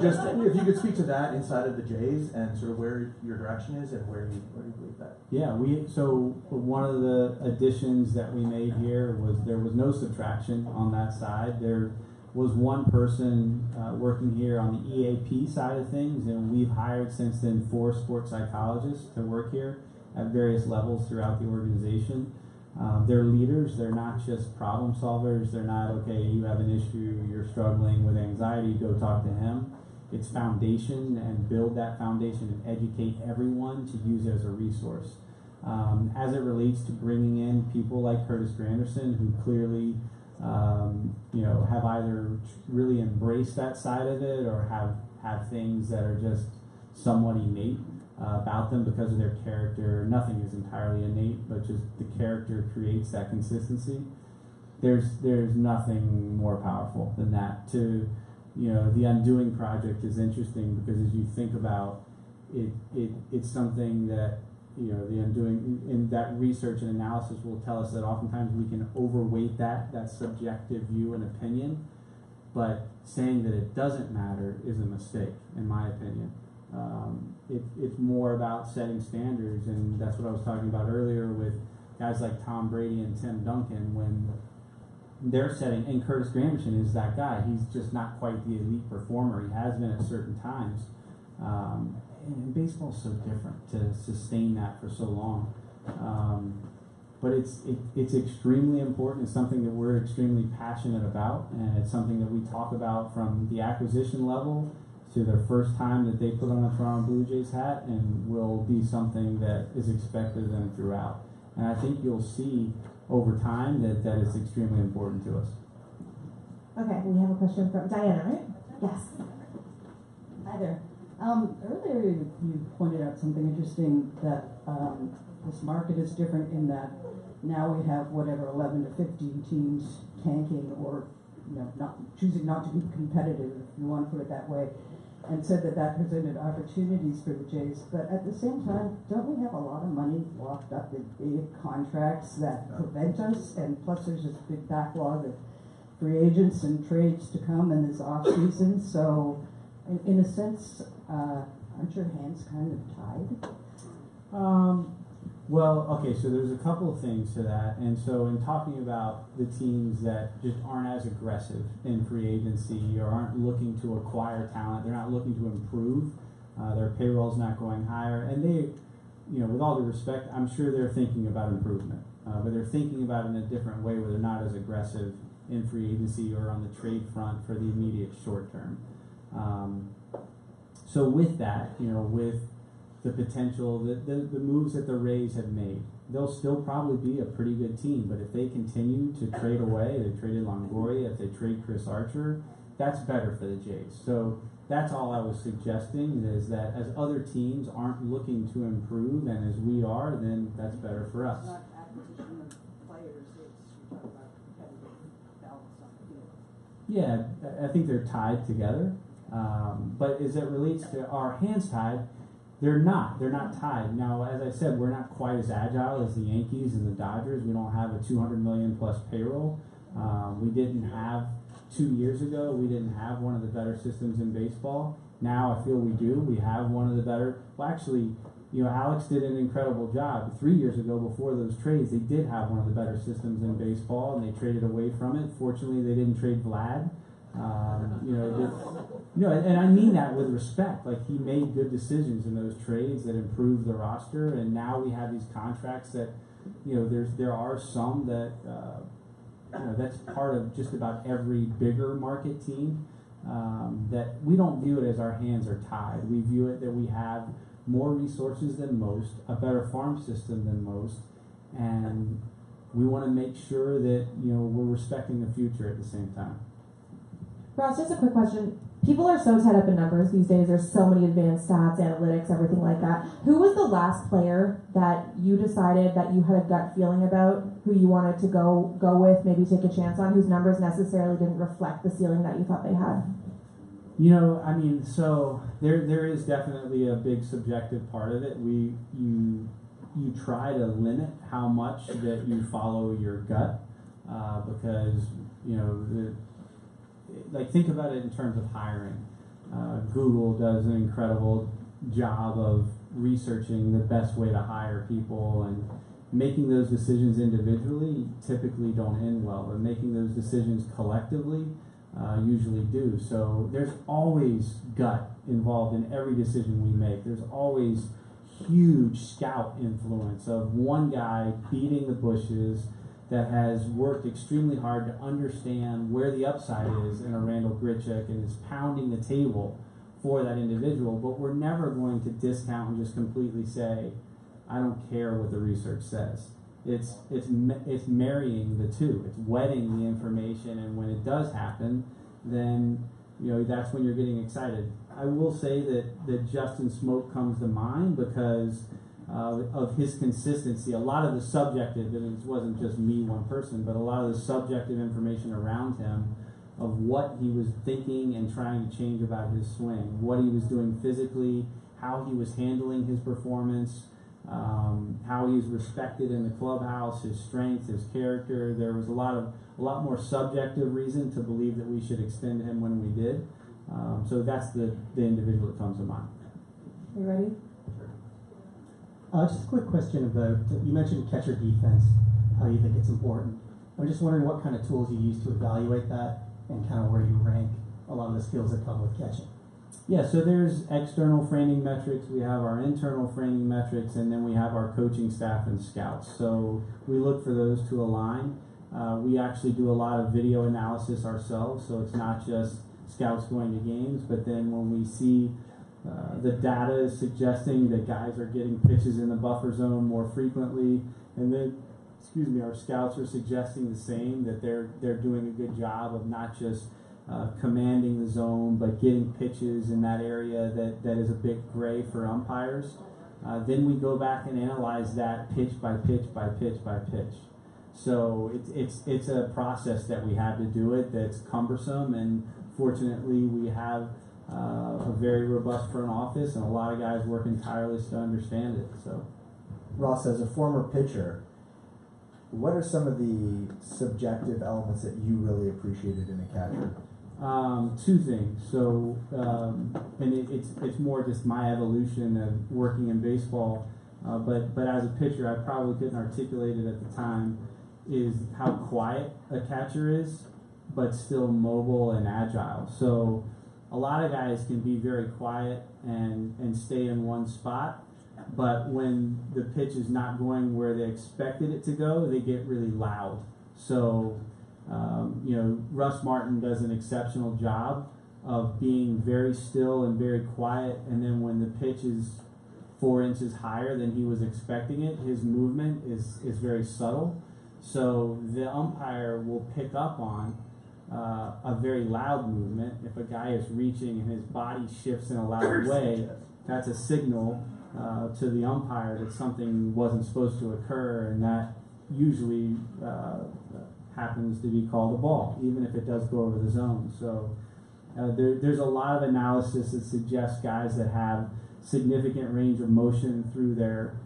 Just if you could speak to that inside of the Jays and sort of where your direction is and where you believe that. Yeah, so one of the additions that we made here was there was no subtraction on that side. There was one person working here on the EAP side of things, and we've hired since then 4 sports psychologists to work here at various levels throughout the organization. They're leaders. They're not just problem solvers. They're not, okay, you have an issue, you're struggling with anxiety, go talk to him. It's foundation, and build that foundation and educate everyone to use it as a resource. As it relates to bringing in people like Curtis Granderson, who clearly have either really embraced that side of it or have things that are just somewhat innate about them because of their character. Nothing is entirely innate, but just the character creates that consistency. There's nothing more powerful than that. The Undoing Project is interesting because as you think about it, it's something that the Undoing, in that research and analysis will tell us that oftentimes we can overweight that subjective view and opinion, but saying that it doesn't matter is a mistake, in my opinion. It's more about setting standards, and that's what I was talking about earlier with guys like Tom Brady and Tim Duncan when they're setting, and Curtis Granderson is that guy. He's just not quite the elite performer. He has been at certain times. And baseball's so different to sustain that for so long. but it's extremely important. It's something that we're extremely passionate about, and it's something that we talk about from the acquisition level to their first time that they put on a Toronto Blue Jays hat, and will be something that is expected of them throughout. And I think you'll see over time that it's extremely important to us. Okay, we have a question from Diana, right? Yes. Hi there. Earlier you pointed out something interesting, that this market is different in that now we have 11 to 15 teams tanking, or not choosing not to be competitive, if you want to put it that way, and said that presented opportunities for the Jays. But at the same time, don't we have a lot of money locked up in big contracts that prevent us? And plus there's this big backlog of free agents and trades to come in this off season. So in a sense, aren't your hands kind of tied? Well, okay, so there's a couple of things to that. And so in talking about the teams that just aren't as aggressive in free agency or aren't looking to acquire talent, they're not looking to improve, their payroll's not going higher, and they, with all due respect, I'm sure they're thinking about improvement, but they're thinking about it in a different way where they're not as aggressive in free agency or on the trade front for the immediate short term. So with that, with the potential, the moves that the Rays have made, they'll still probably be a pretty good team. But if they continue to trade away, they traded Longoria, if they trade Chris Archer, that's better for the Jays. So that's all I was suggesting, is that as other teams aren't looking to improve, and as we are, then that's better for us. Not acquisition of players, it's you're talking about competitive balance on the field. Yeah, I think they're tied together. But as it relates to our hands tied, they're not tied. Now, as I said, we're not quite as agile as the Yankees and the Dodgers. We don't have a $200 million plus payroll. We didn't have 2 years ago. We didn't have one of the better systems in baseball. Now I feel we do. We have one of the better. Well, actually, Alex did an incredible job 3 years ago. Before those trades, they did have one of the better systems in baseball, and they traded away from it. Fortunately, they didn't trade Vlad. And I mean that with respect. Like, he made good decisions in those trades that improved the roster, and now we have these contracts that, there are some that, that's part of just about every bigger market team, that we don't view it as our hands are tied. We view it that we have more resources than most, a better farm system than most, and we want to make sure that, we're respecting the future at the same time. Ross, just a quick question. People are so tied up in numbers these days. There's so many advanced stats, analytics, everything like that. Who was the last player that you decided that you had a gut feeling about, who you wanted to go with, maybe take a chance on, whose numbers necessarily didn't reflect the ceiling that you thought they had? So there is definitely a big subjective part of it. You try to limit how much that you follow your gut, because, think about it in terms of hiring. Google does an incredible job of researching the best way to hire people, and making those decisions individually typically don't end well, but making those decisions collectively usually do. So there's always gut involved in every decision we make. There's always huge scout influence of one guy beating the bushes that has worked extremely hard to understand where the upside is in a Randall Grichuk and is pounding the table for that individual. But we're never going to discount and just completely say, I don't care what the research says. It's marrying the two. It's wedding the information, and when it does happen, then that's when you're getting excited. I will say that Justin Smoke comes to mind because of his consistency. A lot of the subjective, and it wasn't just me, one person, but a lot of the subjective information around him of what he was thinking and trying to change about his swing, what he was doing physically, how he was handling his performance, how he was respected in the clubhouse, his strength, his character. There was a lot more subjective reason to believe that we should extend him when we did. So that's the individual that comes to mind. Are you ready? Just a quick question about, you mentioned catcher defense, how you think it's important. I'm just wondering what kind of tools you use to evaluate that, and kind of where you rank a lot of the skills that come with catching. Yeah, so there's external framing metrics, we have our internal framing metrics, and then we have our coaching staff and scouts. So we look for those to align. We actually do a lot of video analysis ourselves, so it's not just scouts going to games, but then when we see the data is suggesting that guys are getting pitches in the buffer zone more frequently, and then, our scouts are suggesting the same, that they're doing a good job of not just commanding the zone, but getting pitches in that area that is a bit gray for umpires. Then we go back and analyze that pitch by pitch by pitch by pitch. So it's a process that we have to do it that's cumbersome, and fortunately we have a very robust front office and a lot of guys working tirelessly to understand it. So, Ross, as a former pitcher, what are some of the subjective elements that you really appreciated in a catcher? Two things. So, and it's more just my evolution of working in baseball. But as a pitcher, I probably couldn't articulate it at the time, is how quiet a catcher is, but still mobile and agile. So a lot of guys can be very quiet and stay in one spot, but when the pitch is not going where they expected it to go, they get really loud. So, Russ Martin does an exceptional job of being very still and very quiet, and then when the pitch is 4 inches higher than he was expecting it, his movement is very subtle. So the umpire will pick up on a very loud movement. If a guy is reaching and his body shifts in a loud way, that's a signal to the umpire that something wasn't supposed to occur, and that usually happens to be called a ball, even if it does go over the zone. So there's a lot of analysis that suggests guys that have significant range of motion through their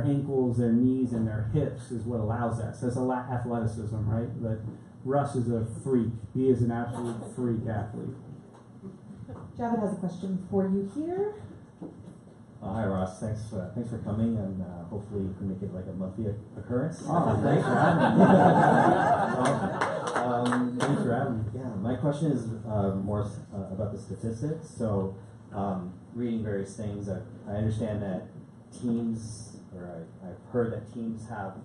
ankles, their knees, and their hips is what allows that. So that's a lot athleticism, right? But Russ is a freak. He is an absolute freak athlete. Javid has a question for you here. Hi Ross, thanks for coming, and hopefully you can make it like a monthly occurrence. Oh, thanks for having me. Thanks for having me. Yeah, my question is more about the statistics. So, reading various things, I understand that teams, or I've heard that teams have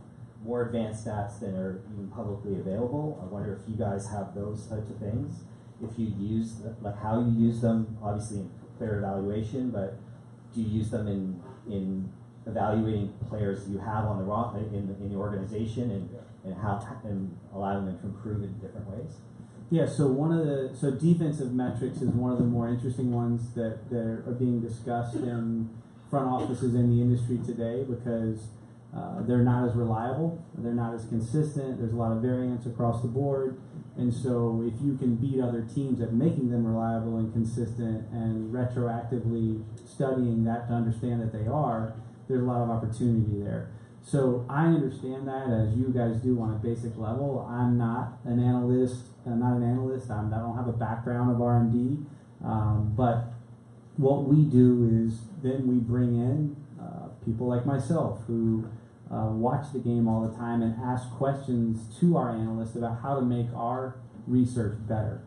more advanced stats than are even publicly available. I wonder if you guys have those types of things. If you use how you use them, obviously in player evaluation, but do you use them in evaluating players you have on the in the organization and allowing them to improve in different ways? Yeah, so defensive metrics is one of the more interesting ones that are being discussed in front offices in the industry today, because they're not as reliable, they're not as consistent, there's a lot of variance across the board, and so if you can beat other teams at making them reliable and consistent and retroactively studying that to understand that they are, there's a lot of opportunity there. So I understand that, as you guys do on a basic level. I'm not an analyst. I don't have a background of R&D, but what we do is then we bring in people like myself who watch the game all the time and ask questions to our analysts about how to make our research better.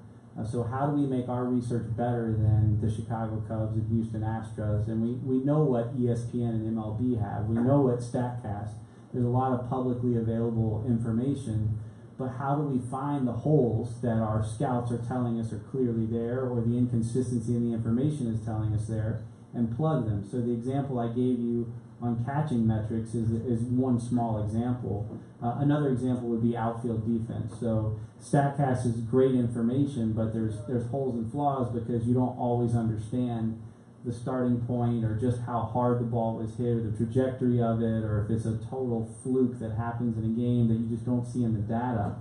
So how do we make our research better than the Chicago Cubs and Houston Astros? And we know what ESPN and MLB have. We know what StatCast. There's a lot of publicly available information, but how do we find the holes that our scouts are telling us are clearly there, or the inconsistency in the information is telling us there, and plug them? So the example I gave you on catching metrics is one small example. Another example would be outfield defense. So StatCast is great information, but there's holes and flaws because you don't always understand the starting point, or just how hard the ball was hit, or the trajectory of it, or if it's a total fluke that happens in a game that you just don't see in the data.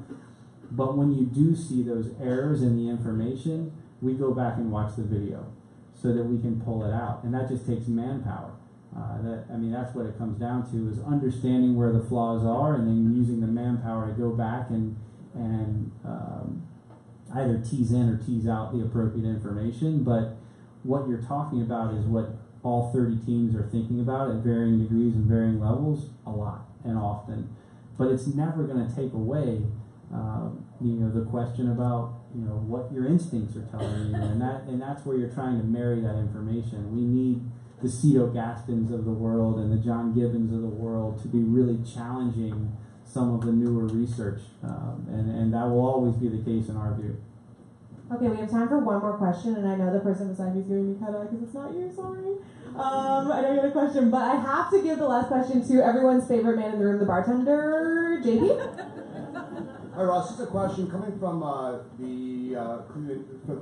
But when you do see those errors in the information, we go back and watch the video so that we can pull it out, and that just takes manpower. That's what it comes down to, is understanding where the flaws are and then using the manpower to go back and either tease in or tease out the appropriate information. But what you're talking about is what all 30 teams are thinking about at varying degrees and varying levels a lot and often. But it's never going to take away the question about what your instincts are telling you, and that's where you're trying to marry that information. We need the Cito Gaspins of the world and the John Gibbons of the world to be really challenging some of the newer research, and that will always be the case in our view. Okay, we have time for one more question, and I know the person beside me is giving me kind of because it's not you, sorry. I know you had a question, but I have to give the last question to everyone's favorite man in the room, the bartender, JP. Hi Ross, just a question coming from the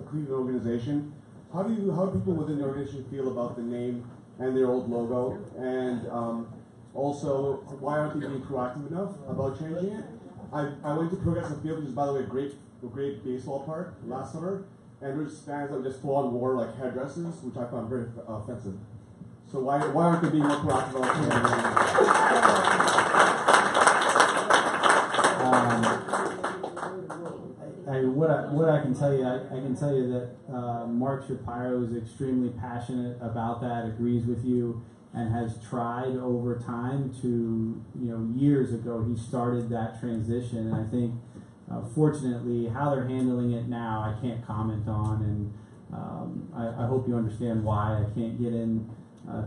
Cleveland organization. How do people within the organization feel about the name and their old logo? And also, why aren't they being proactive enough about changing it? I went to Progressive Field, which is by the way a great baseball park last summer, and there was fans that just full on wore like headdresses, which I found very offensive. So why aren't they being more proactive about changing it? What I can tell you, I can tell you that Mark Shapiro is extremely passionate about that, agrees with you, and has tried over time to, years ago he started that transition, and I think fortunately how they're handling it now I can't comment on, and I hope you understand why. I can't get in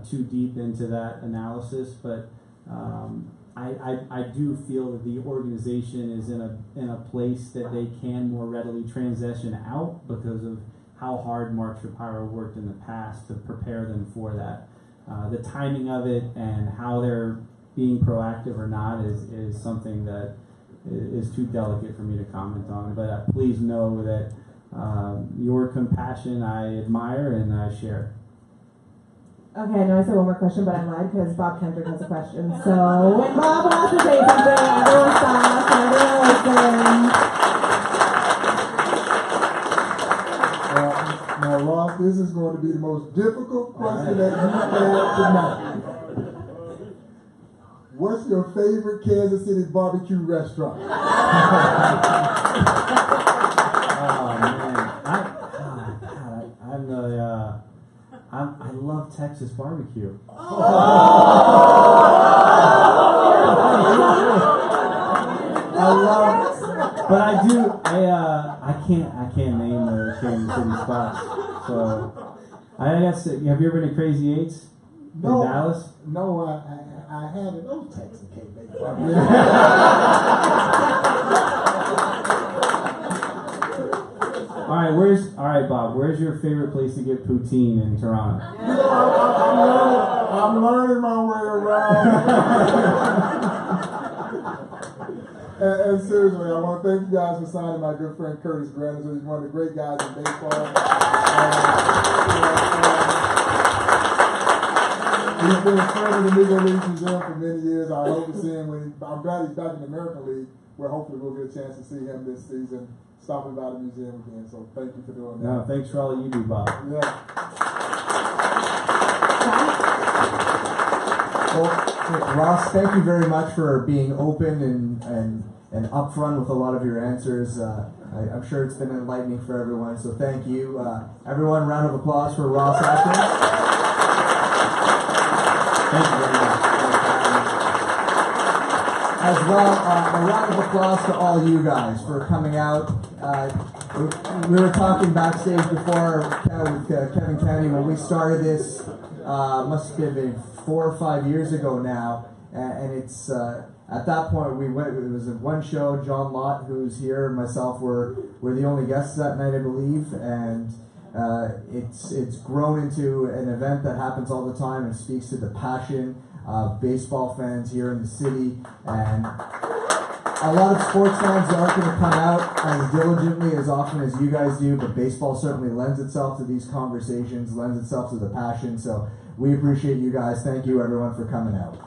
too deep into that analysis, but I do feel that the organization is in a place that they can more readily transition out because of how hard Mark Shapiro worked in the past to prepare them for that. The timing of it and how they're being proactive or not is something that is too delicate for me to comment on. But please know that your compassion I admire and I share. Okay, I know I said one more question, but I lied because Bob Kendrick has a question. So when Bob wants to say something, everyone stops and everyone listens. Now, Ross, this is going to be the most difficult question that you've had tonight. What's your favorite Kansas City barbecue restaurant? Oh man, I love Texas barbecue. I can't name the Kansas City spots. So I guess, have you ever been to Crazy Eights in Dallas? No, I haven't. Oh, Texas cake, baby. All right, Bob. Where's your favorite place to get poutine in Toronto? I'm learning my way around. and seriously, I want to thank you guys for signing my good friend Curtis Grant. He's one of the great guys in baseball. He's been a friend of the Negro League Museum for many years. I hope to see him I'm glad he's back in the American League, where hopefully we'll get a chance to see him this season. Stopping by the museum again, so thank you for doing that. No, thanks for all that you do, Bob. Yeah. Well, Ross, thank you very much for being open and upfront with a lot of your answers. I'm sure it's been enlightening for everyone, so thank you. Everyone, round of applause for Ross Atkins. Thank you very much. As well, a round of applause to all you guys for coming out. We were talking backstage before with Kevin Kennedy when we started this, must have been 4 or 5 years ago now, and it's at that point it was one show. John Lott, who's here, and myself were the only guests that night, I believe, and it's grown into an event that happens all the time and speaks to the passion of baseball fans here in the city, and a lot of sports fans aren't going to come out as diligently as often as you guys do, but baseball certainly lends itself to these conversations, lends itself to the passion, so we appreciate you guys. Thank you everyone for coming out.